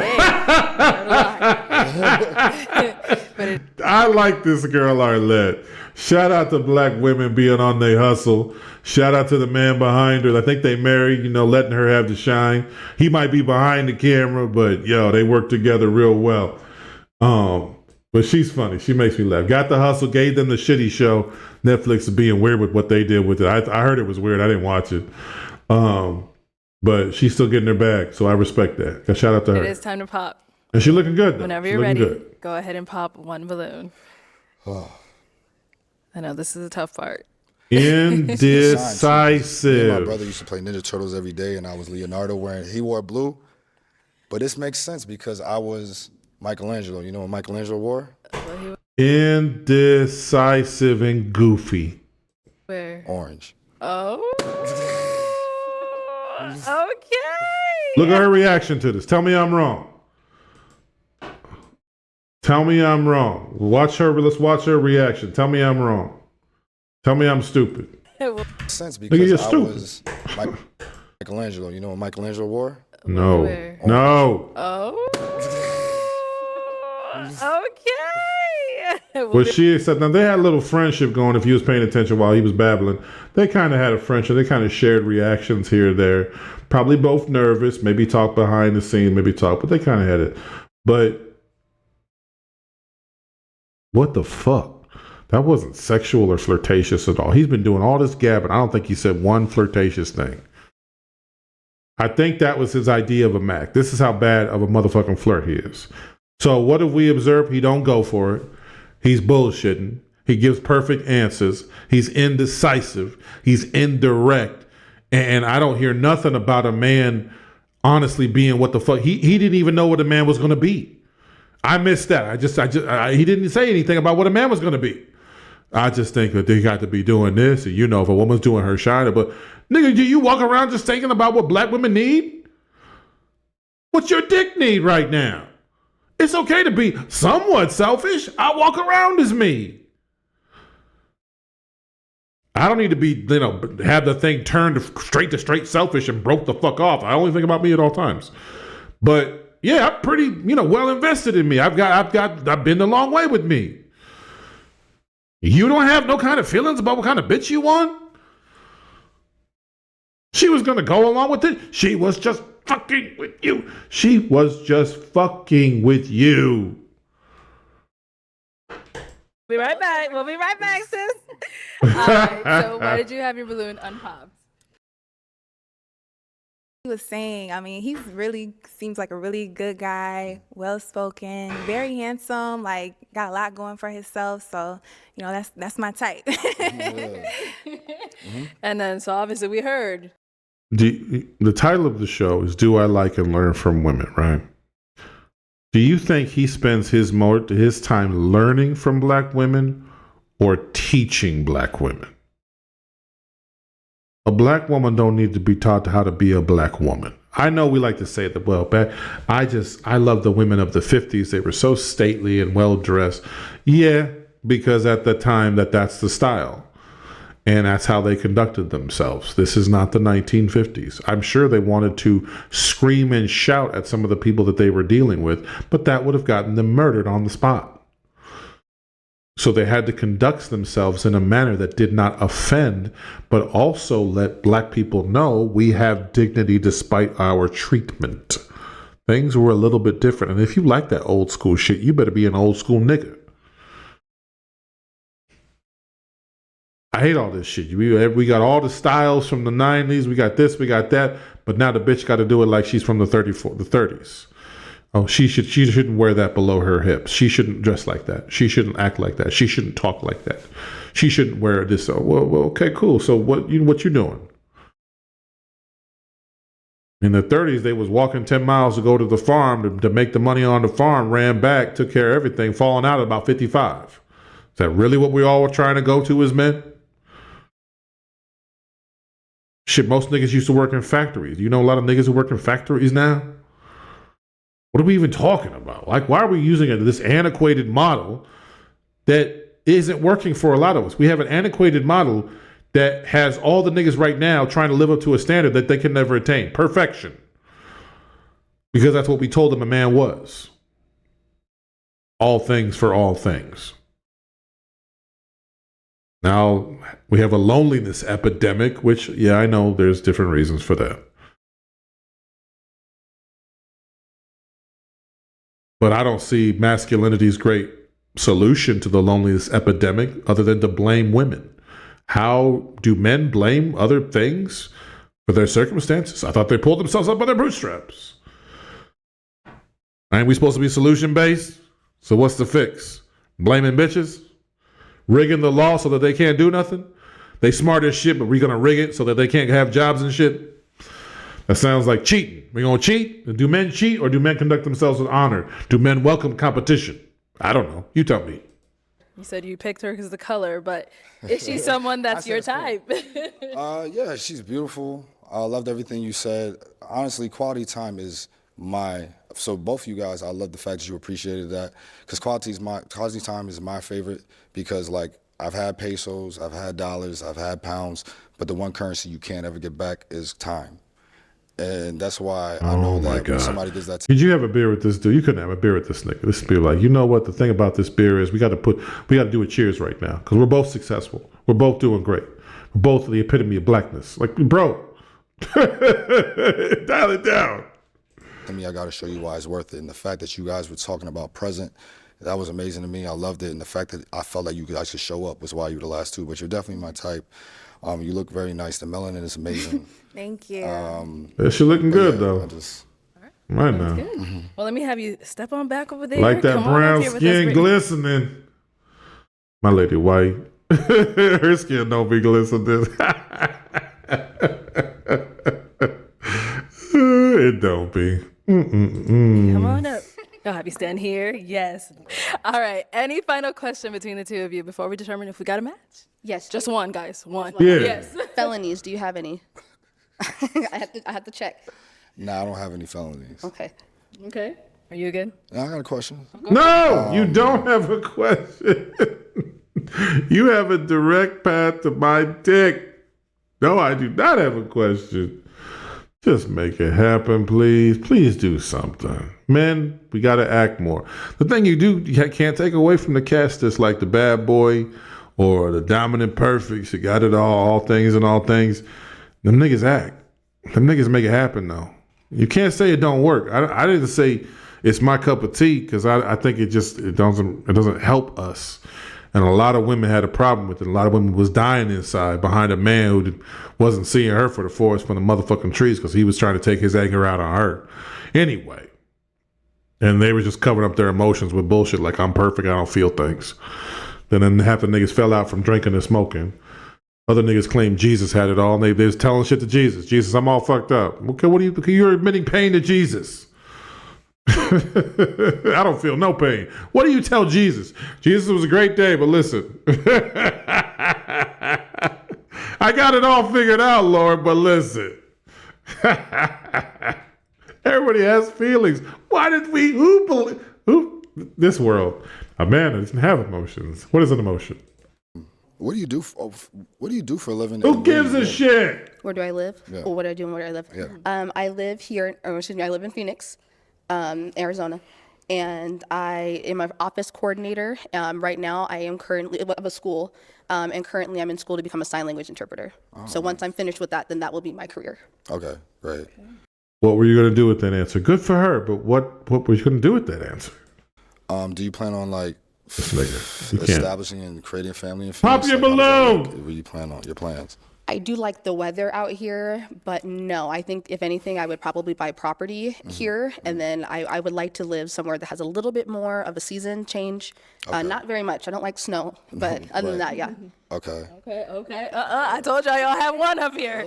I like this girl, Arlette. Shout out to black women being on their hustle. Shout out to the man behind her. I think they married, letting her have the shine. He might be behind the camera, but they work together real well. But she's funny. She makes me laugh. Got the hustle, gave them the shitty show. Netflix is being weird with what they did with it. I heard it was weird. I didn't watch it. But she's still getting her bag, so I respect that. Shout out to her. It is time to pop. And she's looking good, though. Whenever you're ready, go ahead and pop one balloon. I know this is a tough part. Indecisive. My brother used to play Ninja Turtles every day, and I was Leonardo he wore blue. But this makes sense because I was Michelangelo. You know what Michelangelo wore? Indecisive and goofy. Where? Orange. Oh. Okay. Look at her reaction to this. Tell me I'm wrong. Tell me I'm wrong. Watch her. Let's watch her reaction. Tell me I'm wrong. Tell me I'm stupid. Sense Look at you, because I stupid. was Michelangelo. You know what Michelangelo wore? No. Where? No. Oh. Okay. Well, she said, now they had a little friendship going if you was paying attention while he was babbling. They kind of had a friendship. They kind of shared reactions here or there. Probably both nervous, maybe talk behind the scene, maybe talk, but they kind of had it. But what the fuck? That wasn't sexual or flirtatious at all. He's been doing all this gabbing. I don't think he said one flirtatious thing. I think that was his idea of a Mac. This is how bad of a motherfucking flirt he is. So what have we observed? He don't go for it. He's bullshitting. He gives perfect answers. He's indecisive. He's indirect. And I don't hear nothing about a man honestly being what the fuck. He didn't even know what a man was going to be. I missed that. He didn't say anything about what a man was going to be. I just think that they got to be doing this. And you know, if a woman's doing her shiner, but nigga, do you walk around just thinking about what black women need? What's your dick need right now? It's okay to be somewhat selfish. I walk around as me. I don't need to be, have the thing turned straight to straight selfish and broke the fuck off. I only think about me at all times. But yeah, I'm pretty, well invested in me. I've been a long way with me. You don't have no kind of feelings about what kind of bitch you want? She was going to go along with it. She was just fucking with you. She was just fucking with you. Be right back. We'll be right back, sis. All right. So why did you have your balloon unpopped? He was saying, I mean, he's really seems like a really good guy, well-spoken, very handsome, like got a lot going for himself. So, that's my type. And then, so obviously we heard. The title of the show is Do I Like and Learn from Women, right? Do you think he spends his time learning from black women or teaching black women? A black woman don't need to be taught how to be a black woman. I know we like to say that, but I love the women of the 50s. They were so stately and well-dressed. Yeah, because at the time that's the style. And that's how they conducted themselves. This is not the 1950s. I'm sure they wanted to scream and shout at some of the people that they were dealing with, but that would have gotten them murdered on the spot. So they had to conduct themselves in a manner that did not offend, but also let black people know we have dignity despite our treatment. Things were a little bit different. And if you like that old school shit, you better be an old school nigga. I hate all this shit. We got all the styles from the 90s. We got this, we got that. But now the bitch got to do it like she's from the 30s. Oh, she shouldn't wear that below her hips. She shouldn't dress like that. She shouldn't act like that. She shouldn't talk like that. She shouldn't wear this. Oh, well, okay, cool. So what you doing? In the 30s, they was walking 10 miles to go to the farm to make the money on the farm, ran back, took care of everything, falling out at about 55. Is that really what we all were trying to go to as men? Shit, most niggas used to work in factories. You know a lot of niggas who work in factories now? What are we even talking about? Like, why are we using this antiquated model that isn't working for a lot of us? We have an antiquated model that has all the niggas right now trying to live up to a standard that they can never attain. Perfection. Because that's what we told them a man was. All things for all things. Now, we have a loneliness epidemic, which, yeah, I know there's different reasons for that. But I don't see masculinity's great solution to the loneliness epidemic other than to blame women. How do men blame other things for their circumstances? I thought they pulled themselves up by their bootstraps. Ain't we supposed to be solution-based? So what's the fix? Blaming bitches? Rigging the law so that they can't do nothing? They smart as shit, but we're going to rig it so that they can't have jobs and shit? That sounds like cheating. We gonna cheat? Do men cheat or do men conduct themselves with honor? Do men welcome competition? I don't know. You tell me. You said you picked her because of the color, but is she someone that's your type? Yeah, she's beautiful. I loved everything you said. Honestly, quality time is so both of you guys, I love the fact that you appreciated that, because quality time is my favorite, because like I've had pesos, I've had dollars, I've had pounds, but the one currency you can't ever get back is time. And that's why I know that when somebody does that. Did you have a beer with this dude? You couldn't have a beer with this nigga. This beer, like, you know what? The thing about this beer is we got to do a cheers right now because we're both successful. We're both doing great. We're both the epitome of blackness. Like, bro, dial it down. To me, I got to show you why it's worth it. And the fact that you guys were talking about present, that was amazing to me. I loved it. And the fact that I felt like you guys could show up was why you were the last two. But you're definitely my type. You look very nice. The melanin is amazing. Thank you. Yeah, she looking good, though. Right now. Good. Well, let me have you step on back over there. Like that Come on brown up here with us, skin Brittany. glistening. My lady white. Her skin don't be glistening. It don't be. Come on up. I'll have you stand here. Yes. All right. Any final question between the two of you before we determine if we got a match? Yes. Just one, guys. One. Yeah. Yes. Felonies, do you have any? I have to check. Nah, I don't have any felonies. Okay. Okay. Are you good? I got a question. No, you don't have a question. You have a direct path to my dick. No, I do not have a question. Just make it happen, please. Please do something. Men, we got to act more. The thing you can't take away from the cast that's like the bad boy or the dominant perfect. She got it all things and all things. Them niggas act. Them niggas make it happen, though. You can't say it don't work. I didn't say it's my cup of tea because I think it doesn't help us. And a lot of women had a problem with it. A lot of women was dying inside behind a man who wasn't seeing her for the forest from the motherfucking trees because he was trying to take his anger out on her. Anyway. And they were just covering up their emotions with bullshit like I'm perfect, I don't feel things. Then half the niggas fell out from drinking and smoking. Other niggas claimed Jesus had it all. And they was telling shit to Jesus. Jesus, I'm all fucked up. Okay, you're admitting pain to Jesus. I don't feel no pain. What do you tell Jesus? Jesus, it was a great day, but listen. I got it all figured out, Lord, but listen. Everybody has feelings. Why did this world? A man doesn't have emotions. What is an emotion? What do you do for a living? Who gives a shit? Where do I live? Yeah. Or what do I do and where do I live? Yeah. I live here, I live in Phoenix, Arizona. And I am an office coordinator. Right now, I am currently of a school, and currently I'm in school to become a sign language interpreter. So once I'm finished with that, then that will be my career. Okay, great. Okay. What were you going to do with that answer? Good for her, but what were you going to do with that answer? Do you plan on like establishing and creating a family in Pop Phoenix? your balloon! What do you plan on? Your plans? I do like the weather out here, but no, I think if anything, I would probably buy property here, and then I would like to live somewhere that has a little bit more of a season change. Okay. Not very much. I don't like snow, but other than that, yeah. Okay. Okay. I told y'all have one up here.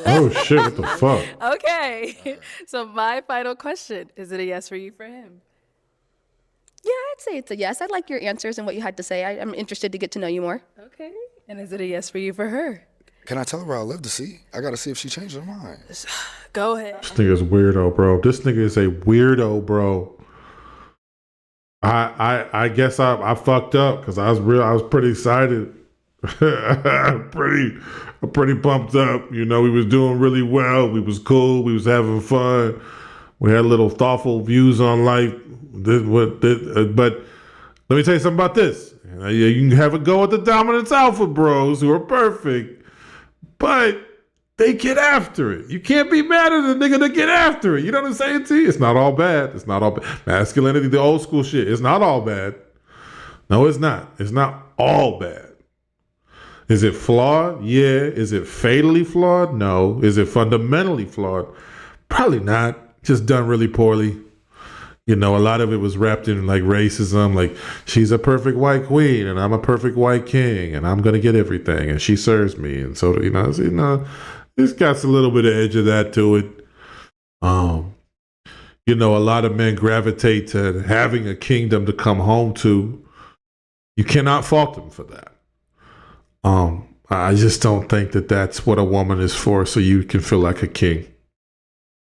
Oh shit! What the fuck? Okay. So my final question: is it a yes for you for him? Yeah, I'd say it's a yes. I like your answers and what you had to say. I'm interested to get to know you more. Okay. And is it a yes for you for her? Can I tell her where I live to see? I gotta see if she changed her mind. Go ahead. This nigga's weirdo, bro. This nigga is a weirdo, bro. I guess I fucked up because I was pretty excited. pretty pumped up. You know, we was doing really well. We was cool. We was having fun. We had little thoughtful views on life. But let me tell you something about this. You can have a go at the dominance alpha bros who are perfect, but they get after it. You can't be mad at a nigga to get after it. You know what I'm saying to you? It's not all bad. It's not all bad. Masculinity, the old school shit. It's not all bad. No, it's not. It's not all bad. Is it flawed? Yeah. Is it fatally flawed? No. Is it fundamentally flawed? Probably not. Just done really poorly. You know, a lot of it was wrapped in like racism, like she's a perfect white queen and I'm a perfect white king and I'm going to get everything and she serves me. And so, it's got a little bit of edge of that to it. You know, a lot of men gravitate to having a kingdom to come home to. You cannot fault them for that. I just don't think that that's what a woman is for, so you can feel like a king.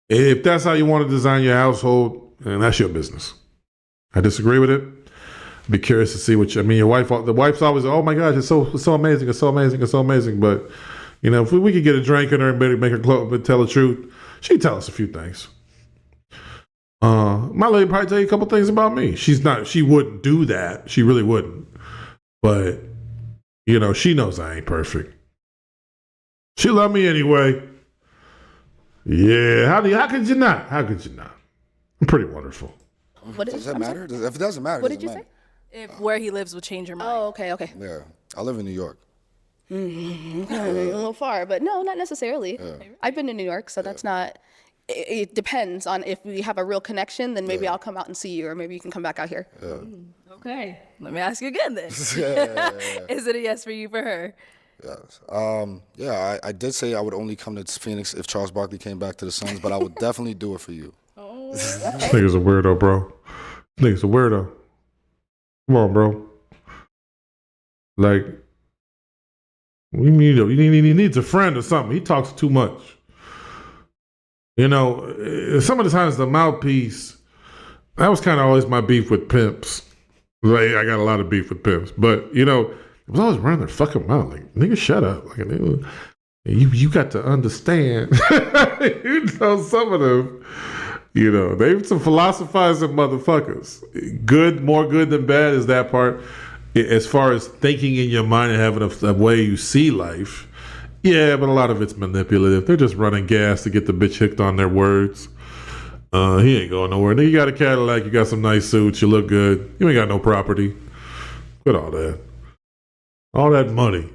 If that's how you want to design your household, then that's your business. I disagree with it. Be curious to see your wife. The wife's always, oh my gosh, it's so amazing, it's so amazing, it's so amazing. But you know, if we could get a drink in her and make her tell the truth, she'd tell us a few things. My lady probably tell you a couple things about me. She wouldn't do that. She really wouldn't. But you know, she knows I ain't perfect. She love me anyway. Yeah, how could you not? How could you not? I'm pretty wonderful. Does that matter? If it doesn't matter, What did you say? If where he lives would change your mind. Oh, okay. Yeah, I live in New York. A little far, but no, not necessarily. I've been to New York, so that's not. It depends on if we have a real connection. Then maybe I'll come out and see you, or maybe you can come back out here. Okay, let me ask you again then. Is it a yes for you for her? Yes. I did say I would only come to Phoenix if Charles Barkley came back to the Suns, but I would definitely do it for you. This nigga's a weirdo, bro. This nigga's a weirdo. Come on, bro. Like, he needs a friend or something. He talks too much. You know, some of the times the mouthpiece, that was kind of always my beef with pimps. Like, I got a lot of beef with pimps. But, you know, it was always running their fucking mouth. Like, nigga, shut up. Like, you got to understand. You know, some of them, you know, they some philosophizing motherfuckers. Good, more good than bad is that part. As far as thinking in your mind and having a way you see life, yeah, but a lot of it's manipulative. They're just running gas to get the bitch hooked on their words. He ain't going nowhere. Nigga, you got a Cadillac, you got some nice suits, you look good. You ain't got no property. Quit all that. All that money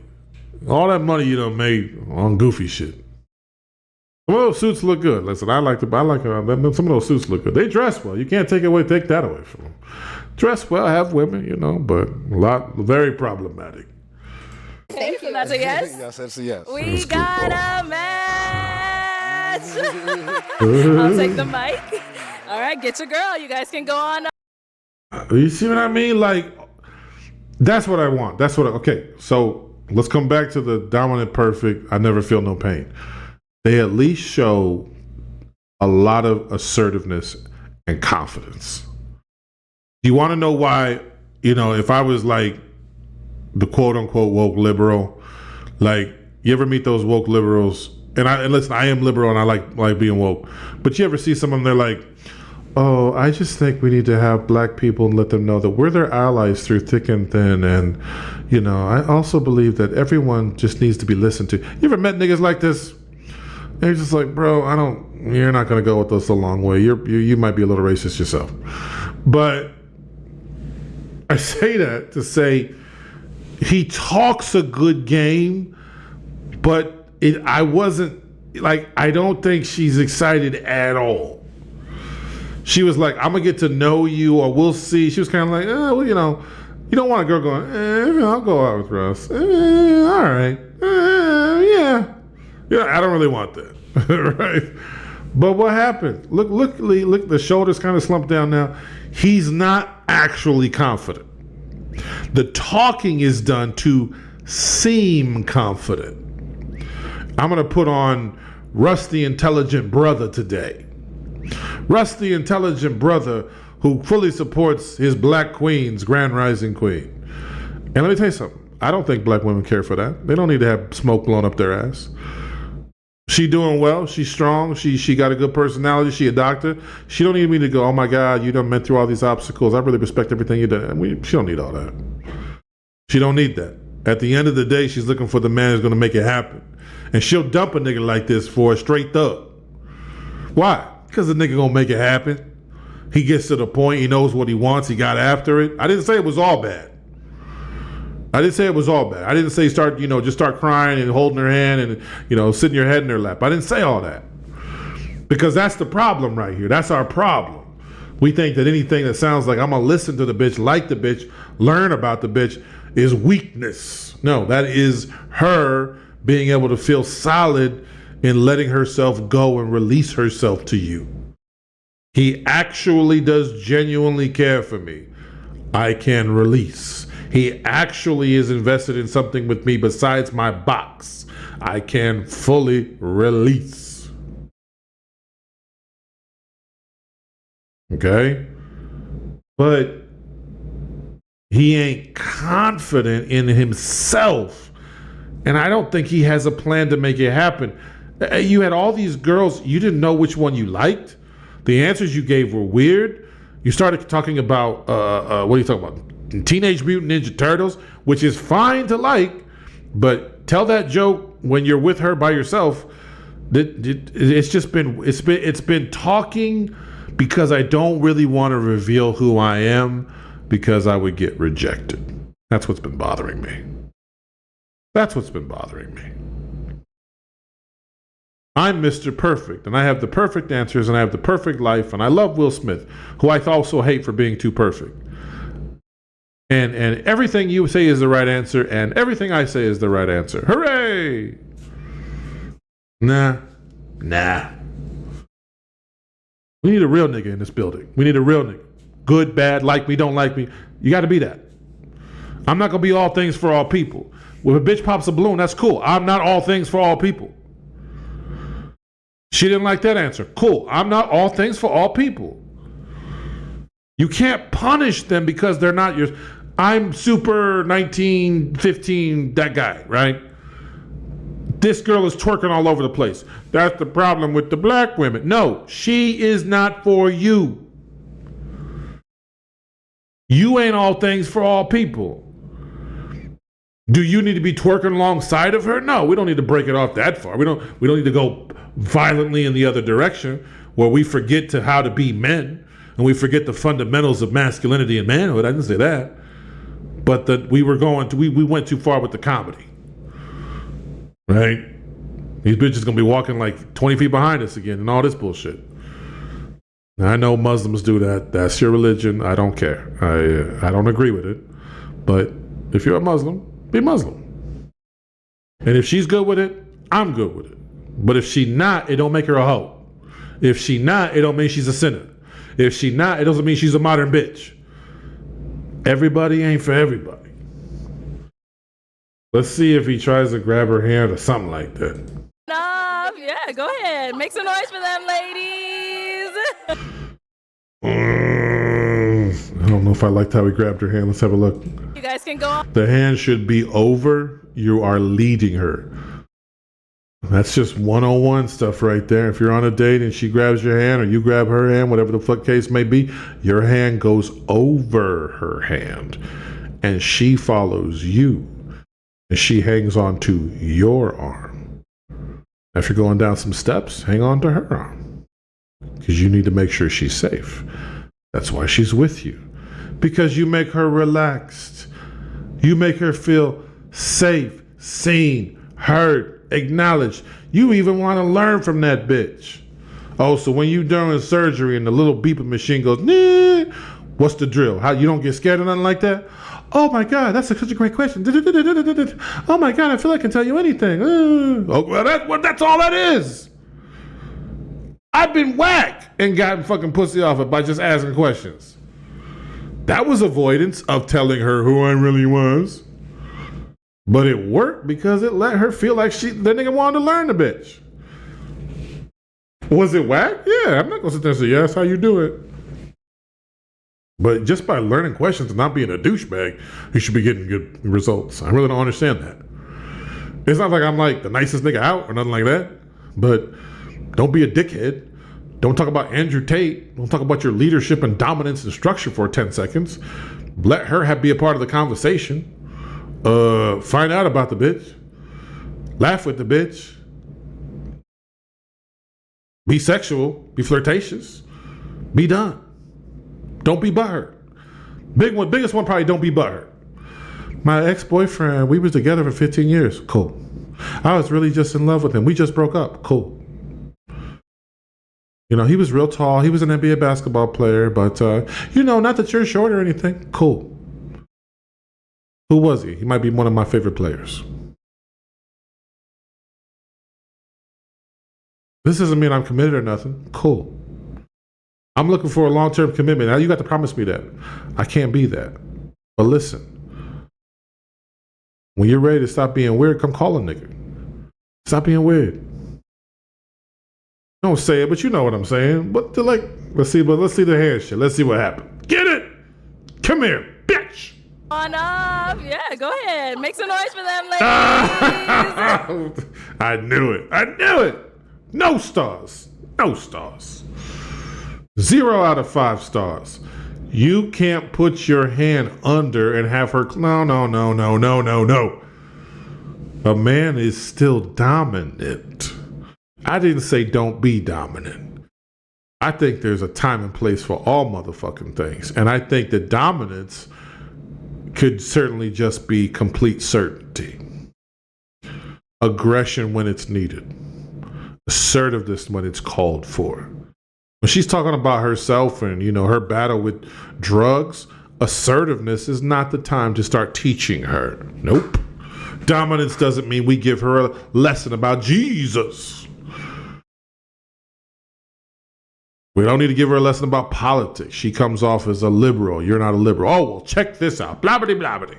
you done made on goofy shit. Some of those suits look good. Listen, I like some of those suits look good. They dress well. You can't take that away from them. Dress well, have women, you know, but very problematic. Thank you. That's a yes? Yes, that's a yes. We got a match. I'll take the mic. All right, get your girl. You guys can go on. You see what I mean? Like, that's what I want. Okay, so let's come back to the dominant perfect, I never feel no pain. They at least show a lot of assertiveness and confidence. Do you want to know why, you know, if I was like the quote unquote woke liberal, like, you ever meet those woke liberals? And listen, I am liberal and I like being woke. But you ever see some of them, they're like, oh, I just think we need to have black people and let them know that we're their allies through thick and thin. And, you know, I also believe that everyone just needs to be listened to. You ever met niggas like this? They're just like, bro, you're not going to go with us a long way. You might be a little racist yourself. But I say that to say he talks a good game, but I don't think she's excited at all. She was like, I'm going to get to know you, or we'll see. She was kind of like, well, you know, you don't want a girl going, I'll go out with Russ. All right. Yeah. I don't really want that. Right? But what happened? Look, the shoulders kind of slumped down now. He's not actually confident. The talking is done to seem confident. I'm going to put on Russ the Intelligent Brother today. Russ the Intelligent Brother who fully supports his black queen's Grand Rising Queen. And let me tell you something. I don't think black women care for that. They don't need to have smoke blown up their ass. She doing well. She's strong. She got a good personality. She a doctor. She don't need me to go, oh my God, you done been through all these obstacles. I really respect everything you done. She don't need all that. She don't need that. At the end of the day, she's looking for the man who's going to make it happen. And she'll dump a nigga like this for a straight thug. Why? Because the nigga going to make it happen. He gets to the point. He knows what he wants. He got after it. I didn't say it was all bad. I didn't say just start crying and holding her hand and, sitting your head in her lap. I didn't say all that. Because that's the problem right here. That's our problem. We think that anything that sounds like I'm going to listen to the bitch, like the bitch, learn about the bitch is weakness. No, that is her being able to feel solid in letting herself go and release herself to you. He actually does genuinely care for me. I can release. He actually is invested in something with me besides my box. I can fully release. Okay? But he ain't confident in himself. And I don't think he has a plan to make it happen. You had all these girls, you didn't know which one you liked. The answers you gave were weird. You started talking about, what are you talking about? Teenage Mutant Ninja Turtles, which is fine to like, but tell that joke when you're with her by yourself. It's been talking because I don't really want to reveal who I am because I would get rejected. That's what's been bothering me. That's what's been bothering me. I'm Mr. Perfect, and I have the perfect answers, and I have the perfect life, and I love Will Smith, who I also hate for being too perfect. And everything you say is the right answer, and everything I say is the right answer. Hooray! Nah. We need a real nigga in this building. We need a real nigga. Good, bad, like me, don't like me. You got to be that. I'm not going to be all things for all people. If a bitch pops a balloon, that's cool. I'm not all things for all people. She didn't like that answer. Cool. I'm not all things for all people. You can't punish them because they're not yours. I'm super 1915, that guy, right? This girl is twerking all over the place. That's the problem with the black women. No, she is not for you. You ain't all things for all people. Do you need to be twerking alongside of her? No, we don't need to break it off that far. We don't need to go violently in the other direction where we forget how to be men and we forget the fundamentals of masculinity and manhood. I didn't say that. But we went too far with the comedy. Right? These bitches gonna be walking like 20 feet behind us again and all this bullshit. Now, I know Muslims do that. That's your religion. I don't care. I don't agree with it. But if you're a Muslim, be Muslim. And if she's good with it, I'm good with it. But if she not, it don't make her a hoe. If she not, it don't mean she's a sinner. If she not, it doesn't mean she's a modern bitch. Everybody ain't for everybody. Let's see if he tries to grab her hand or something like that. Enough. Yeah, go ahead. Make some noise for them, ladies. I don't know if I liked how he grabbed her hand. Let's have a look. You guys can go on. The hand should be over. You are leading her. That's just 101 stuff right there. If you're on a date and she grabs your hand or you grab her hand, whatever the fuck case may be, your hand goes over her hand and she follows you and she hangs on to your arm. If you're going down some steps, hang on to her arm because you need to make sure she's safe. That's why she's with you, because you make her relaxed. You make her feel safe, seen, heard, acknowledged. You even want to learn from that bitch. Oh, so when you during surgery and the little beeping machine goes, nah, what's the drill? How you don't get scared or nothing like that? Oh my God, that's such a great question. Oh my God, I feel like I can tell you anything. Oh, well, that's all that is. I've been whacked and gotten fucking pussy off it by just asking questions. That was avoidance of telling her who I really was. But it worked because it let her feel like the nigga wanted to learn the bitch. Was it whack? Yeah, I'm not gonna sit there and say, yeah, that's how you do it. But just by learning questions and not being a douchebag, you should be getting good results. I really don't understand that. It's not like I'm like the nicest nigga out or nothing like that, but don't be a dickhead. Don't talk about Andrew Tate. Don't talk about your leadership and dominance and structure for 10 seconds. Let her be a part of the conversation. Find out about the bitch. Laugh with the bitch. Be sexual. Be flirtatious. Be done. Don't be butthurt. Biggest one probably don't be butthurt. My ex-boyfriend, we was together for 15 years. Cool. I was really just in love with him. We just broke up. Cool. You know, he was real tall. He was an NBA basketball player, but, not that you're short or anything. Cool. Who was he? He might be one of my favorite players. This doesn't mean I'm committed or nothing. Cool. I'm looking for a long-term commitment. Now you got to promise me that. I can't be that. But listen, when you're ready to stop being weird, come call a nigga. Stop being weird. Don't say it, but you know what I'm saying. But let's see the handshake. Let's see what happened. Get it? Come here, bitch. On up. Yeah, go ahead. Make some noise for them, ladies. I knew it. No stars. 0 out of 5 stars. You can't put your hand under and have her. No. A man is still dominant. I didn't say don't be dominant. I think there's a time and place for all motherfucking things. And I think that dominance could certainly just be complete certainty. Aggression when it's needed. Assertiveness when it's called for. When she's talking about herself and, her battle with drugs, assertiveness is not the time to start teaching her. Nope. Dominance doesn't mean we give her a lesson about Jesus. We don't need to give her a lesson about politics. She comes off as a liberal. You're not a liberal. Oh, well, check this out. Blah, blah, blah, blah.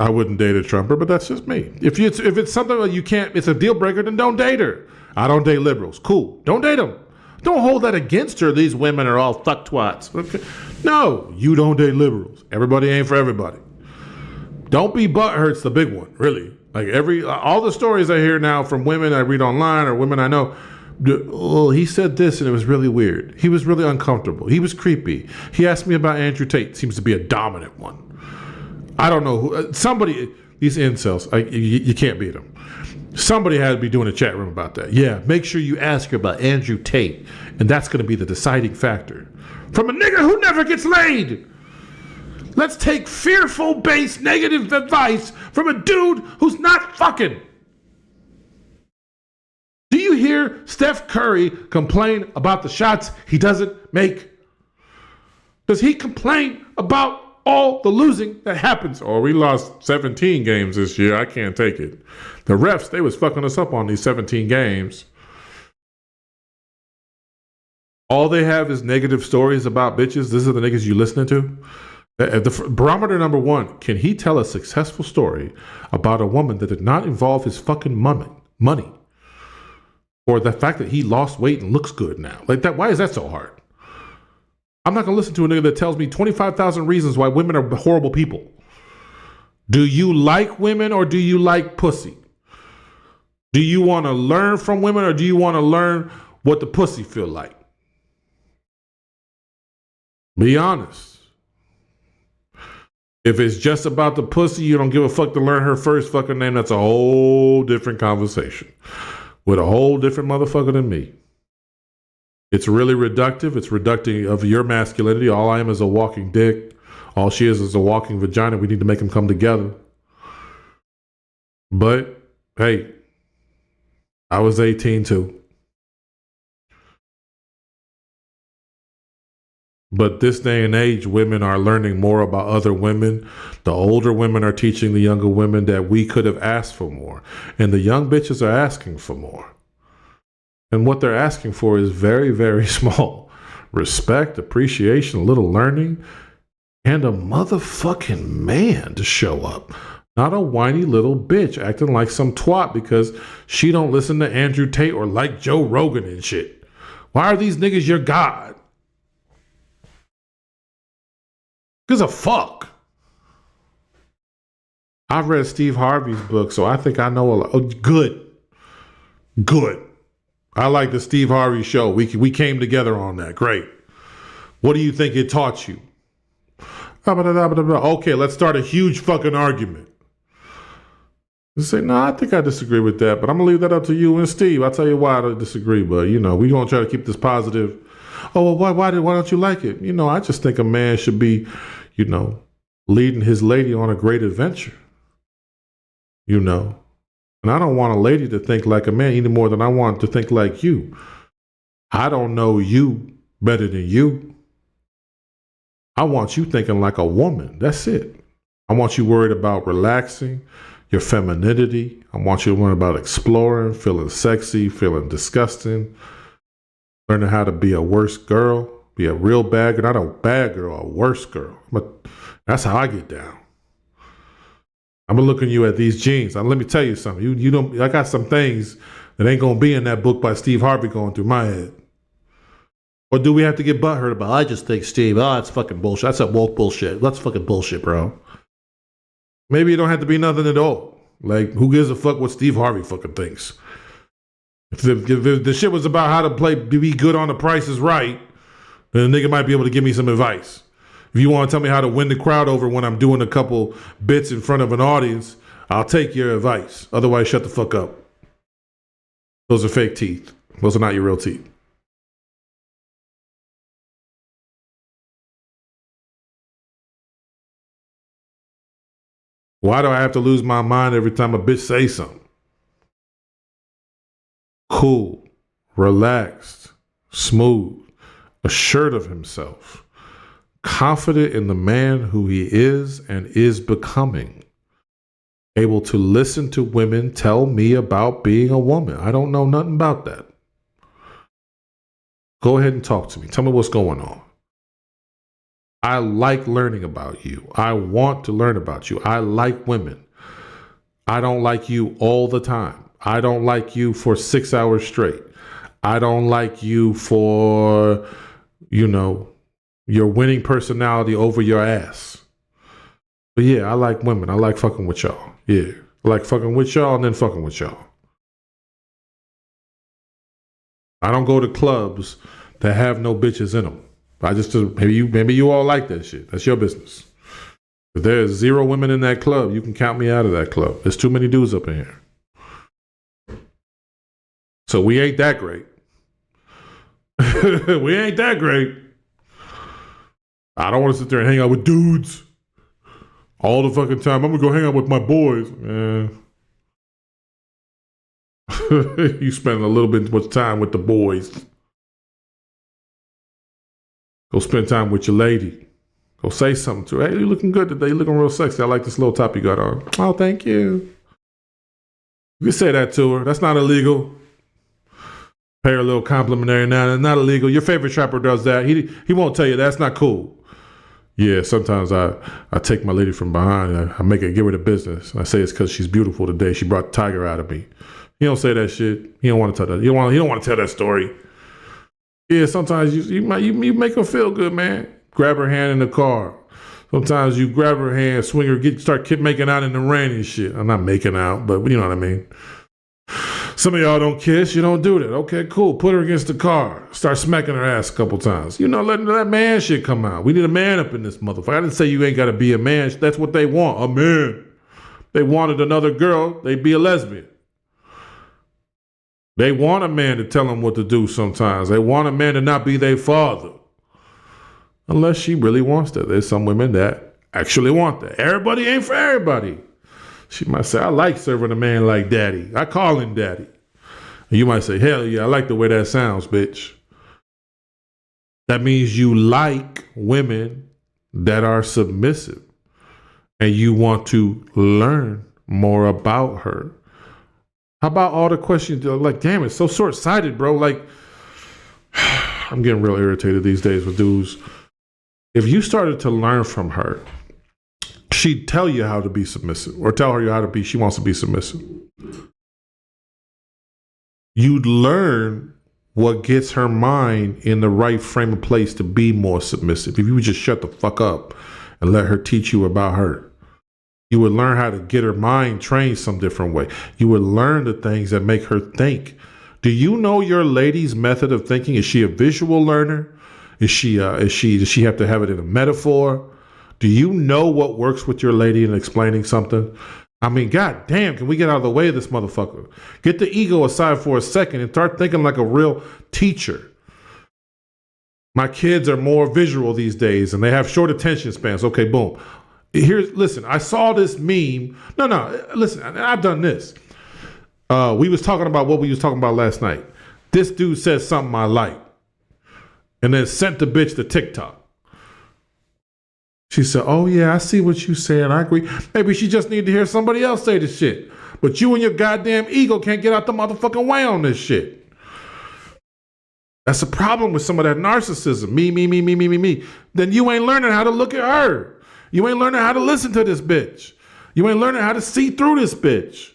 I wouldn't date a Trumper, but that's just me. If it's something that you can't, it's a deal breaker, then don't date her. I don't date liberals. Cool. Don't date them. Don't hold that against her. These women are all fuck twats. Okay. No, you don't date liberals. Everybody ain't for everybody. Don't be butthurt's the big one, really. Like all the stories I hear now from women I read online or women I know, oh, he said this and it was really weird. He was really uncomfortable. He was creepy. He asked me about Andrew Tate. Seems to be a dominant one. I don't know who. Somebody, these incels, you can't beat them. Somebody had to be doing a chat room about that. Yeah, make sure you ask her about Andrew Tate, and that's going to be the deciding factor. From a nigga who never gets laid. Let's take fearful-based negative advice from a dude who's not fucking. Do you hear Steph Curry complain about the shots he doesn't make? Does he complain about all the losing that happens? Oh, we lost 17 games this year. I can't take it. The refs, they was fucking us up on these 17 games. All they have is negative stories about bitches. This are the niggas you listening to. The barometer number 1, can he tell a successful story about a woman that did not involve his fucking money? Or the fact that he lost weight and looks good now? Like that, why is that so hard? I'm not going to listen to a nigga that tells me 25,000 reasons why women are horrible people. Do you like women or do you like pussy? Do you want to learn from women or do you want to learn what the pussy feel like? Be honest. If it's just about the pussy, you don't give a fuck to learn her first fucking name, that's a whole different conversation. With a whole different motherfucker than me. It's really reductive. It's reducting of your masculinity. All I am is a walking dick. All she is a walking vagina. We need to make them come together. But, hey, I was 18 too. But this day and age, women are learning more about other women. The older women are teaching the younger women that we could have asked for more. And the young bitches are asking for more. And what they're asking for is very, very small. Respect, appreciation, a little learning, and a motherfucking man to show up. Not a whiny little bitch acting like some twat because she don't listen to Andrew Tate or like Joe Rogan and shit. Why are these niggas your god? Gives a fuck. I've read Steve Harvey's book, so I think I know a lot. Oh, good. I like the Steve Harvey show. We came together on that. Great. What do you think it taught you? Okay, let's start a huge fucking argument. You say, no, I think I disagree with that, but I'm gonna leave that up to you and Steve. I'll tell you why I disagree, but we're gonna try to keep this positive. Oh, well, why don't you like it? I just think a man should be, leading his lady on a great adventure. And I don't want a lady to think like a man any more than I want to think like you. I don't know you better than you. I want you thinking like a woman. That's it. I want you worried about relaxing. your femininity. I want you to learn about exploring, feeling sexy, feeling disgusting, learning how to be a worse girl, be a real bad girl, not a bad girl, a worse girl. But that's how I get down. I'm looking you at these jeans. Let me tell you something. You don't. I got some things that ain't gonna be in that book by Steve Harvey going through my head. Or do we have to get butthurt about? I just think Steve. Oh, it's fucking bullshit. That's a woke bullshit. That's fucking bullshit, bro. Maybe it don't have to be nothing at all. Like, who gives a fuck what Steve Harvey fucking thinks? If the shit was about how to be good on The Price is Right, then the nigga might be able to give me some advice. If you want to tell me how to win the crowd over when I'm doing a couple bits in front of an audience, I'll take your advice. Otherwise, shut the fuck up. Those are fake teeth. Those are not your real teeth. Why do I have to lose my mind every time a bitch says something? Cool, relaxed, smooth, assured of himself, confident in the man who he is and is becoming, able to listen to women tell me about being a woman. I don't know nothing about that. Go ahead and talk to me. Tell me what's going on. I like learning about you. I want to learn about you. I like women. I don't like you all the time. I don't like you for 6 hours straight. I don't like you for, your winning personality over your ass. But yeah, I like women. I like fucking with y'all. Yeah. I like fucking with y'all and then fucking with y'all. I don't go to clubs that have no bitches in them. I just, maybe you all like that shit. That's your business. If there's 0 women in that club, you can count me out of that club. There's too many dudes up in here. So we ain't that great. We ain't that great. I don't want to sit there and hang out with dudes all the fucking time. I'm going to go hang out with my boys. Man. You spend a little bit too much time with the boys. Go spend time with your lady. Go say something to her. Hey, you looking good today. You looking real sexy. I like this little top you got on. Oh, thank you. You can say that to her. That's not illegal. Pay her a little complimentary now. That's not illegal. Your favorite trapper does that. He won't tell you that's not cool. Yeah, sometimes I take my lady from behind. I make her give her the business. I say it's because she's beautiful today. She brought the tiger out of me. He don't say that shit. He don't want to tell that. He don't want to tell that story. Yeah, sometimes you make her feel good, man. Grab her hand in the car. Sometimes you grab her hand, swing her, start making out in the rain and shit. I'm not making out, but you know what I mean. Some of y'all don't kiss. You don't do that. Okay, cool. Put her against the car. Start smacking her ass a couple times. Letting that man shit come out. We need a man up in this motherfucker. I didn't say you ain't got to be a man. That's what they want, a man. They wanted another girl, they'd be a lesbian. They want a man to tell them what to do sometimes. They want a man to not be their father. Unless she really wants that. There's some women that actually want that. Everybody ain't for everybody. She might say, I like serving a man like daddy. I call him daddy. And you might say, hell yeah, I like the way that sounds, bitch. That means you like women that are submissive. And you want to learn more about her. How about all the questions? Like, damn, it's so short-sighted, bro. Like, I'm getting real irritated these days with dudes. If you started to learn from her, she'd tell you how to be submissive or tell her how to be, she wants to be submissive. You'd learn what gets her mind in the right frame of place to be more submissive. If you would just shut the fuck up and let her teach you about her. You would learn how to get her mind trained some different way. You would learn the things that make her think. Do you know your lady's method of thinking? Is she a visual learner? Does she have to have it in a metaphor? Do you know what works with your lady in explaining something? I mean, god damn, can we get out of the way of this motherfucker? Get the ego aside for a second and start thinking like a real teacher. My kids are more visual these days and they have short attention spans. Okay, boom. Listen, I saw this meme. No, listen, I've done this. We was talking about what we was talking about last night. This dude said something I like and then sent the bitch to TikTok. She said, oh yeah, I see what you said. I agree. Maybe she just need to hear somebody else say the shit. But you and your goddamn ego can't get out the motherfucking way on this shit. That's the problem with some of that narcissism. Me. Then you ain't learning how to look at her. You ain't learning how to listen to this bitch. You ain't learning how to see through this bitch.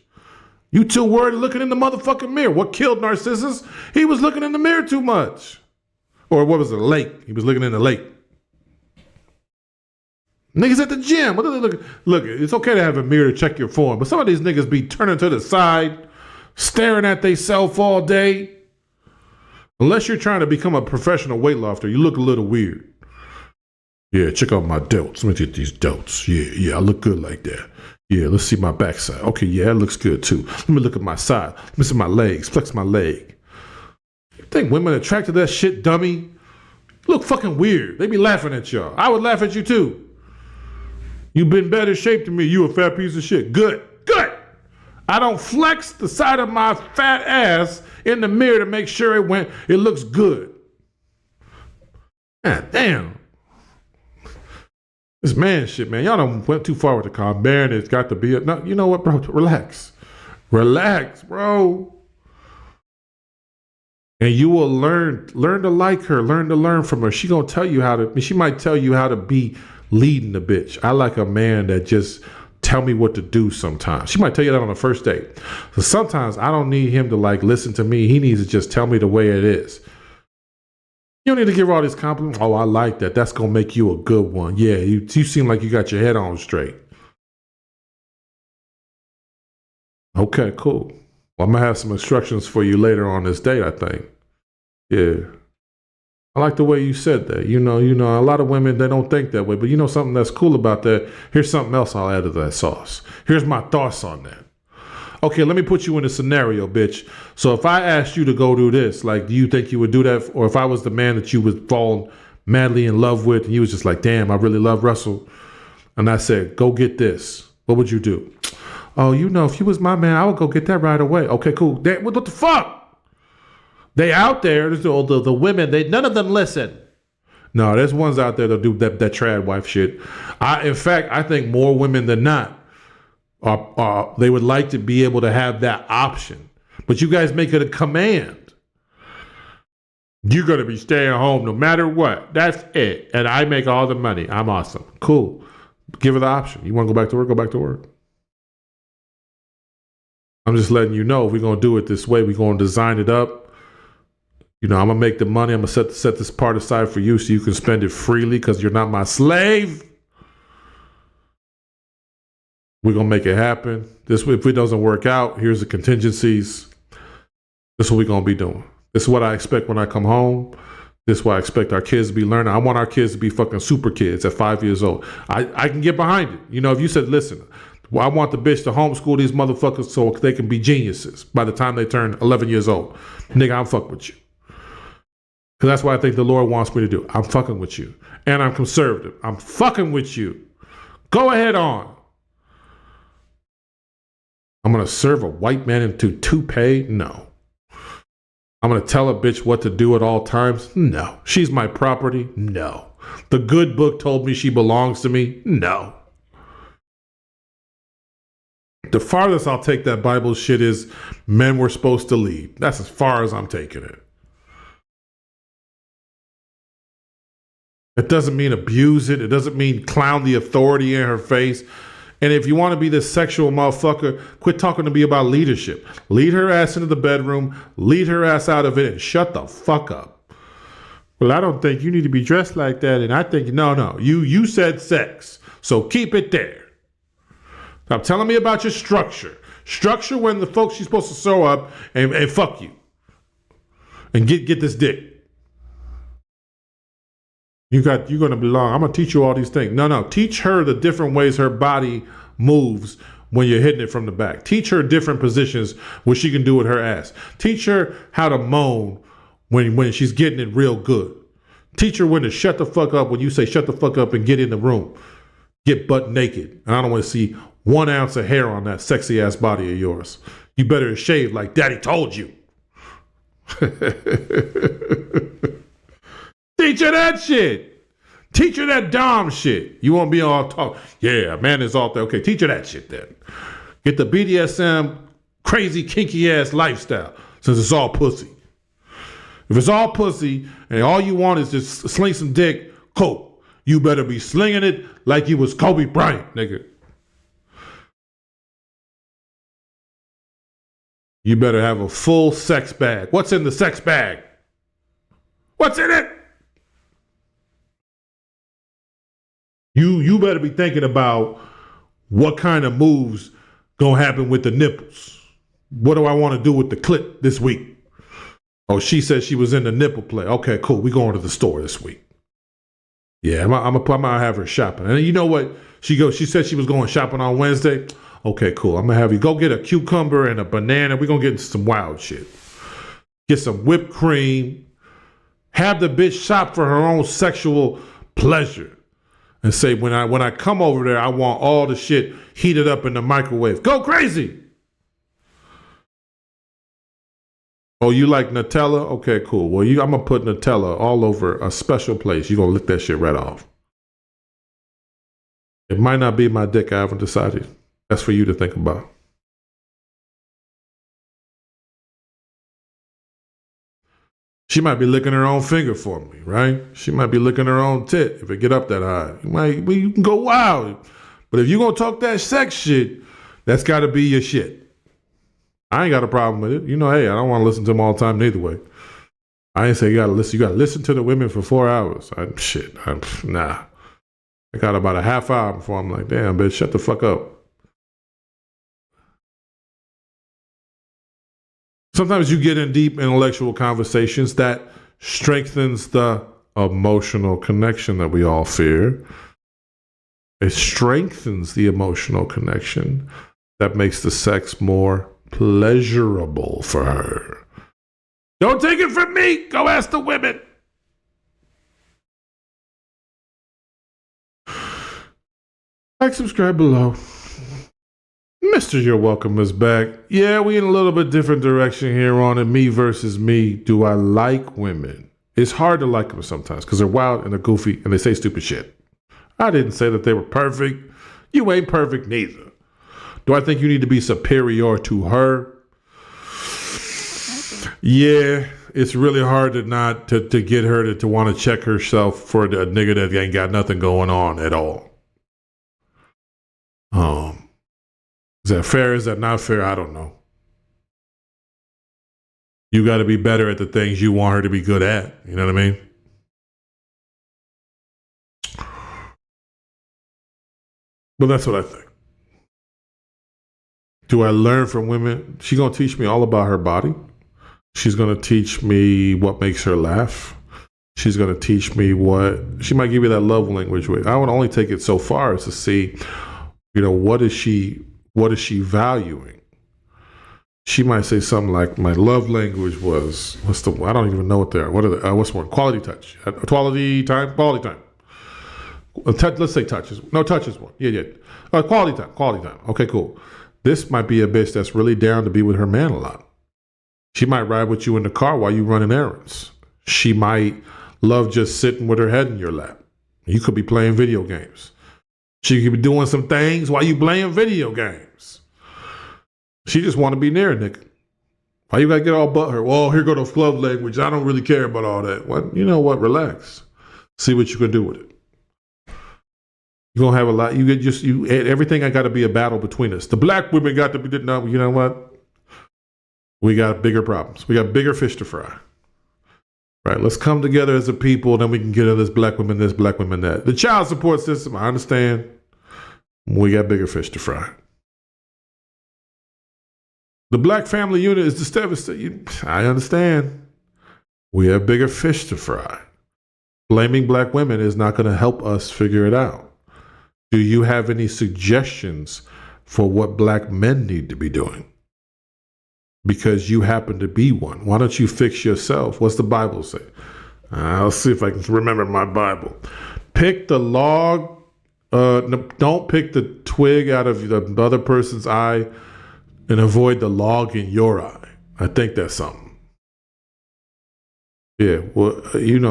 You too worried looking in the motherfucking mirror. What killed Narcissus? He was looking in the mirror too much. Or what was it, a lake? He was looking in the lake. Niggas at the gym. What are they looking? Look, it's okay to have a mirror to check your form, but some of these niggas be turning to the side, staring at they self all day. Unless you're trying to become a professional weightlifter, you look a little weird. Yeah, check out my delts. Let me get these delts. Yeah, I look good like that. Yeah, let's see my backside. Okay, yeah, that looks good too. Let me look at my side. Let me see my legs. Flex my leg. You think women attracted to that shit, dummy? You look fucking weird. They be laughing at y'all. I would laugh at you too. You been better shape than me. You a fat piece of shit. Good. I don't flex the side of my fat ass in the mirror to make sure it looks good. God damn. This man shit, man. Y'all done went too far with the car. Baron, it's got to be no, you know what, bro? Relax, bro. And you will learn to like her, learn from her. She gonna tell you she might tell you how to be leading the bitch. I like a man that just tell me what to do sometimes. She might tell you that on the first date. So sometimes I don't need him to listen to me. He needs to just tell me the way it is. You don't need to give her all these compliments. Oh, I like that. That's going to make you a good one. Yeah, you seem like you got your head on straight. Okay, cool. Well, I'm going to have some instructions for you later on this date, I think. Yeah. I like the way you said that. You know, a lot of women, they don't think that way. But you know something that's cool about that? Here's something else I'll add to that sauce. Here's my thoughts on that. Okay, let me put you in a scenario, bitch. So if I asked you to go do this, do you think you would do that? Or if I was the man that you would fall madly in love with, and you was just like, damn, I really love Russell. And I said, go get this. What would you do? Oh, if you was my man, I would go get that right away. Okay, cool. What the fuck? They out there, there's the women, none of them listen. No, there's ones out there that do that trad wife shit. In fact, I think more women than not, they would like to be able to have that option. But you guys make it a command. You're going to be staying home no matter what. That's it. And I make all the money. I'm awesome. Cool. Give her the option. You want to go back to work? Go back to work. I'm just letting you know, if we're going to do it this way, we're going to design it up. I'm going to make the money. I'm going to set this part aside for you so you can spend it freely because you're not my slave. We're going to make it happen. If it doesn't work out, here's the contingencies. This is what we're going to be doing. This is what I expect when I come home. This is what I expect our kids to be learning. I want our kids to be fucking super kids at 5 years old. I can get behind it. If you said, listen, I want the bitch to homeschool these motherfuckers so they can be geniuses by the time they turn 11 years old. Nigga, I'm fucking with you. Because that's what I think the Lord wants me to do. I'm fucking with you. And I'm conservative. I'm fucking with you. Go ahead on. I'm going to serve a white man into toupee? No. I'm going to tell a bitch what to do at all times? No. She's my property? No. The good book told me she belongs to me? No. The farthest I'll take that Bible shit is men were supposed to lead. That's as far as I'm taking it. It doesn't mean abuse it. It doesn't mean clown the authority in her face. And if you want to be this sexual motherfucker, quit talking to me about leadership. Lead her ass into the bedroom, lead her ass out of it, and shut the fuck up. Well, I don't think you need to be dressed like that. And I think, no, you said sex. So keep it there. Now telling me about your structure. Structure when the folks she's supposed to sew up and fuck you. And get this dick. You're going to belong. I'm going to teach you all these things. No. Teach her the different ways her body moves when you're hitting it from the back. Teach her different positions what she can do with her ass. Teach her how to moan when she's getting it real good. Teach her when to shut the fuck up when you say shut the fuck up and get in the room. Get butt naked. And I don't want to see 1 ounce of hair on that sexy ass body of yours. You better shave like daddy told you. Teach her that shit. Teach her that Dom shit. You won't be all talk. Yeah, man is all there. Okay, teach her that shit then. Get the BDSM crazy kinky ass lifestyle since it's all pussy. If it's all pussy and all you want is just sling some dick, cool. You better be slinging it like you was Kobe Bryant, nigga. You better have a full sex bag. What's in the sex bag? What's in it? You better be thinking about what kind of moves gonna happen with the nipples. What do I want to do with the clit this week? Oh, she said she was in the nipple play. Okay, cool. We going to the store this week. Yeah, I'm gonna have her shopping. And you know what? She said she was going shopping on Wednesday. Okay, cool. I'm gonna have you go get a cucumber and a banana. We're gonna get into some wild shit. Get some whipped cream. Have the bitch shop for her own sexual pleasure. And say, when I come over there, I want all the shit heated up in the microwave. Go crazy. Oh, you like Nutella? Okay, cool. Well, I'm going to put Nutella all over a special place. You're going to lick that shit right off. It might not be my dick. I haven't decided. That's for you to think about. She might be licking her own finger for me, right? She might be licking her own tit if it get up that high. You can go wild. But if you're going to talk that sex shit, that's got to be your shit. I ain't got a problem with it. You know, hey, I don't want to listen to them all the time neither way. I ain't say you got to listen. You got to listen to the women for 4 hours. Nah. I got about a half hour before I'm like, damn, bitch, shut the fuck up. Sometimes you get in deep intellectual conversations that strengthens the emotional connection that we all fear. It strengthens the emotional connection that makes the sex more pleasurable for her. Don't take it from me. Go ask the women. Like, subscribe below. Mr. You're Welcome is back. Yeah, we in a little bit different direction here on it. Me versus me. Do I like women? It's hard to like them sometimes because they're wild and they're goofy and they say stupid shit. I didn't say that they were perfect. You ain't perfect neither. Do I think you need to be superior to her? Yeah, it's really hard to get her to want to check herself for a nigga that ain't got nothing going on at all. Is that fair? Is that not fair? I don't know. You got to be better at the things you want her to be good at. You know what I mean? But that's what I think. Do I learn from women? She's going to teach me all about her body. She's going to teach me what makes her laugh. She's going to teach me she might give you that love language with. I would only take it so far as to see, what is she valuing? She might say something like, my love language was, I don't even know what they are. What's one? Quality touch. Quality time? Quality time. Let's say touches. No, touch is one. Yeah. Quality time. Okay, cool. This might be a bitch that's really down to be with her man a lot. She might ride with you in the car while you running errands. She might love just sitting with her head in your lap. You could be playing video games. She could be doing some things while you playing video games. She just want to be near a nigga. Why you got to get all butthurt? Well, here go the love language. I don't really care about all that. What? You know what? Relax. See what you can do with it. You're going to have a lot. Everything ain't got to be a battle between us. The black women got to be, no, you know what? We got bigger problems. We got bigger fish to fry. Right, let's come together as a people, then we can get this black women that. The child support system, I understand. We got bigger fish to fry. The black family unit is devastating. I understand. We have bigger fish to fry. Blaming black women is not going to help us figure it out. Do you have any suggestions for what black men need to be doing? Because you happen to be one. Why don't you fix yourself? What's the Bible say? I'll see if I can remember my Bible. Pick the log. Don't pick the twig out of the other person's eye and avoid the log in your eye. I think that's something. Yeah, well,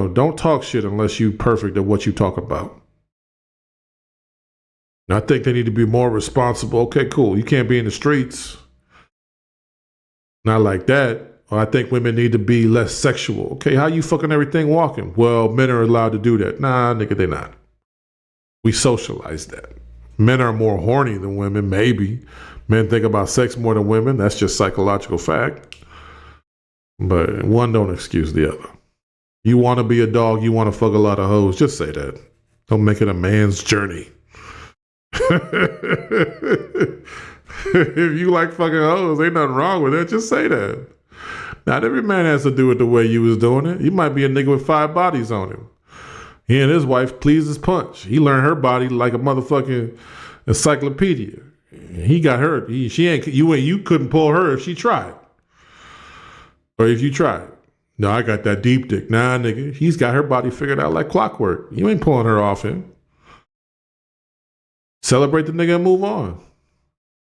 don't talk shit unless you perfect at what you talk about. And I think they need to be more responsible. Okay, cool. You can't be in the streets. Not like that. Or I think women need to be less sexual. Okay, how you fucking everything walking? Well, men are allowed to do that. Nah, nigga, they not. We socialize that. Men are more horny than women, maybe. Men think about sex more than women. That's just psychological fact. But one don't excuse the other. You want to be a dog, you want to fuck a lot of hoes, just say that. Don't make it a man's journey. If you like fucking hoes, ain't nothing wrong with it. Just say that. Not every man has to do it the way you was doing it. You might be a nigga with 5 bodies on him. He and his wife pleased as punch. He learned her body like a motherfucking encyclopedia. He got her. You couldn't pull her if she tried, or if you tried. No, I got that deep dick. Nah, nigga, he's got her body figured out like clockwork. You ain't pulling her off him. Celebrate the nigga and move on.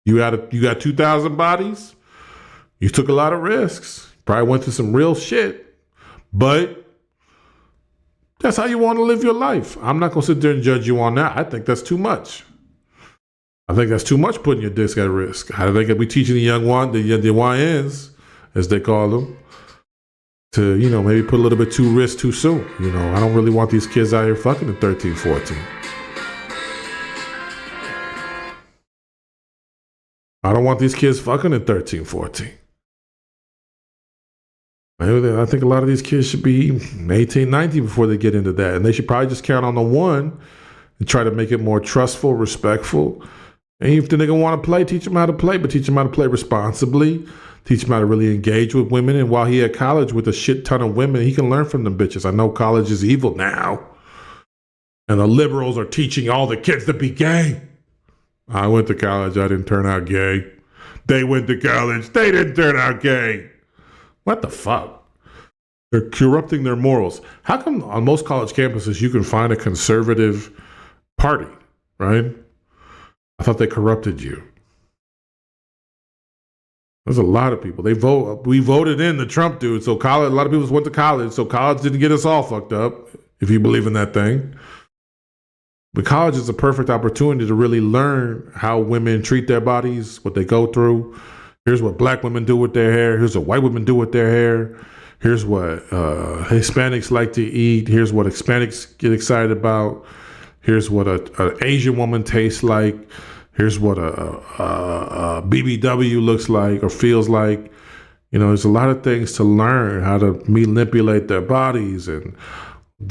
You got 2,000 bodies. You took a lot of risks. Probably went through some real shit, but that's how you want to live your life. I'm not gonna sit there and judge you on that. I think that's too much. I think that's too much putting your disc at risk. I think we teaching the young one, the YNs, as they call them, to, maybe put a little bit too risk too soon. I don't really want these kids out here fucking at 13, 14. I don't want these kids fucking at 13, 14. I think a lot of these kids should be 18, 19 before they get into that. And they should probably just count on the one and try to make it more trustful, respectful. And if the nigga want to play, teach him how to play, but teach him how to play responsibly. Teach him how to really engage with women. And while he at college with a shit ton of women, he can learn from them bitches. I know college is evil now. And the liberals are teaching all the kids to be gay. I went to college. I didn't turn out gay. They went to college. They didn't turn out gay. What the fuck? They're corrupting their morals. How come on most college campuses you can find a conservative party, right? I thought they corrupted you. There's a lot of people. We voted in the Trump dude, so a lot of people went to college, so college didn't get us all fucked up, if you believe in that thing. But college is a perfect opportunity to really learn how women treat their bodies, what they go through. Here's what black women do with their hair. Here's what white women do with their hair. Here's what Hispanics like to eat. Here's what Hispanics get excited about. Here's what an Asian woman tastes like. Here's what a BBW looks like or feels like. There's a lot of things to learn, how to manipulate their bodies, and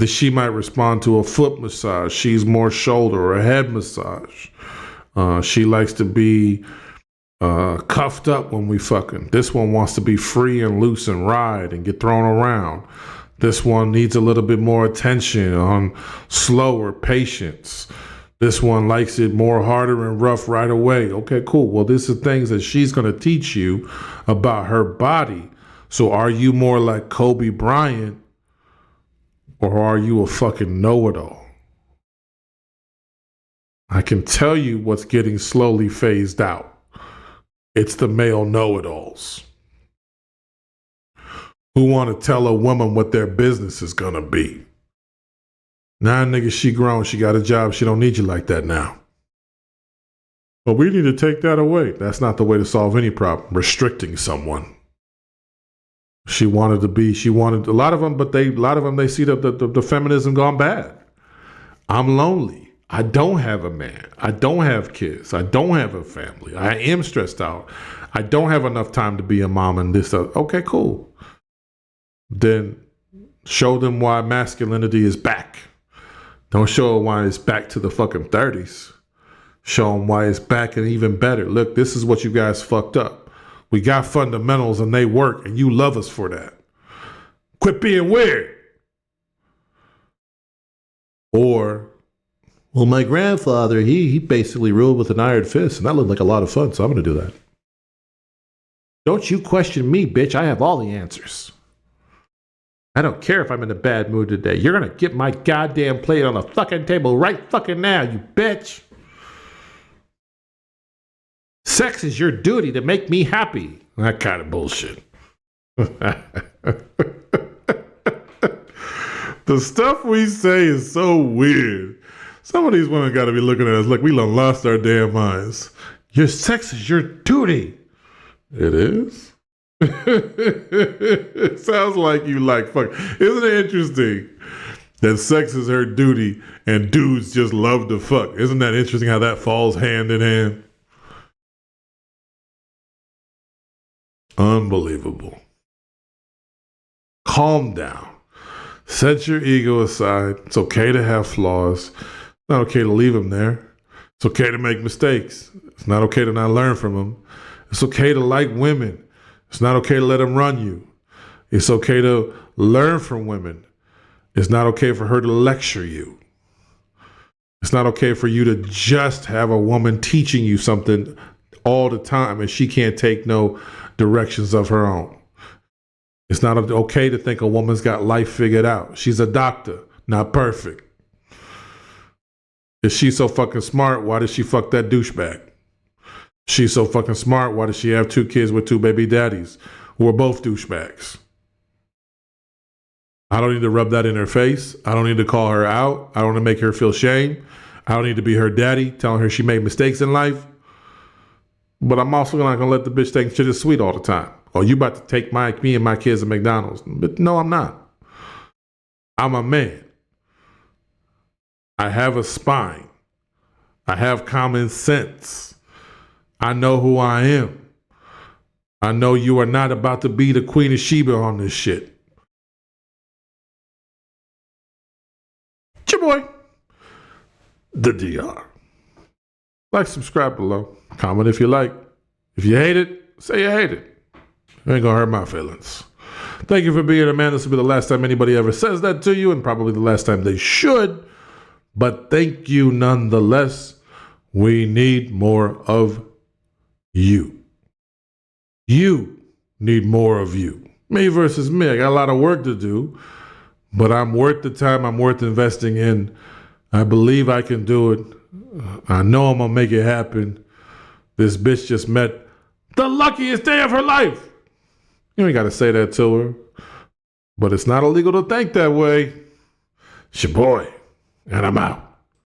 she might respond to a foot massage. She's more shoulder or a head massage. She likes to be cuffed up when we fucking. This one wants to be free and loose and ride and get thrown around. This one needs a little bit more attention on slower patience. This one likes it more harder and rough right away. Okay, cool. Well, this is things that she's going to teach you about her body. So are you more like Kobe Bryant, or are you a fucking know-it-all? I can tell you what's getting slowly phased out. It's the male know-it-alls who want to tell a woman what their business is going to be. Nah, nigga, she grown. She got a job. She don't need you like that now. But we need to take that away. That's not the way to solve any problem. Restricting someone. A lot of them, they see the feminism gone bad. I'm lonely. I don't have a man. I don't have kids. I don't have a family. I am stressed out. I don't have enough time to be a mom and this. Okay, cool. Then show them why masculinity is back. Don't show them why it's back to the fucking 30s. Show them why it's back and even better. Look, this is what you guys fucked up. We got fundamentals and they work, and you love us for that. Quit being weird. Or, well, my grandfather, he basically ruled with an iron fist, and that looked like a lot of fun, so I'm going to do that. Don't you question me, bitch. I have all the answers. I don't care if I'm in a bad mood today. You're going to get my goddamn plate on the fucking table right fucking now, you bitch. Sex is your duty to make me happy. That kind of bullshit. The stuff we say is so weird. Some of these women got to be looking at us like we done lost our damn minds. Your sex is your duty. It is? It sounds like you like fuck. Isn't it interesting that sex is her duty and dudes just love to fuck? Isn't that interesting how that falls hand in hand? Unbelievable. Calm down. Set your ego aside. It's okay to have flaws. It's not okay to leave them there. It's okay to make mistakes. It's not okay to not learn from them. It's okay to like women. It's not okay to let them run you. It's okay to learn from women. It's not okay for her to lecture you. It's not okay for you to just have a woman teaching you something all the time and she can't take no directions of her own. It's not okay to think a woman's got life figured out. She's a doctor, not perfect. If she's so fucking smart, why did she fuck that douchebag? She's so fucking smart, why does she have 2 kids with 2 baby daddies who are both douchebags? I don't need to rub that in her face. I don't need to call her out. I don't want to make her feel shame. I don't need to be her daddy telling her she made mistakes in life. But I'm also not going to let the bitch think shit is sweet all the time. Oh, you about to take me and my kids to McDonald's. But no, I'm not. I'm a man. I have a spine. I have common sense. I know who I am. I know you are not about to be the Queen of Sheba on this shit. It's your boy, the DR. Like, subscribe below. Comment if you like. If you hate it, say you hate it. It ain't gonna hurt my feelings. Thank you for being here, man. This will be the last time anybody ever says that to you, and probably the last time they should. But thank you nonetheless. We need more of you. You need more of you. Me versus me. I got a lot of work to do, but I'm worth the time. I'm worth investing in. I believe I can do it. I know I'm gonna make it happen. This bitch just met the luckiest day of her life. You ain't gotta say that to her, but it's not illegal to think that way. It's your boy, and I'm out.